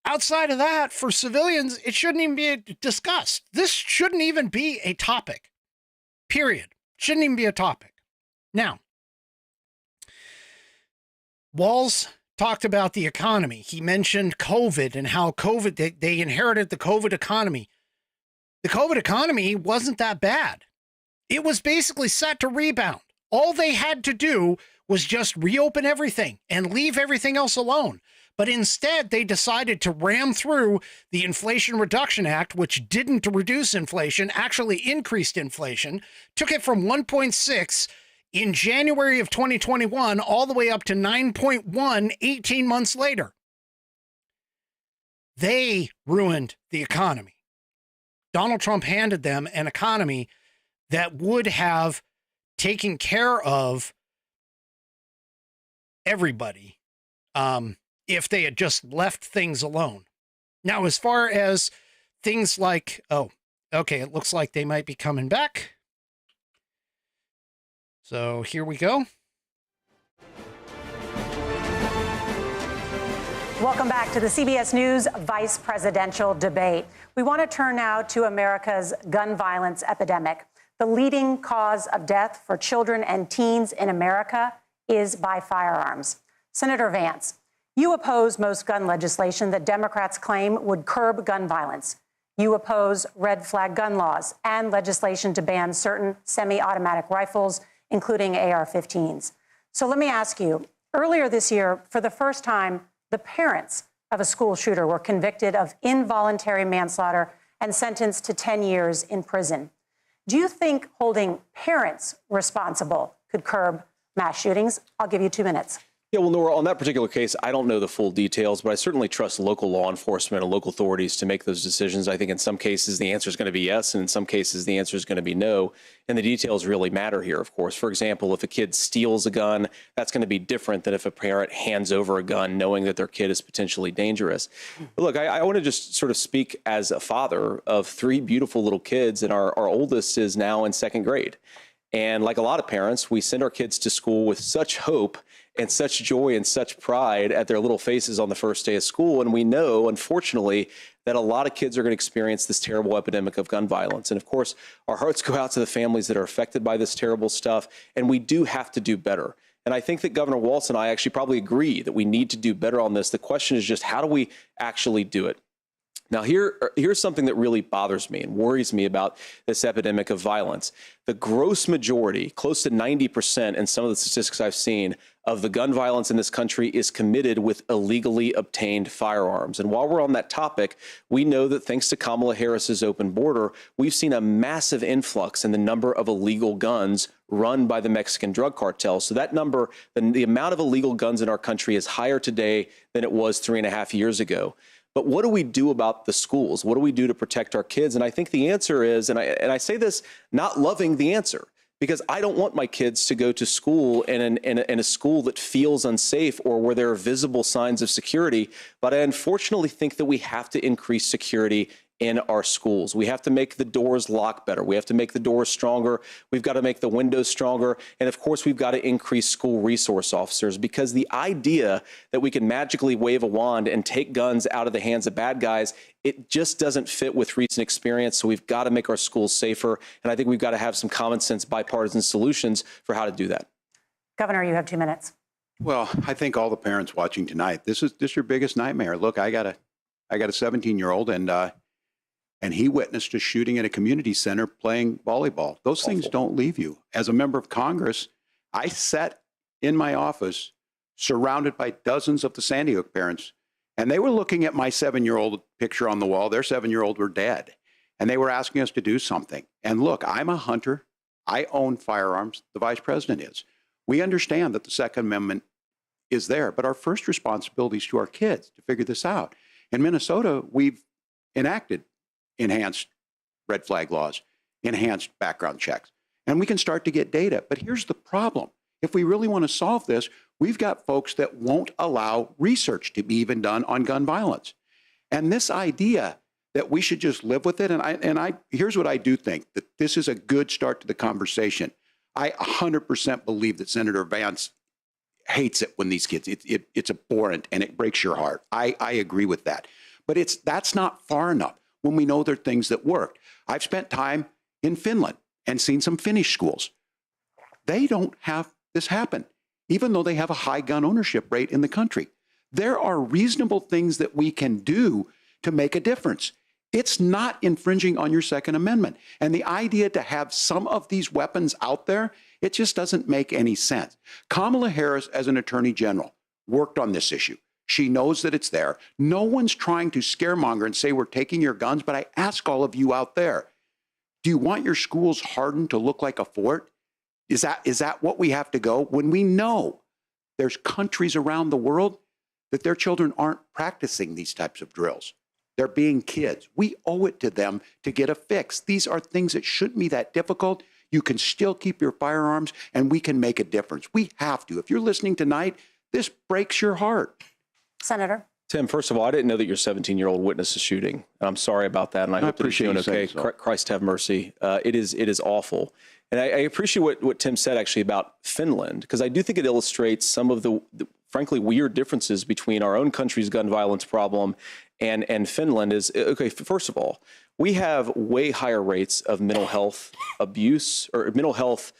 outside of that, for civilians, it shouldn't even be discussed. This shouldn't even be a topic, period. Shouldn't even be a topic. Now, Walz talked about the economy. He mentioned COVID and how they inherited the COVID economy. The COVID economy wasn't that bad. It was basically set to rebound. All they had to do was just reopen everything and leave everything else alone. But instead, they decided to ram through the Inflation Reduction Act, which didn't reduce inflation, actually increased inflation, took it from 1.6 in January of 2021, all the way up to 9.1 18 months later. They ruined the economy. Donald Trump handed them an economy that would have taken care of everybody if they had just left things alone. Now, as far as things like, oh, okay, it looks like they might be coming back. So here we go. Welcome back to the CBS News vice presidential debate. We want to turn now to America's gun violence epidemic. The leading cause of death for children and teens in America is by firearms. Senator Vance, you oppose most gun legislation that Democrats claim would curb gun violence. You oppose red flag gun laws and legislation to ban certain semi-automatic rifles, including AR-15s. So let me ask you, earlier this year, for the first time, the parents of a school shooter were convicted of involuntary manslaughter and sentenced to 10 years in prison. Do you think holding parents responsible could curb mass shootings? I'll give you 2 minutes. Yeah, well, Nora, on that particular case, I don't know the full details, but I certainly trust local law enforcement and local authorities to make those decisions. I think in some cases the answer is going to be yes, and in some cases the answer is going to be no. And the details really matter here, of course. For example, if a kid steals a gun, that's going to be different than if a parent hands over a gun knowing that their kid is potentially dangerous. But look, I want to just sort of speak as a father of 3 beautiful little kids, and our oldest is now in 2nd grade. And like a lot of parents, we send our kids to school with such hope and such joy and such pride at their little faces on the first day of school. And we know, unfortunately, that a lot of kids are going to experience this terrible epidemic of gun violence. And of course, our hearts go out to the families that are affected by this terrible stuff. And we do have to do better. And I think that Governor Walz and I actually probably agree that we need to do better on this. The question is just, how do we actually do it? Now, here's something that really bothers me and worries me about this epidemic of violence. The gross majority, close to 90% in some of the statistics I've seen, of the gun violence in this country is committed with illegally obtained firearms. And while we're on that topic, we know that thanks to Kamala Harris's open border, we've seen a massive influx in the number of illegal guns run by the Mexican drug cartels. So that number, the amount of illegal guns in our country is higher today than it was 3.5 years ago. But what do we do about the schools? What do we do to protect our kids? And I think the answer is, and I say this not loving the answer, because I don't want my kids to go to school in a school that feels unsafe or where there are visible signs of security. But I unfortunately think that we have to increase security in our schools. We have to make the doors lock better. We have to make the doors stronger. We've got to make the windows stronger. And of course, we've got to increase school resource officers, because the idea that we can magically wave a wand and take guns out of the hands of bad guys, it just doesn't fit with recent experience. So we've got to make our schools safer. And I think we've got to have some common sense bipartisan solutions for how to do that. Governor, you have 2 minutes. Well, I think all the parents watching tonight, this is your biggest nightmare. Look, I got a 17-year-old, and he witnessed a shooting at a community center playing volleyball. Those things don't leave you. As a member of Congress, I sat in my office surrounded by dozens of the Sandy Hook parents, and they were looking at my 7-year-old picture on the wall. Their 7-year-old were dead, and they were asking us to do something. And look, I'm a hunter. I own firearms. The vice president is. We understand that the Second Amendment is there, but our first responsibility is to our kids to figure this out. In Minnesota, we've enacted enhanced red flag laws, enhanced background checks, and we can start to get data. But here's the problem. If we really want to solve this, we've got folks that won't allow research to be even done on gun violence. And this idea that we should just live with it, and here's what I do think, that this is a good start to the conversation. I 100% believe that Senator Vance hates it when these kids, it's abhorrent and it breaks your heart. I agree with that. But that's not far enough when we know there are things that work. I've spent time in Finland and seen some Finnish schools. They don't have this happen, even though they have a high gun ownership rate in the country. There are reasonable things that we can do to make a difference. It's not infringing on your Second Amendment. And the idea to have some of these weapons out there, it just doesn't make any sense. Kamala Harris, as an attorney general, worked on this issue. She knows that it's there. No one's trying to scaremonger and say we're taking your guns, but I ask all of you out there, do you want your schools hardened to look like a fort? Is that what we have to go when we know there's countries around the world that their children aren't practicing these types of drills? They're being kids. We owe it to them to get a fix. These are things that shouldn't be that difficult. You can still keep your firearms, and we can make a difference. We have to. If you're listening tonight, this breaks your heart. Senator. Tim, first of all, I didn't know that your 17-year-old witnessed a shooting. I'm sorry about that, and I hope that he's doing okay. Christ have mercy. It is awful. And I appreciate what Tim said, actually, about Finland, because I do think it illustrates some of the frankly, weird differences between our own country's gun violence problem and Finland. Is, okay, first of all, we have way higher rates of mental health abuse or mental health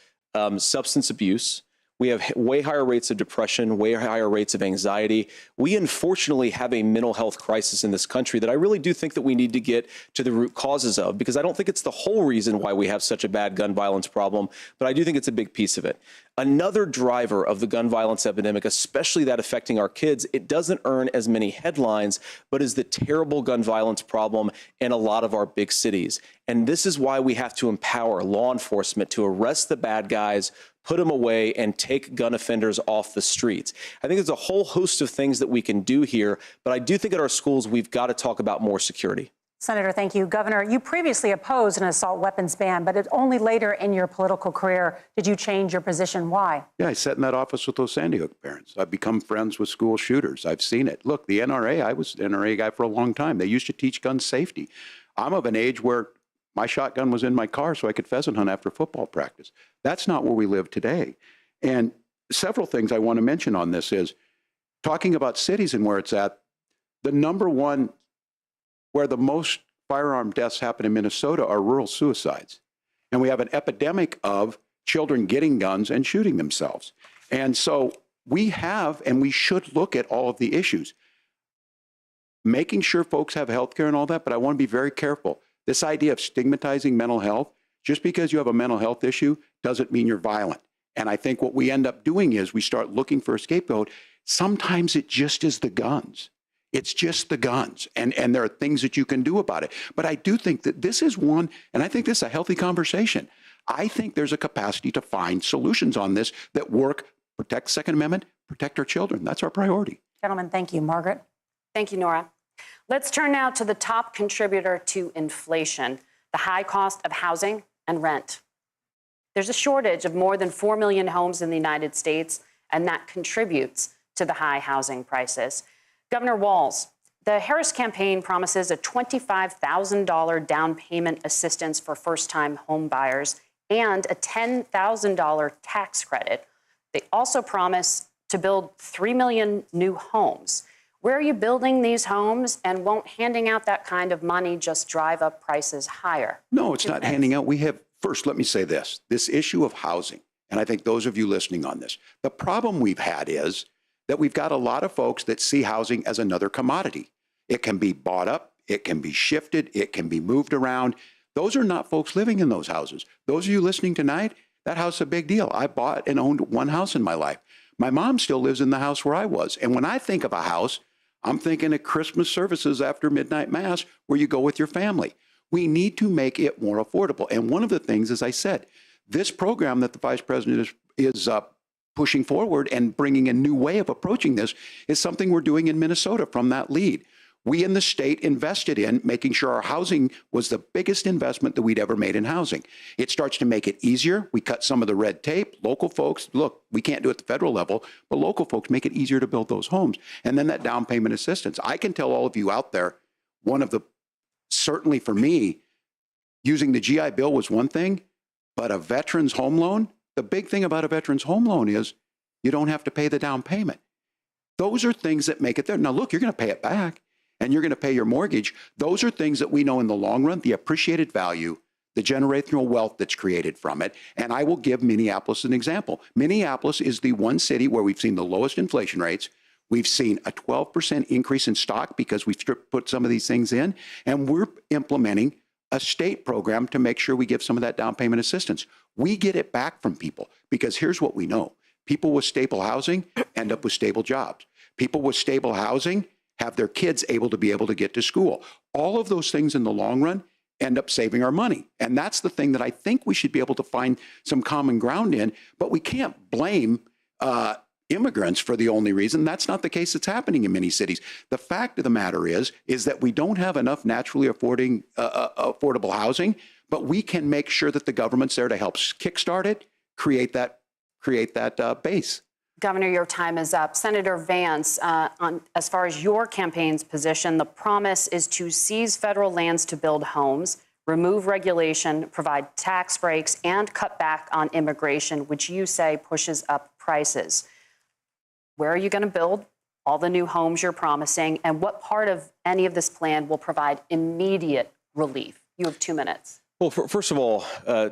substance abuse. We have way higher rates of depression, way higher rates of anxiety. We unfortunately have a mental health crisis in this country that I really do think that we need to get to the root causes of, because I don't think it's the whole reason why we have such a bad gun violence problem, but I do think it's a big piece of it. Another driver of the gun violence epidemic, especially that affecting our kids, it doesn't earn as many headlines, but is the terrible gun violence problem in a lot of our big cities. And this is why we have to empower law enforcement to arrest the bad guys, put them away, and take gun offenders off the streets. I think there's a whole host of things that we can do here, but I do think at our schools we've got to talk about more security. Senator, thank you. Governor, you previously opposed an assault weapons ban, but only later in your political career did you change your position. Why? Yeah, I sat in that office with those Sandy Hook parents. I've become friends with school shooters. I've seen it. Look, the NRA, I was an NRA guy for a long time. They used to teach gun safety. I'm of an age where my shotgun was in my car so I could pheasant hunt after football practice. That's not where we live today. And several things I want to mention on this is talking about cities and where it's at. The number one where the most firearm deaths happen in Minnesota are rural suicides. And we have an epidemic of children getting guns and shooting themselves. And so we have, and we should look at all of the issues, making sure folks have health care and all that, but I want to be very careful. This idea of stigmatizing mental health, just because you have a mental health issue doesn't mean you're violent. And I think what we end up doing is we start looking for a scapegoat. Sometimes it just is the guns. It's just the guns. And there are things that you can do about it. But I do think that this is one, and I think this is a healthy conversation. I think there's a capacity to find solutions on this that work, protect Second Amendment, protect our children. That's our priority. Gentlemen, thank you. Margaret? Thank you, Nora. Let's turn now to the top contributor to inflation, the high cost of housing and rent. There's a shortage of more than 4 million homes in the United States, and that contributes to the high housing prices. Governor Walz, the Harris campaign promises a $25,000 down payment assistance for first-time home buyers and a $10,000 tax credit. They also promise to build 3 million new homes. Where are you building these homes, and won't handing out that kind of money just drive up prices higher? No, it's not handing out. We have, first, let me say this issue of housing, and I think those of you listening on this, the problem we've had is that we've got a lot of folks that see housing as another commodity. It can be bought up, it can be shifted, it can be moved around. Those are not folks living in those houses. Those of you listening tonight, that house is a big deal. I bought and owned one house in my life. My mom still lives in the house where I was. And when I think of a house, I'm thinking of Christmas services after midnight mass where you go with your family. We need to make it more affordable. And one of the things, as I said, this program that the Vice President is pushing forward and bringing a new way of approaching this is something we're doing in Minnesota from that lead. We in the state invested in making sure our housing was the biggest investment that we'd ever made in housing. It starts to make it easier. We cut some of the red tape. Local folks, look, we can't do it at the federal level, but local folks make it easier to build those homes. And then that down payment assistance. I can tell all of you out there, certainly for me, using the GI Bill was one thing, but a veteran's home loan, the big thing about a veteran's home loan is you don't have to pay the down payment. Those are things that make it there. Now, look, you're going to pay it back and you're going to pay your mortgage. Those are things that we know in the long run, the appreciated value, the generational wealth that's created from it. And I will give Minneapolis an example. Minneapolis is the one city where we've seen the lowest inflation rates. We've seen a 12% increase in stock because we've put some of these things in, and we're implementing a state program to make sure we give some of that down payment assistance. We get it back from people because here's what we know. People with stable housing end up with stable jobs. People with stable housing have their kids able to get to school. All of those things in the long run end up saving our money. And that's the thing that I think we should be able to find some common ground in, but we can't blame immigrants for the only reason. That's not the case that's happening in many cities. The fact of the matter is that we don't have enough naturally affordable housing, but we can make sure that the government's there to help kickstart it, create that base. Governor, your time is up. Senator Vance, as far as your campaign's position, the promise is to seize federal lands to build homes, remove regulation, provide tax breaks, and cut back on immigration, which you say pushes up prices. Where are you going to build all the new homes you're promising? And what part of any of this plan will provide immediate relief? You have 2 minutes. Well, first of all,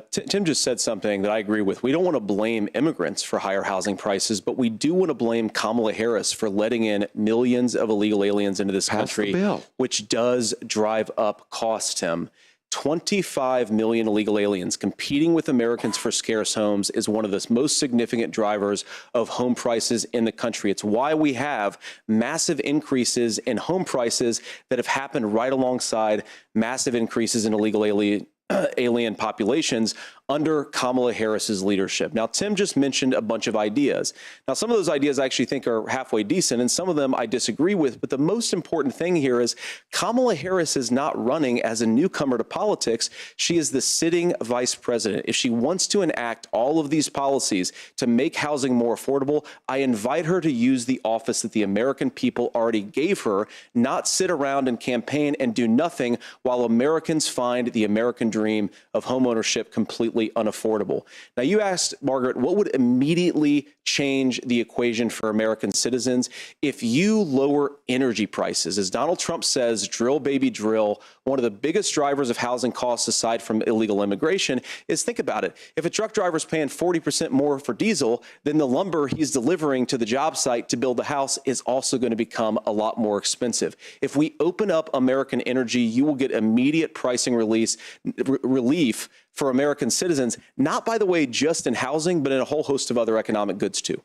Tim just said something that I agree with. We don't want to blame immigrants for higher housing prices, but we do want to blame Kamala Harris for letting in millions of illegal aliens into this country, which does drive up costs, Tim. 25 million illegal aliens competing with Americans for scarce homes is one of the most significant drivers of home prices in the country. It's why we have massive increases in home prices that have happened right alongside massive increases in illegal alien populations under Kamala Harris's leadership. Now, Tim just mentioned a bunch of ideas. Now, some of those ideas I actually think are halfway decent, and some of them I disagree with. But the most important thing here is Kamala Harris is not running as a newcomer to politics. She is the sitting vice president. If she wants to enact all of these policies to make housing more affordable, I invite her to use the office that the American people already gave her, not sit around and campaign and do nothing while Americans find the American dream of homeownership completely unaffordable. Now, you asked, Margaret, what would immediately change the equation for American citizens if you lower energy prices? As Donald Trump says, drill, baby, drill. One of the biggest drivers of housing costs, aside from illegal immigration, is, think about it. If a truck driver is paying 40% more for diesel, then the lumber he's delivering to the job site to build the house is also going to become a lot more expensive. If we open up American energy, you will get immediate pricing relief for American citizens, not, by the way, just in housing, but in a whole host of other economic goods, too.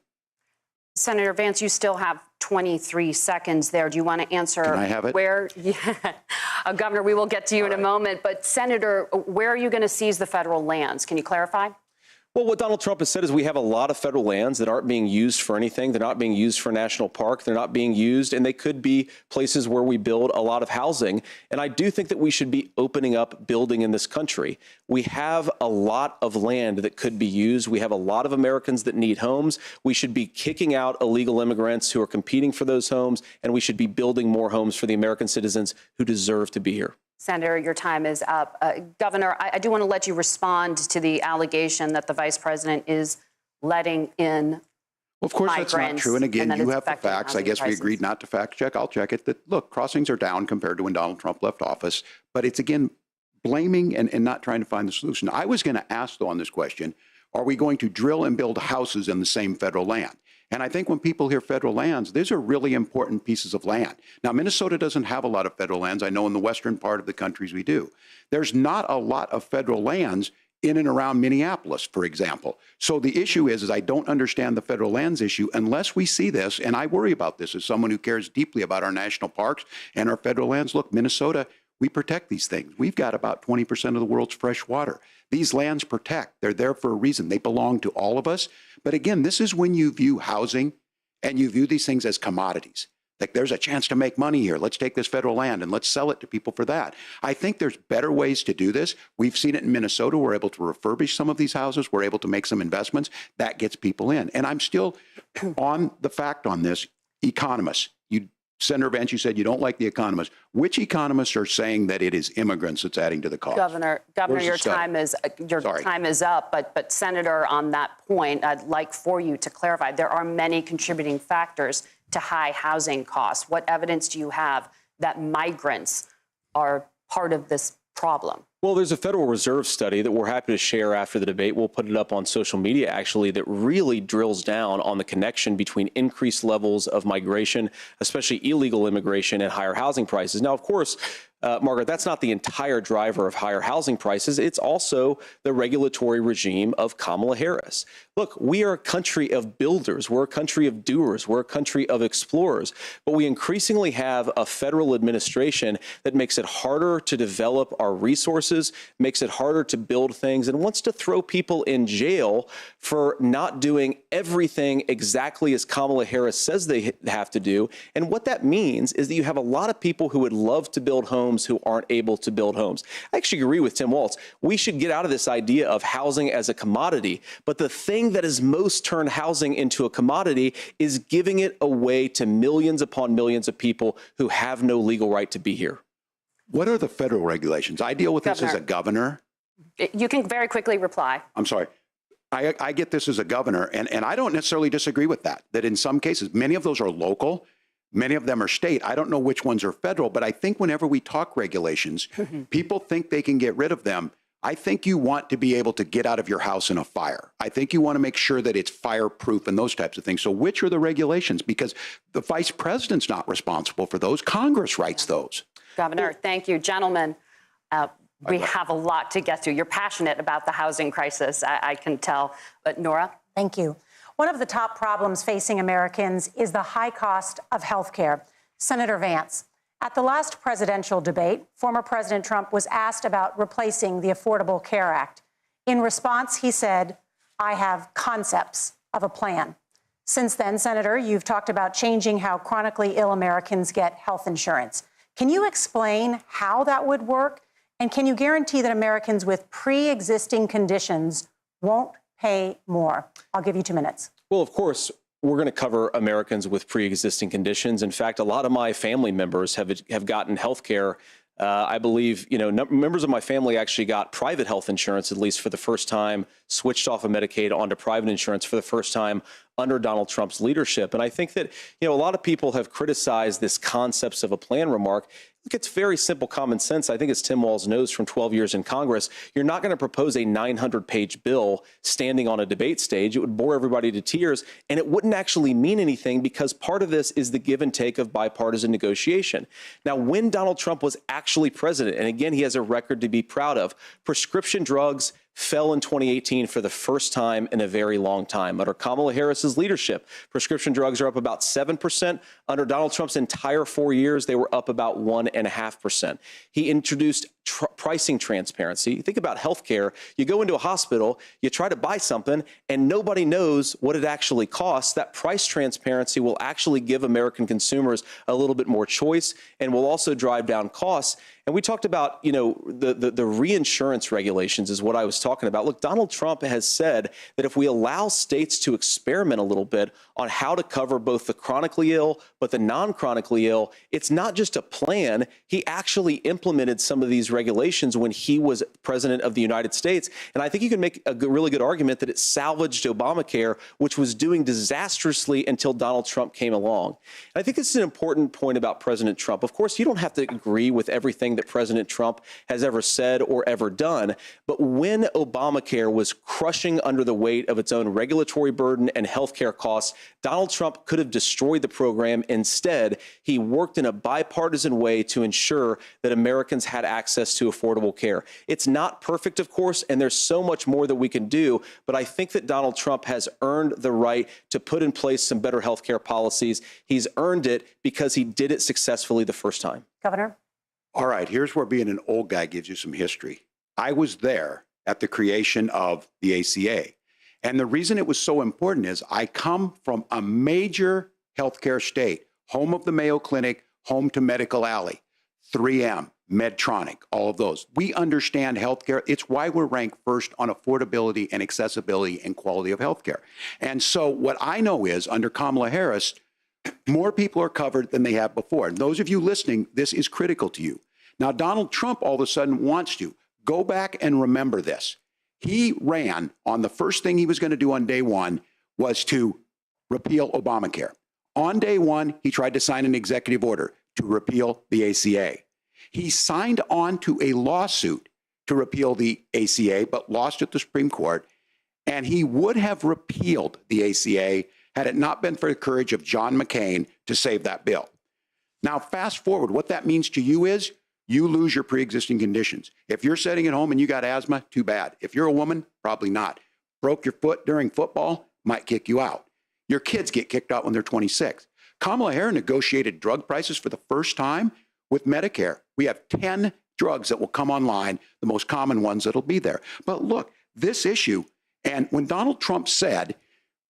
Senator Vance, you still have 23 seconds there. Do you want to answer? Can I have it? Where, Governor, we will get to you in a moment. But, Senator, where are you going to seize the federal lands? Can you clarify? Well, what Donald Trump has said is we have a lot of federal lands that aren't being used for anything. They're not being used for a national park. They're not being used, and they could be places where we build a lot of housing. And I do think that we should be opening up building in this country. We have a lot of land that could be used. We have a lot of Americans that need homes. We should be kicking out illegal immigrants who are competing for those homes, and we should be building more homes for the American citizens who deserve to be here. Senator, your time is up. Governor, I do want to let you respond to the allegation that the vice president is letting in Well, of course, that's not true. And again, you have the facts. I guess we agreed not to fact check. I'll check it. That, look, crossings are down compared to when Donald Trump left office. But it's, again, blaming and not trying to find the solution. I was going to ask, though, on this question, are we going to drill and build houses in the same federal land? And I think when people hear federal lands, these are really important pieces of land. Now, Minnesota doesn't have a lot of federal lands. I know in the western part of the countries we do. There's not a lot of federal lands in and around Minneapolis, for example. So the issue is I don't understand the federal lands issue unless we see this, and I worry about this as someone who cares deeply about our national parks and our federal lands. Look, Minnesota, we protect these things. We've got about 20% of the world's fresh water. These lands protect. They're there for a reason. They belong to all of us. But again, this is when you view housing and you view these things as commodities. Like, there's a chance to make money here. Let's take this federal land and let's sell it to people for that. I think there's better ways to do this. We've seen it in Minnesota. We're able to refurbish some of these houses. We're able to make some investments. That gets people in. And I'm still on the fact on this. Economists, Senator Vance, you said you don't like the economists. Which economists are saying that it is immigrants that's adding to the cost? Governor, your time is up. But Senator, on that point, I'd like for you to clarify. There are many contributing factors to high housing costs. What evidence do you have that migrants are part of this problem? Well, there's a Federal Reserve study that we're happy to share after the debate. We'll put it up on social media, actually, that really drills down on the connection between increased levels of migration, especially illegal immigration, and higher housing prices. Now, of course, Margaret, that's not the entire driver of higher housing prices. It's also the regulatory regime of Kamala Harris. Look, we are a country of builders. We're a country of doers. We're a country of explorers. But we increasingly have a federal administration that makes it harder to develop our resources resources, makes it harder to build things, and wants to throw people in jail for not doing everything exactly as Kamala Harris says they have to do. And what that means is that you have a lot of people who would love to build homes who aren't able to build homes. I actually agree with Tim Walz. We should get out of this idea of housing as a commodity. But the thing that has most turned housing into a commodity is giving it away to millions upon millions of people who have no legal right to be here. What are the federal regulations? I deal with this as a governor. You can very quickly reply. I'm sorry. I get this as a governor, and I don't necessarily disagree with that in some cases, many of those are local, many of them are state. I don't know which ones are federal, but I think whenever we talk regulations, people think they can get rid of them. I think you want to be able to get out of your house in a fire. I think you want to make sure that it's fireproof and those types of things. So which are the regulations? Because the vice president's not responsible for those. Congress writes those. Governor, thank you. Gentlemen, we have a lot to get to. You're passionate about the housing crisis, I can tell. But Nora? Thank you. One of the top problems facing Americans is the high cost of health care. Senator Vance, at the last presidential debate, former President Trump was asked about replacing the Affordable Care Act. In response, he said, "I have concepts of a plan." Since then, Senator, you've talked about changing how chronically ill Americans get health insurance. Can you explain how that would work? And can you guarantee that Americans with pre-existing conditions won't pay more? I'll give you 2 minutes. Well, of course, we're going to cover Americans with pre-existing conditions. In fact, a lot of my family members have gotten health care. I believe, members of my family actually got private health insurance, at least for the first time, switched off of Medicaid onto private insurance for the first time under Donald Trump's leadership. And I think that, a lot of people have criticized this concepts of a plan remark. Look, it's very simple common sense. I think as Tim Walz knows from 12 years in Congress, you're not going to propose a 900-page bill standing on a debate stage. It would bore everybody to tears, and it wouldn't actually mean anything because part of this is the give and take of bipartisan negotiation. Now, when Donald Trump was actually president, and again, he has a record to be proud of, prescription drugs fell in 2018 for the first time in a very long time. Under Kamala Harris's leadership, prescription drugs are up about 7%. Under Donald Trump's entire 4 years, they were up about 1.5%. He introduced pricing transparency. Think about healthcare. You go into a hospital, you try to buy something, and nobody knows what it actually costs. That price transparency will actually give American consumers a little bit more choice and will also drive down costs. And we talked about, the reinsurance regulations is what I was talking about. Look, Donald Trump has said that if we allow states to experiment a little bit on how to cover both the chronically ill, but the non-chronically ill, it's not just a plan. He actually implemented some of these regulations when he was president of the United States. And I think you can make a really good argument that it salvaged Obamacare, which was doing disastrously until Donald Trump came along. And I think this is an important point about President Trump. Of course, you don't have to agree with everything that President Trump has ever said or ever done. But when Obamacare was crushing under the weight of its own regulatory burden and healthcare costs, Donald Trump could have destroyed the program. Instead, he worked in a bipartisan way to ensure that Americans had access to affordable care. It's not perfect, of course, and there's so much more that we can do. But I think that Donald Trump has earned the right to put in place some better healthcare policies. He's earned it because he did it successfully the first time. Governor? All right, here's where being an old guy gives you some history. I was there at the creation of the ACA. And the reason it was so important is I come from a major healthcare state, home of the Mayo Clinic, home to Medical Alley, 3M, Medtronic, all of those. We understand healthcare. It's why we're ranked first on affordability and accessibility and quality of healthcare. And so what I know is under Kamala Harris, more people are covered than they have before. And those of you listening, this is critical to you. Now, Donald Trump all of a sudden wants to go back and remember this. He ran on the first thing he was going to do on day one was to repeal Obamacare. On day one, he tried to sign an executive order to repeal the ACA. He signed on to a lawsuit to repeal the ACA, but lost at the Supreme Court. And he would have repealed the ACA had it not been for the courage of John McCain to save that bill. Now, fast forward, what that means to you is you lose your pre-existing conditions. If you're sitting at home and you got asthma, too bad. If you're a woman, probably not. Broke your foot during football, might kick you out. Your kids get kicked out when they're 26. Kamala Harris negotiated drug prices for the first time with Medicare. We have 10 drugs that will come online, the most common ones that'll be there. But look, this issue, and when Donald Trump said,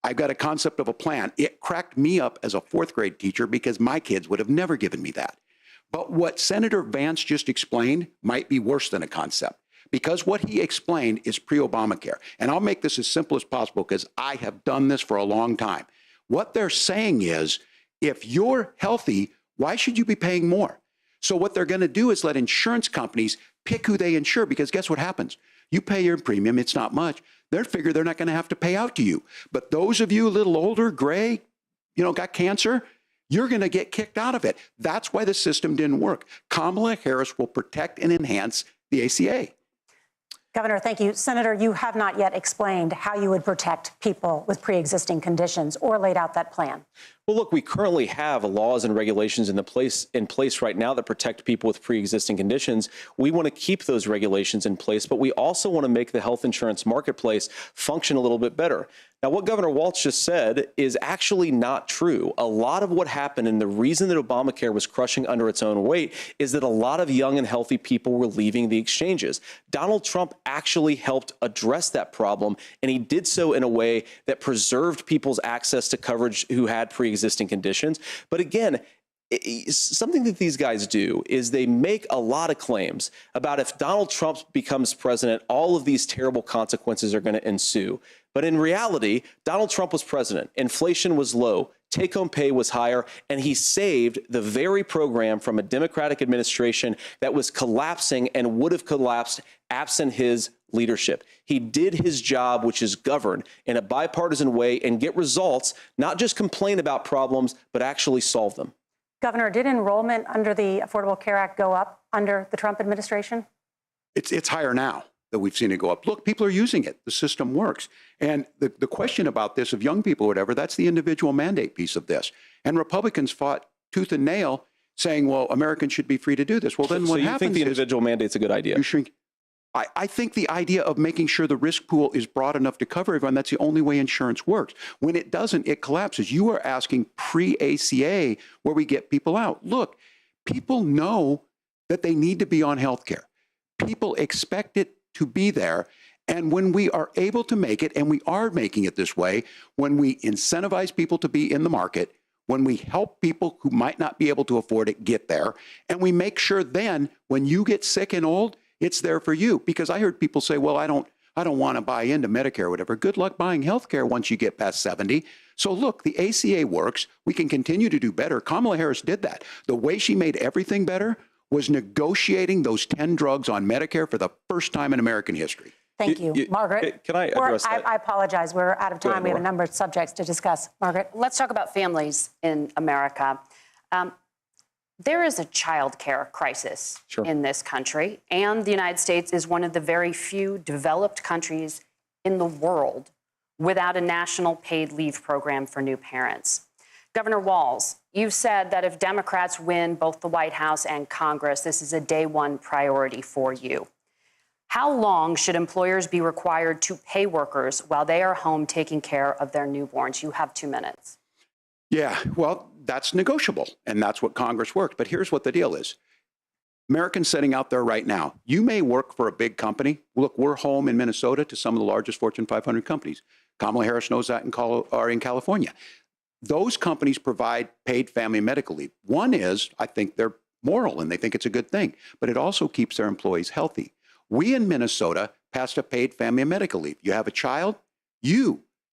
I've got a concept of a plan, it cracked me up as a fourth grade teacher because my kids would have never given me that. But what Senator Vance just explained might be worse than a concept, because what he explained is pre-Obamacare. And I'll make this as simple as possible because I have done this for a long time. What they're saying is, if you're healthy, why should you be paying more? So what they're going to do is let insurance companies pick who they insure, because guess what happens? You pay your premium, it's not much. They figure they're not going to have to pay out to you. But those of you a little older, gray, got cancer, you're going to get kicked out of it. That's why the system didn't work. Kamala Harris will protect and enhance the ACA. Governor, thank you. Senator, you have not yet explained how you would protect people with pre-existing conditions or laid out that plan. Well, look, we currently have laws and regulations in place right now that protect people with pre-existing conditions. We want to keep those regulations in place, but we also want to make the health insurance marketplace function a little bit better. Now, what Governor Walz just said is actually not true. A lot of what happened, and the reason that Obamacare was crushing under its own weight, is that a lot of young and healthy people were leaving the exchanges. Donald Trump actually helped address that problem, and he did so in a way that preserved people's access to coverage who had pre-existing conditions. But again, something that these guys do is they make a lot of claims about if Donald Trump becomes president, all of these terrible consequences are going to ensue. But in reality, Donald Trump was president. Inflation was low. Take-home pay was higher, and he saved the very program from a Democratic administration that was collapsing and would have collapsed absent his leadership. He did his job, which is govern in a bipartisan way and get results, not just complain about problems, but actually solve them. Governor, did enrollment under the Affordable Care Act go up under the Trump administration? It's higher now that we've seen it go up. Look, people are using it. The system works. And the question about this of young people or whatever, that's the individual mandate piece of this. And Republicans fought tooth and nail saying, well, Americans should be free to do this. Well, then what happens is... So you think the individual mandate's a good idea? You shrink. I think the idea of making sure the risk pool is broad enough to cover everyone, that's the only way insurance works. When it doesn't, it collapses. You are asking pre-ACA where we get people out. Look, people know that they need to be on health care. People expect it to be there. And when we are able to make it, and we are making it this way, when we incentivize people to be in the market, when we help people who might not be able to afford it get there, and we make sure then when you get sick and old, it's there for you. Because I heard people say, well, I don't want to buy into Medicare or whatever. Good luck buying health care once you get past 70. So look, the ACA works. We can continue to do better. Kamala Harris did that. The way she made everything better was negotiating those 10 drugs on Medicare for the first time in American history. Thank you. Margaret. Can I address that? I apologize. We're out of time. Ahead, we have a number of subjects to discuss. Margaret. Let's talk about families in America. There is a child care crisis in this country, and the United States is one of the very few developed countries in the world without a national paid leave program for new parents. Governor Walz, you've said that if Democrats win both the White House and Congress, this is a day one priority for you. How long should employers be required to pay workers while they are home taking care of their newborns? You have 2 minutes. Yeah, well, that's negotiable, and that's what Congress worked. But here's what the deal is. Americans sitting out there right now, you may work for a big company. Look, we're home in Minnesota to some of the largest Fortune 500 companies. Kamala Harris knows that in California. Those companies provide paid family medical leave. One is, I think they're moral and they think it's a good thing, but it also keeps their employees healthy. We in Minnesota passed a paid family medical leave. You have a child,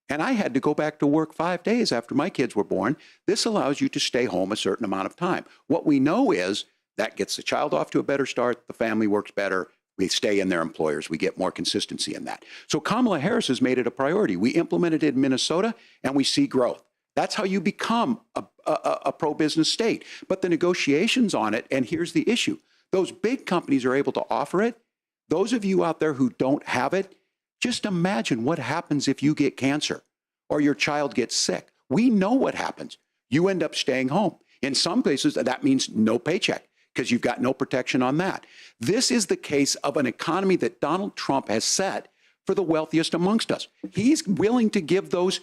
and I had to go back to work 5 days after my kids were born. This allows you to stay home a certain amount of time. What we know is that gets the child off to a better start. The family works better. We stay in their employers. We get more consistency in that. So Kamala Harris has made it a priority. We implemented it in Minnesota, and we see growth. That's how you become a pro-business state. But the negotiations on it, and here's the issue. Those big companies are able to offer it. Those of you out there who don't have it, just imagine what happens if you get cancer or your child gets sick. We know what happens. You end up staying home. In some places, that means no paycheck because you've got no protection on that. This is the case of an economy that Donald Trump has set for the wealthiest amongst us. He's willing to give those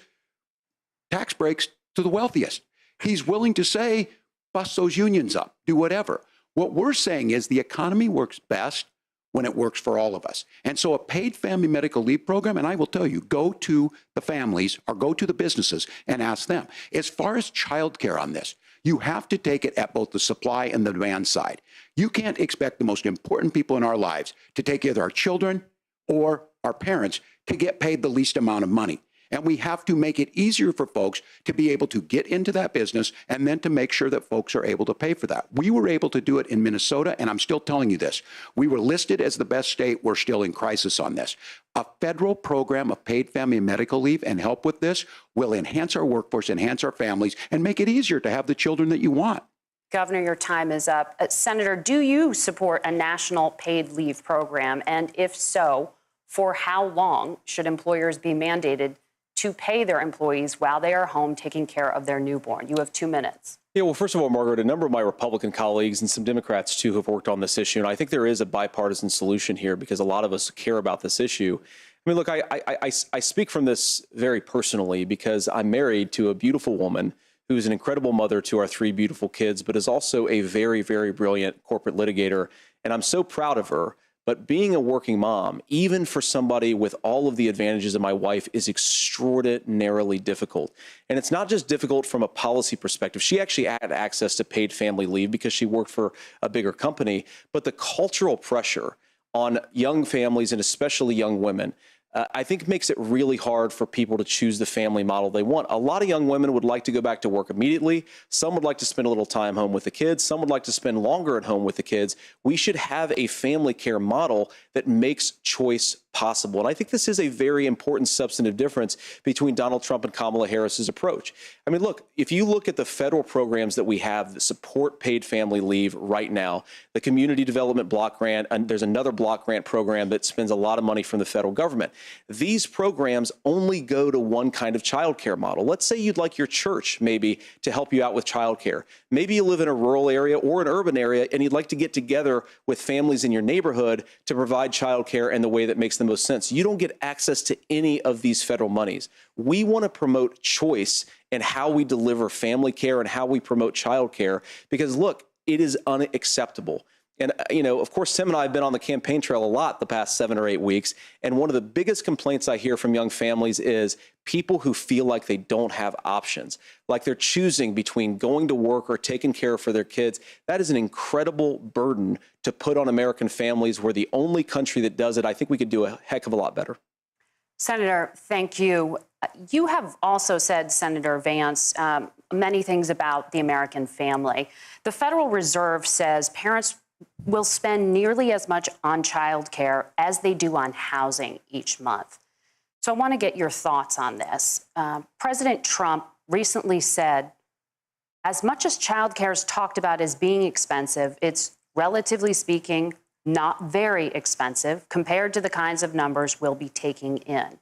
tax breaks to the wealthiest. He's willing to say, bust those unions up, do whatever. What we're saying is the economy works best when it works for all of us. And so a paid family medical leave program, and I will tell you, go to the families or go to the businesses and ask them. As far as childcare on this, you have to take it at both the supply and the demand side. You can't expect the most important people in our lives to take either our children or our parents to get paid the least amount of money. And we have to make it easier for folks to be able to get into that business and then to make sure that folks are able to pay for that. We were able to do it in Minnesota, and I'm still telling you this. We were listed as the best state. We're still in crisis on this. A federal program of paid family and medical leave and help with this will enhance our workforce, enhance our families, and make it easier to have the children that you want. Governor, your time is up. Senator, do you support a national paid leave program? And if so, for how long should employers be mandated to pay their employees while they are home taking care of their newborn? You have 2 minutes. Yeah, well, first of all, Margaret, a number of my Republican colleagues and some Democrats, too, have worked on this issue. And I think there is a bipartisan solution here because a lot of us care about this issue. I mean, look, I speak from this very personally because I'm married to a beautiful woman who is an incredible mother to our 3 beautiful kids, but is also a very, very brilliant corporate litigator. And I'm so proud of her. But being a working mom, even for somebody with all of the advantages of my wife, is extraordinarily difficult. And it's not just difficult from a policy perspective. She actually had access to paid family leave because she worked for a bigger company. But the cultural pressure on young families and especially young women, I think makes it really hard for people to choose the family model they want. A lot of young women would like to go back to work immediately. Some would like to spend a little time home with the kids. Some would like to spend longer at home with the kids. We should have a family care model that makes choice possible. And I think this is a very important substantive difference between Donald Trump and Kamala Harris's approach. I mean, look, if you look at the federal programs that we have that support paid family leave right now, the Community Development Block Grant, and there's another block grant program that spends a lot of money from the federal government. These programs only go to one kind of childcare model. Let's say you'd like your church maybe to help you out with childcare. Maybe you live in a rural area or an urban area and you'd like to get together with families in your neighborhood to provide childcare in the way that makes the most sense. You don't get access to any of these federal monies. We want to promote choice in how we deliver family care and how we promote childcare because, look, it is unacceptable. And, you know, of course, Tim and I have been on the campaign trail a lot the past 7 or 8 weeks. And one of the biggest complaints I hear from young families is people who feel like they don't have options, like they're choosing between going to work or taking care for their kids. That is an incredible burden to put on American families. We're the only country that does it. I think we could do a heck of a lot better. Senator, thank you. You have also said, Senator Vance, many things about the American family. The Federal Reserve says parents will spend nearly as much on childcare as they do on housing each month. So I want to get your thoughts on this. President Trump recently said, as much as childcare is talked about as being expensive, it's relatively speaking not very expensive compared to the kinds of numbers we'll be taking in.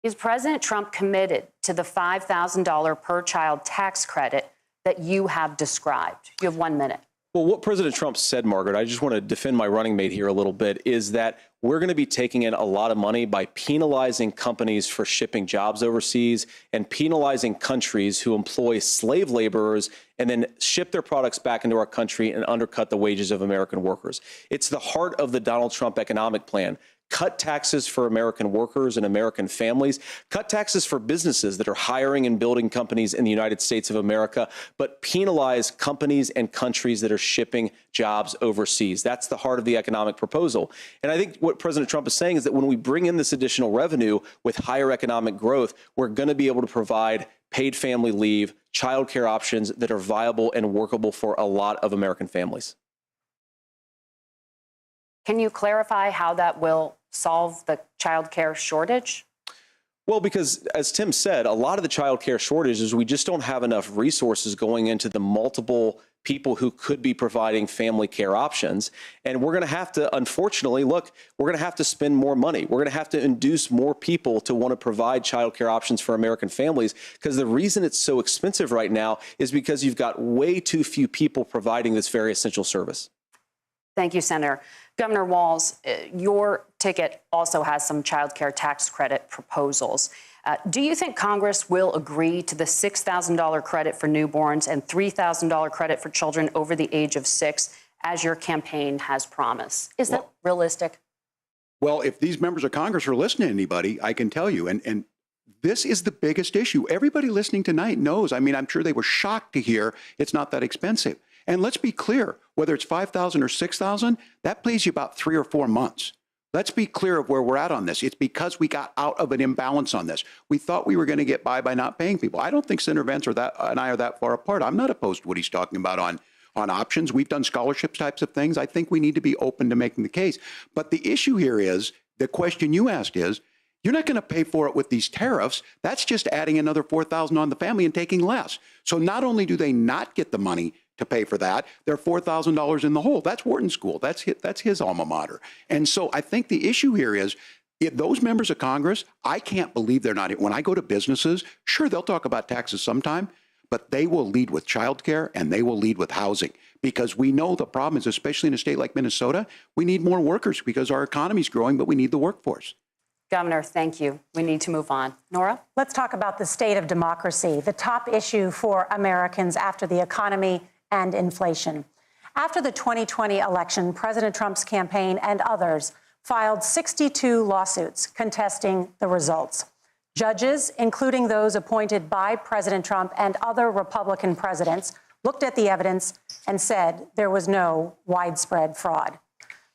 Is President Trump committed to the $5,000 per child tax credit that you have described? You have 1 minute. Well, what President Trump said, Margaret, I just want to defend my running mate here a little bit, is that we're going to be taking in a lot of money by penalizing companies for shipping jobs overseas and penalizing countries who employ slave laborers and then ship their products back into our country and undercut the wages of American workers. It's the heart of the Donald Trump economic plan. Cut taxes for American workers and American families. Cut taxes for businesses that are hiring and building companies in the United States of America, but penalize companies and countries that are shipping jobs overseas. That's the heart of the economic proposal. And I think what President Trump is saying is that when we bring in this additional revenue with higher economic growth, we're going to be able to provide paid family leave, childcare options that are viable and workable for a lot of American families. Can you clarify how that will solve the child care shortage? Well, because as Tim said, a lot of the child care shortage is we just don't have enough resources going into the multiple people who could be providing family care options. And we're going to have to, unfortunately, look, we're going to have to spend more money. We're going to have to induce more people to want to provide child care options for American families, because the reason it's so expensive right now is because you've got way too few people providing this very essential service. Thank you, Senator. Governor Walz, your ticket also has some child care tax credit proposals. Do you think Congress will agree to the $6,000 credit for newborns and $3,000 credit for children over the age of 6 as your campaign has promised. Is that realistic? Well, if these members of Congress are listening to anybody, I can tell you, and this is the biggest issue. Everybody listening tonight knows. I mean, I'm sure they were shocked to hear it's not that expensive. And let's be clear, whether it's $5,000 or $6,000, that pays you about 3 or 4 months. Let's be clear of where we're at on this. It's because we got out of an imbalance on this. We thought we were going to get by not paying people. I don't think Senator Vance and I are that far apart. I'm not opposed to what he's talking about on options. We've done scholarship types of things. I think we need to be open to making the case. But the issue here is, the question you asked is, you're not going to pay for it with these tariffs. That's just adding another $4,000 on the family and taking less. So not only do they not get the money to pay for that, they're $4,000 in the hole. That's Wharton School. That's his alma mater. And so I think the issue here is, those members of Congress, I can't believe they're not. When I go to businesses, sure, they'll talk about taxes sometime, but they will lead with childcare and they will lead with housing, because we know the problem is, especially in a state like Minnesota, we need more workers because our economy is growing, but we need the workforce. Governor, thank you. We need to move on. Nora? Let's talk about the state of democracy, the top issue for Americans after the economy and inflation. After the 2020 election, President Trump's campaign and others filed 62 lawsuits contesting the results. Judges, including those appointed by President Trump and other Republican presidents, looked at the evidence and said there was no widespread fraud.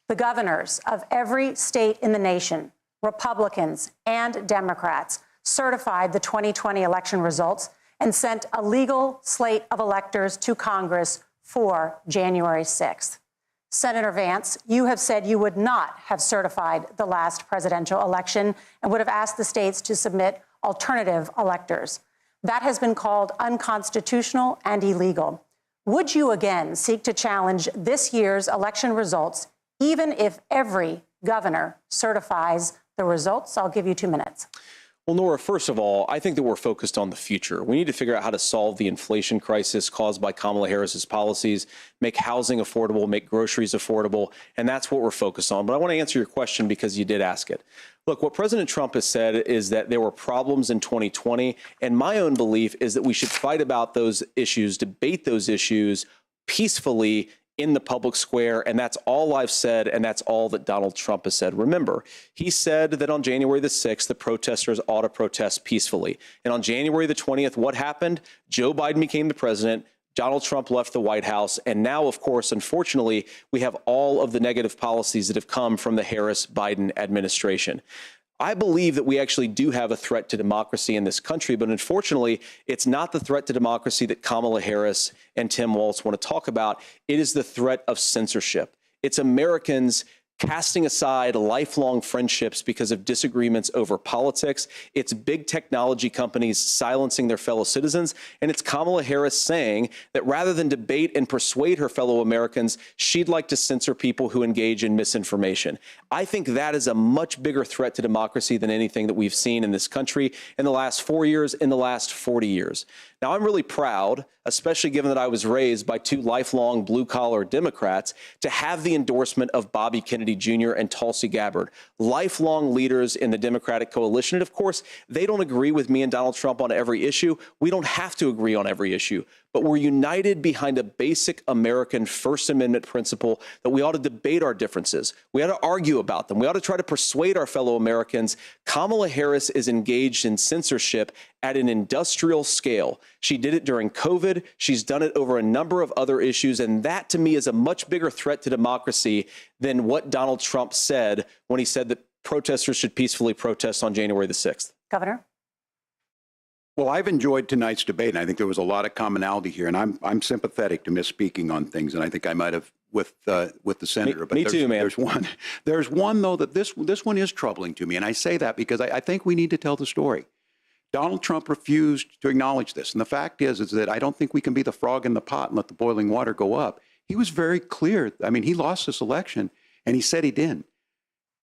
The governors of every state in the nation, Republicans and Democrats, certified the 2020 election results and sent a legal slate of electors to Congress for January 6th. Senator Vance, you have said you would not have certified the last presidential election and would have asked the states to submit alternative electors. That has been called unconstitutional and illegal. Would you again seek to challenge this year's election results, even if every governor certifies the results? I'll give you 2 minutes. Well, Nora, first of all, I think that we're focused on the future. We need to figure out how to solve the inflation crisis caused by Kamala Harris's policies, make housing affordable, make groceries affordable, and that's what we're focused on. But I want to answer your question because you did ask it. Look, what President Trump has said is that there were problems in 2020, and my own belief is that we should fight about those issues, debate those issues peacefully in the public square, and that's all I've said, and that's all that Donald Trump has said. Remember, he said that on January the 6th, the protesters ought to protest peacefully. And on January the 20th, what happened? Joe Biden became the president, Donald Trump left the White House, and now, of course, unfortunately, we have all of the negative policies that have come from the Harris-Biden administration. I believe that we actually do have a threat to democracy in this country, but unfortunately, it's not the threat to democracy that Kamala Harris and Tim Walz want to talk about. It is the threat of censorship. It's Americans casting aside lifelong friendships because of disagreements over politics. It's big technology companies silencing their fellow citizens. And it's Kamala Harris saying that rather than debate and persuade her fellow Americans, she'd like to censor people who engage in misinformation. I think that is a much bigger threat to democracy than anything that we've seen in this country in the last 4 years, in the last 40 years. Now, I'm really proud, especially given that I was raised by 2 lifelong blue-collar Democrats, to have the endorsement of Bobby Kennedy Jr. and Tulsi Gabbard, lifelong leaders in the Democratic coalition. And of course, they don't agree with me and Donald Trump on every issue. We don't have to agree on every issue. But we're united behind a basic American First Amendment principle that we ought to debate our differences. We ought to argue about them. We ought to try to persuade our fellow Americans. Kamala Harris is engaged in censorship at an industrial scale. She did it during COVID. She's done it over a number of other issues. And that, to me, is a much bigger threat to democracy than what Donald Trump said when he said that protesters should peacefully protest on January the 6th. Governor? Well, I've enjoyed tonight's debate, and I think there was a lot of commonality here. And I'm sympathetic to misspeaking on things, and I think I might have with the senator. Me too, man. There's one though that this one is troubling to me, and I say that because I think we need to tell the story. Donald Trump refused to acknowledge this, and the fact is that I don't think we can be the frog in the pot and let the boiling water go up. He was very clear. I mean, he lost this election, and he said he didn't.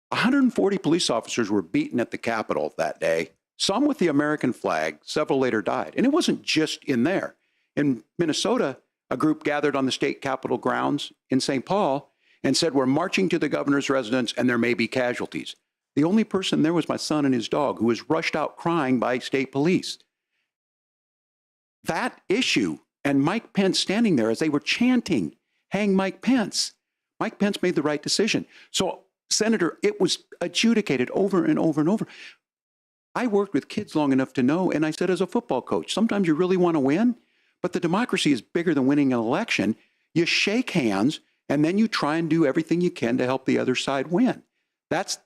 140 police officers were beaten at the Capitol that day. Some with the American flag, several later died. And it wasn't just in there. In Minnesota, a group gathered on the state capitol grounds in St. Paul and said, we're marching to the governor's residence and there may be casualties. The only person there was my son and his dog, who was rushed out crying by state police. That issue, and Mike Pence standing there as they were chanting, hang Mike Pence. Mike Pence made the right decision. So, Senator, it was adjudicated over and over and over. I worked with kids long enough to know, and I said as a football coach, sometimes you really want to win, but the democracy is bigger than winning an election. You shake hands, and then you try and do everything you can to help the other side win. That's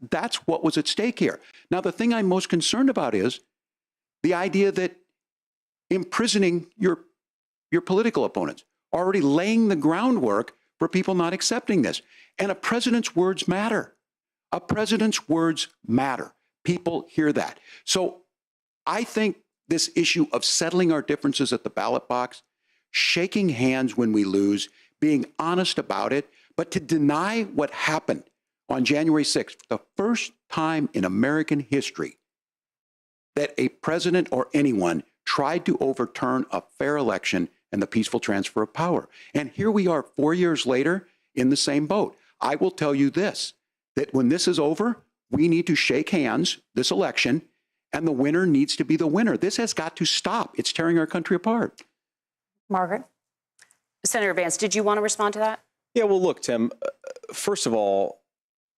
what was at stake here. Now, the thing I'm most concerned about is the idea that imprisoning your political opponents, already laying the groundwork for people not accepting this. And a president's words matter. A president's words matter. People hear that. So I think this issue of settling our differences at the ballot box, shaking hands when we lose, being honest about it, but to deny what happened on January 6th, the first time in American history that a president or anyone tried to overturn a fair election and the peaceful transfer of power. And here we are 4 years later in the same boat. I will tell you this, that when this is over, we need to shake hands this election, and the winner needs to be the winner. This has got to stop. It's tearing our country apart. Margaret? Senator Vance, did you want to respond to that? Yeah, well, look, Tim, first of all,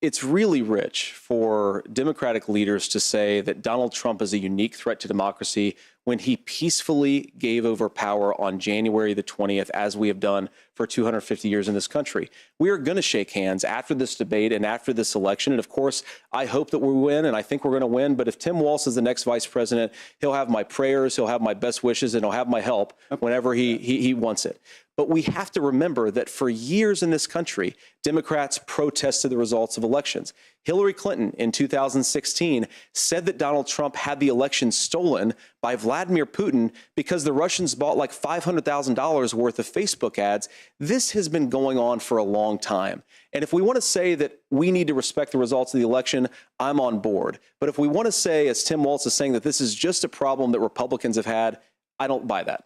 it's really rich for Democratic leaders to say that Donald Trump is a unique threat to democracy when he peacefully gave over power on January the 20th, as we have done for 250 years in this country. We are going to shake hands after this debate and after this election. And of course, I hope that we win, and I think we're going to win. But if Tim Walz is the next vice president, he'll have my prayers, he'll have my best wishes, and he'll have my help whenever he wants it. But we have to remember that for years in this country, Democrats protested the results of elections. Hillary Clinton in 2016 said that Donald Trump had the election stolen by Vladimir Putin because the Russians bought like $500,000 worth of Facebook ads. This has been going on for a long time. And if we want to say that we need to respect the results of the election, I'm on board. But if we want to say, as Tim Walz is saying, that this is just a problem that Republicans have had, I don't buy that.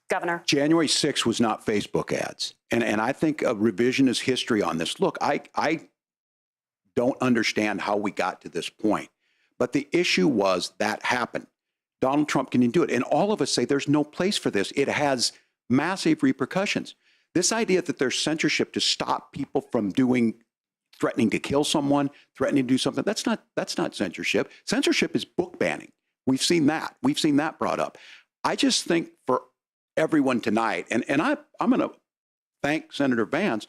Governor. January 6th was not Facebook ads. And I think a revisionist history on this. Look, I don't understand how we got to this point. But the issue was that happened. Donald Trump can do it. And all of us say there's no place for this. It has massive repercussions. This idea that there's censorship to stop people from threatening to kill someone, threatening to do something, that's not censorship. Censorship is book banning. We've seen that. We've seen that brought up. I just think for everyone tonight, and I'm going to thank Senator Vance,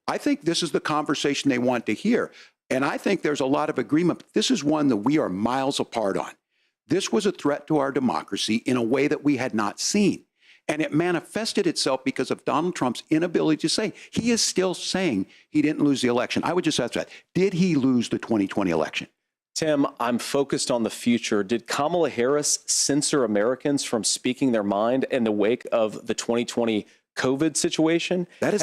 I think this is the conversation they want to hear. And I think there's a lot of agreement. This is one that we are miles apart on. This was a threat to our democracy in a way that we had not seen. And it manifested itself because of Donald Trump's inability to say. He is still saying he didn't lose the election. I would just ask that. Did he lose the 2020 election? Tim, I'm focused on the future. Did Kamala Harris censor Americans from speaking their mind in the wake of the 2020 COVID situation? That is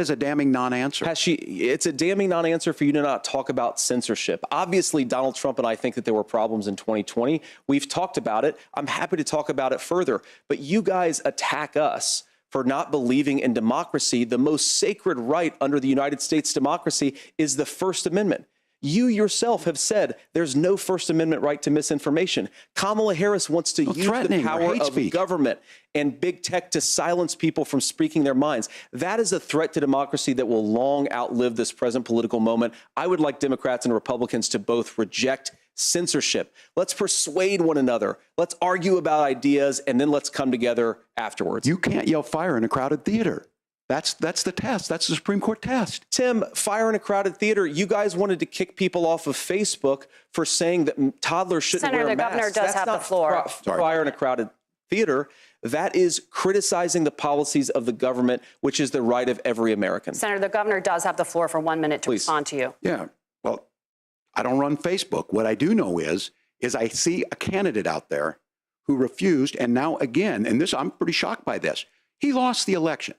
a damning non-answer. It's a damning non-answer for you to not talk about censorship. Obviously, Donald Trump and I think that there were problems in 2020. We've talked about it. I'm happy to talk about it further. But you guys attack us for not believing in democracy. The most sacred right under the United States democracy is the First Amendment. You yourself have said there's no First Amendment right to misinformation. Kamala Harris wants to use the power of government and big tech to silence people from speaking their minds. That is a threat to democracy that will long outlive this present political moment. I would like Democrats and Republicans to both reject censorship. Let's persuade one another. Let's argue about ideas, and then let's come together afterwards. You can't yell fire in a crowded theater. That's the test. That's the Supreme Court test. Tim, fire in a crowded theater. You guys wanted to kick people off of Facebook for saying that toddlers shouldn't wear masks. Senator, the governor does have the floor. Fire in a crowded theater. That is criticizing the policies of the government, which is the right of every American. Senator, the governor does have the floor for 1 minute to respond to you. Yeah. Well, I don't run Facebook. What I do know is I see a candidate out there who refused, and now again, and this, I'm pretty shocked by this. He lost the election.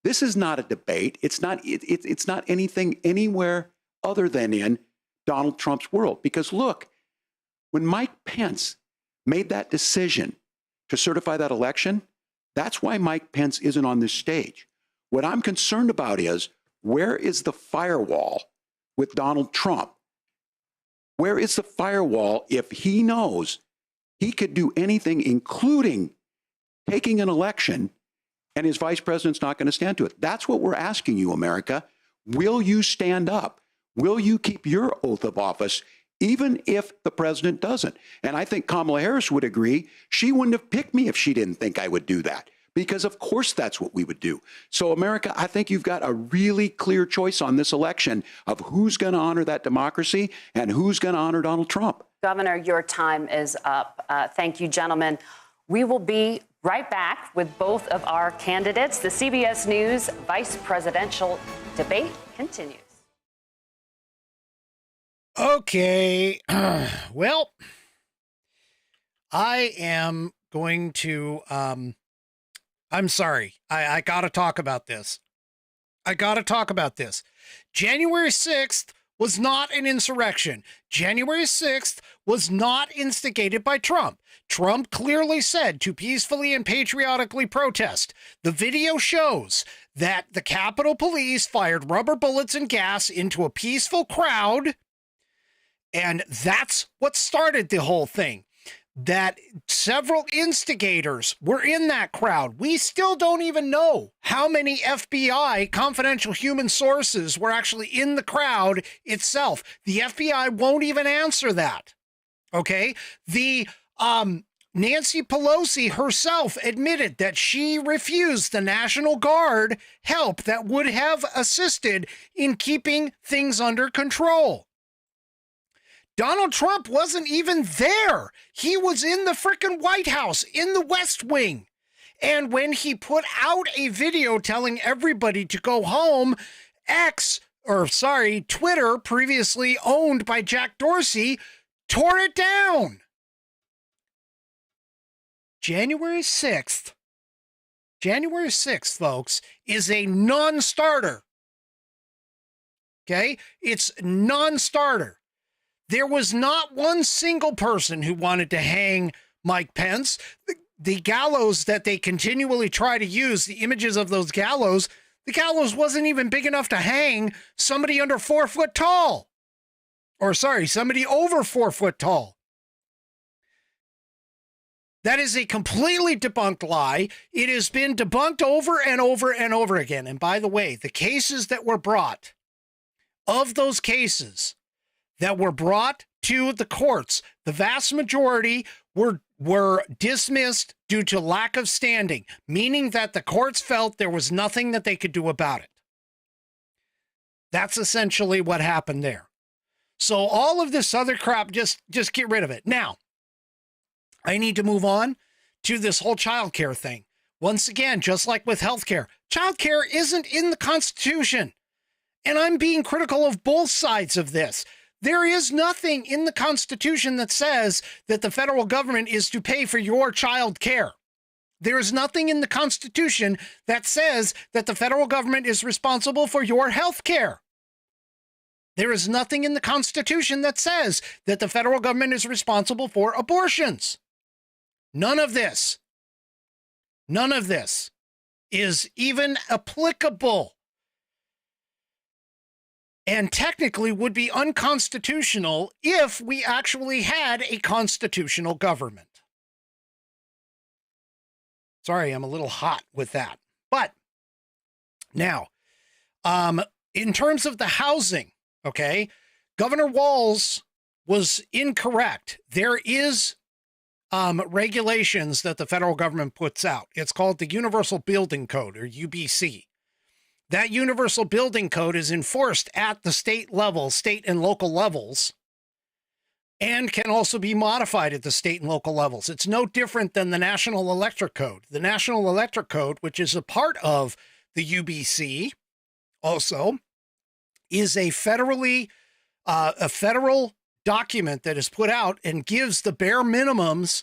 This is not a debate. It's not anything anywhere other than in Donald Trump's world. Because look, when Mike Pence made that decision to certify that election, that's why Mike Pence isn't on this stage. What I'm concerned about is, where is the firewall with Donald Trump? Where is the firewall if he knows he could do anything, including taking an election and his vice president's not going to stand to it. That's what we're asking you, America. Will you stand up? Will you keep your oath of office, even if the president doesn't? And I think Kamala Harris would agree. She wouldn't have picked me if she didn't think I would do that, because of course that's what we would do. So America, I think you've got a really clear choice on this election of who's going to honor that democracy and who's going to honor Donald Trump. Governor, your time is up. Thank you, gentlemen. We will be right back with both of our candidates. The CBS News vice presidential debate continues. Okay. Well, I am going to, I'm sorry. I got to talk about this. January 6th was not an insurrection. January 6th was not instigated by Trump. Trump clearly said to peacefully and patriotically protest. The video shows that the Capitol Police fired rubber bullets and gas into a peaceful crowd, and that's what started the whole thing. That several instigators were in that crowd. We still don't even know how many FBI confidential human sources were actually in the crowd itself. The FBI won't even answer that. Okay? The Nancy Pelosi herself admitted that she refused the National Guard help that would have assisted in keeping things under control. Donald Trump wasn't even there. He was in the frickin' White House, in the West Wing. And when he put out a video telling everybody to go home, Twitter, previously owned by Jack Dorsey, tore it down. January 6th, folks, is a non-starter. Okay? It's non-starter. There was not one single person who wanted to hang Mike Pence. The gallows that they continually try to use, the images of those gallows, the gallows wasn't even big enough to hang somebody under 4 foot tall. Somebody over 4 foot tall. That is a completely debunked lie. It has been debunked over and over and over again. And by the way, the cases that were brought, of those cases that were brought to the courts, the vast majority were dismissed due to lack of standing, meaning that the courts felt there was nothing that they could do about it. That's essentially what happened there. So all of this other crap, just get rid of it. Now, I need to move on to this whole childcare thing. Once again, just like with healthcare, childcare isn't in the Constitution. And I'm being critical of both sides of this. There is nothing in the Constitution that says that the federal government is to pay for your child care. There is nothing in the Constitution that says that the federal government is responsible for your health care. There is nothing in the Constitution that says that the federal government is responsible for abortions. None of this is even applicable. And technically would be unconstitutional if we actually had a constitutional government. Sorry, I'm a little hot with that. But now, in terms of the housing, okay, Governor Walz was incorrect. There is regulations that the federal government puts out. It's called the Universal Building Code, or UBC. That Universal Building Code is enforced at the state level, state and local levels, and can also be modified at the state and local levels. It's no different than the National Electric Code. The National Electric Code, which is a part of the UBC, also is a federal document that is put out and gives the bare minimums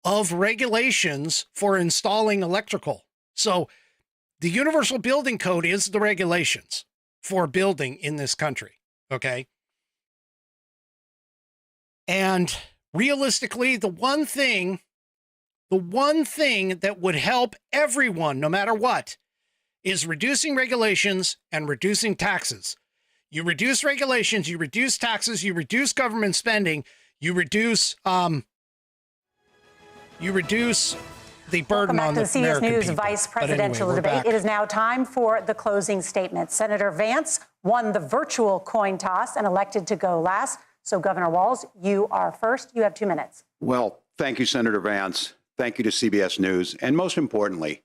of regulations for installing electrical. So the Universal Building Code is the regulations for building in this country, okay? And realistically, the one thing that would help everyone, no matter what, is reducing regulations and reducing taxes. You reduce regulations, you reduce taxes, you reduce government spending, you reduce the burden Welcome on back to the the CS American News people. Vice But anyway, Presidential we're Debate. back. It is now time for the closing statement. Senator Vance won the virtual coin toss and elected to go last. So, Governor Walz, you are first. You have 2 minutes. Well, thank you, Senator Vance. Thank you to CBS News. And most importantly,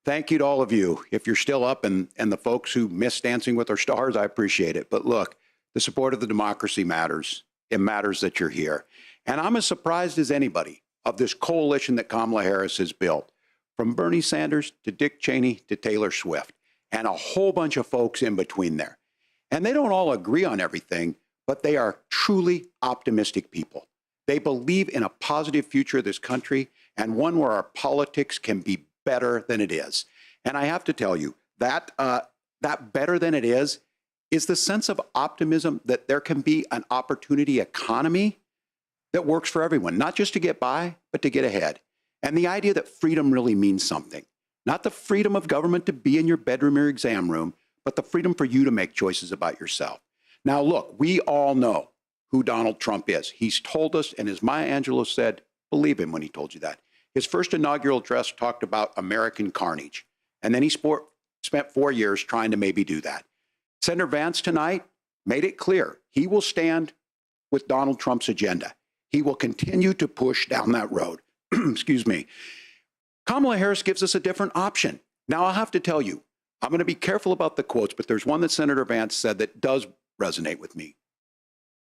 thank you to all of you. If you're still up and the folks who miss Dancing with Our Stars, I appreciate it. But look, the support of the democracy matters. It matters that you're here. And I'm as surprised as anybody of this coalition that Kamala Harris has built, from Bernie Sanders to Dick Cheney to Taylor Swift, and a whole bunch of folks in between there. And they don't all agree on everything, but they are truly optimistic people. They believe in a positive future of this country and one where our politics can be better than it is. And I have to tell you, that better than it is the sense of optimism that there can be an opportunity economy that works for everyone, not just to get by, but to get ahead. And the idea that freedom really means something, not the freedom of government to be in your bedroom or exam room, but the freedom for you to make choices about yourself. Now, look, we all know who Donald Trump is. He's told us, and as Maya Angelou said, believe him when he told you that. His first inaugural address talked about American carnage, and then he spent 4 years trying to maybe do that. Senator Vance tonight made it clear he will stand with Donald Trump's agenda. He will continue to push down that road. Excuse me. Kamala Harris gives us a different option. Now, I'll have to tell you, I'm going to be careful about the quotes, but there's one that Senator Vance said that does resonate with me.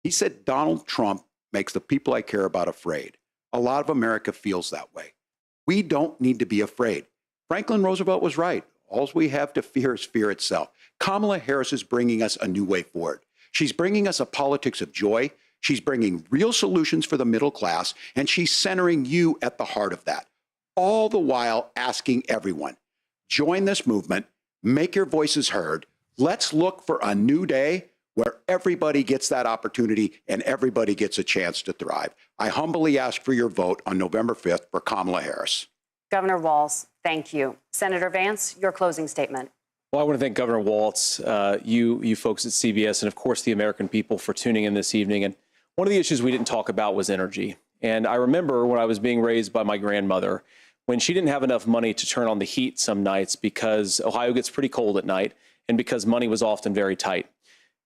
He said, Donald Trump makes the people I care about afraid. A lot of America feels that way. We don't need to be afraid. Franklin Roosevelt was right. All we have to fear is fear itself. Kamala Harris is bringing us a new way forward. She's bringing us a politics of joy. She's bringing real solutions for the middle class, and she's centering you at the heart of that. All the while asking everyone, join this movement, make your voices heard. Let's look for a new day where everybody gets that opportunity and everybody gets a chance to thrive. I humbly ask for your vote on November 5th for Kamala Harris. Governor Walz, thank you. Senator Vance, your closing statement. Well, I want to thank Governor Walz, you folks at CBS, and of course the American people for tuning in this evening. And one of the issues we didn't talk about was energy. And I remember when I was being raised by my grandmother, when she didn't have enough money to turn on the heat some nights because Ohio gets pretty cold at night and because money was often very tight.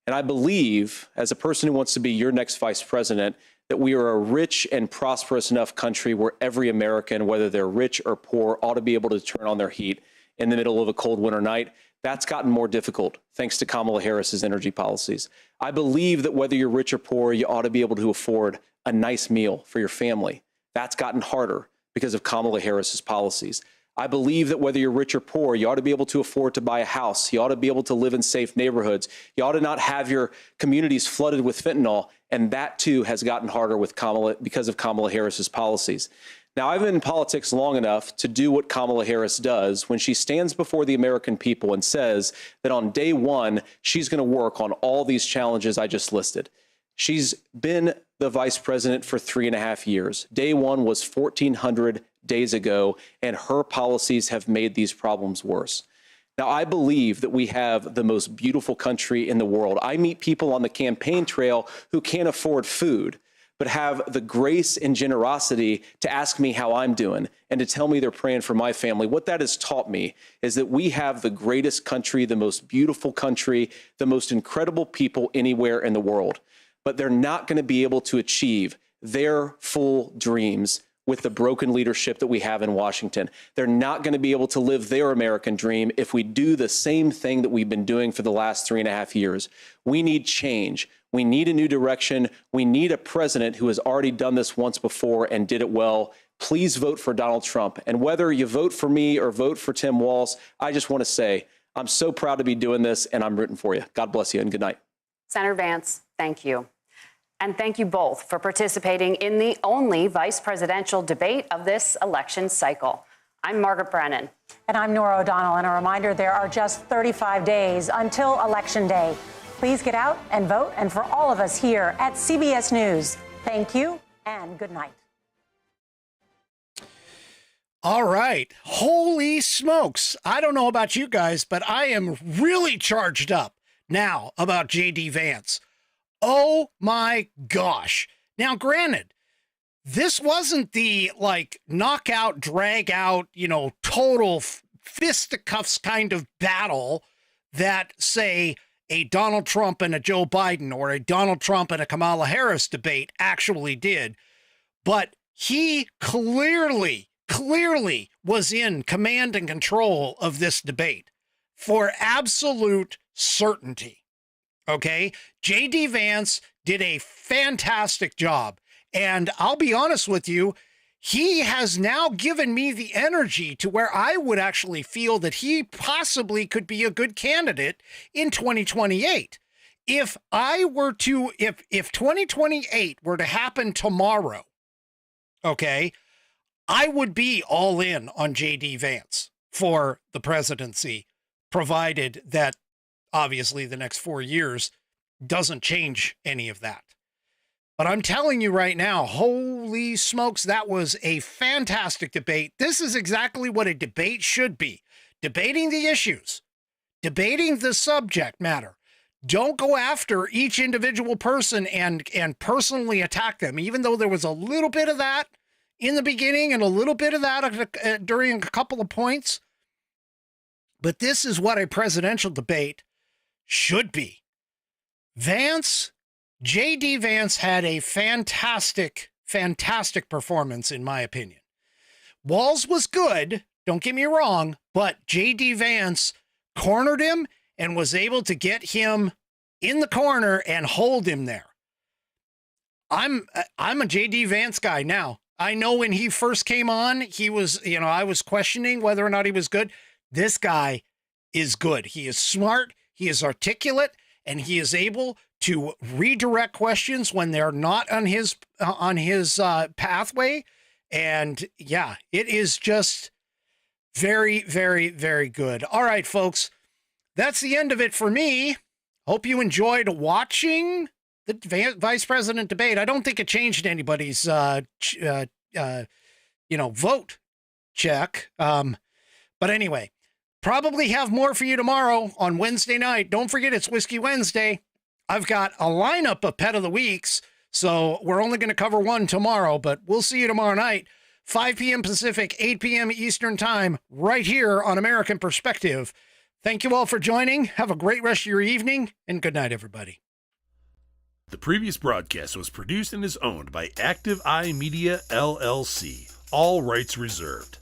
And I believe, as a person who wants to be your next vice president, that we are a rich and prosperous enough country where every American, whether they're rich or poor, ought to be able to turn on their heat in the middle of a cold winter night. That's gotten more difficult thanks to Kamala Harris's energy policies. I believe that whether you're rich or poor, you ought to be able to afford a nice meal for your family. That's gotten harder because of Kamala Harris's policies. I believe that whether you're rich or poor, you ought to be able to afford to buy a house. You ought to be able to live in safe neighborhoods. You ought to not have your communities flooded with fentanyl. And that, too, has gotten harder with because of Kamala Harris's policies. Now, I've been in politics long enough to do what Kamala Harris does when she stands before the American people and says that on day one, she's going to work on all these challenges I just listed. She's been the vice president for 3.5 years. Day one was 1,400 days ago, and her policies have made these problems worse. Now, I believe that we have the most beautiful country in the world. I meet people on the campaign trail who can't afford food, but have the grace and generosity to ask me how I'm doing and to tell me they're praying for my family. What that has taught me is that we have the greatest country, the most beautiful country, the most incredible people anywhere in the world. But they're not going to be able to achieve their full dreams with the broken leadership that we have in Washington. They're not going to be able to live their American dream if we do the same thing that we've been doing for the last 3.5 years. We need change. We need a new direction. We need a president who has already done this once before and did it well. Please vote for Donald Trump. And whether you vote for me or vote for Tim Walz, I just want to say I'm so proud to be doing this, and I'm rooting for you. God bless you, and good night. Senator Vance, thank you. And thank you both for participating in the only vice presidential debate of this election cycle. I'm Margaret Brennan. And I'm Nora O'Donnell. And a reminder, there are just 35 days until Election Day. Please get out and vote. And for all of us here at CBS News, thank you and good night. All right. Holy smokes. I don't know about you guys, but I am really charged up now about J.D. Vance. Oh, my gosh. Now, granted, this wasn't the like knockout, drag out, total fisticuffs kind of battle that, say, a Donald Trump and a Joe Biden or a Donald Trump and a Kamala Harris debate actually did. But he clearly was in command and control of this debate for absolute certainty. Okay? J.D. Vance did a fantastic job. And I'll be honest with you, he has now given me the energy to where I would actually feel that he possibly could be a good candidate in 2028. If 2028 were to happen tomorrow, okay, I would be all in on J.D. Vance for the presidency, provided that obviously the next 4 years doesn't change any of that. But I'm telling you right now, holy smokes, that was a fantastic debate. This is exactly what a debate should be. Debating the issues, debating the subject matter. Don't go after each individual person and personally attack them, even though there was a little bit of that in the beginning and a little bit of that during a couple of points. But this is what a presidential debate should be. J.D. Vance had a fantastic performance, in my opinion. Walz was good, don't get me wrong, but J.D. Vance cornered him and was able to get him in the corner and hold him there. I'm a J.D. Vance guy now. I know when he first came on, he was, I was questioning whether or not he was good. This guy is good. He is smart, he is articulate, and he is able to redirect questions when they're not on his pathway. And yeah, it is just very, very, very good. All right, folks, that's the end of it for me. Hope you enjoyed watching the vice president debate. I don't think it changed anybody's, vote check. But anyway, probably have more for you tomorrow on Wednesday night. Don't forget, it's Whiskey Wednesday. I've got a lineup of Pet of the Weeks, so we're only going to cover one tomorrow, but we'll see you tomorrow night, 5 p.m. Pacific, 8 p.m. Eastern Time, right here on American Perspective. Thank you all for joining. Have a great rest of your evening, and good night, everybody. The previous broadcast was produced and is owned by Active Eye Media LLC. All rights reserved.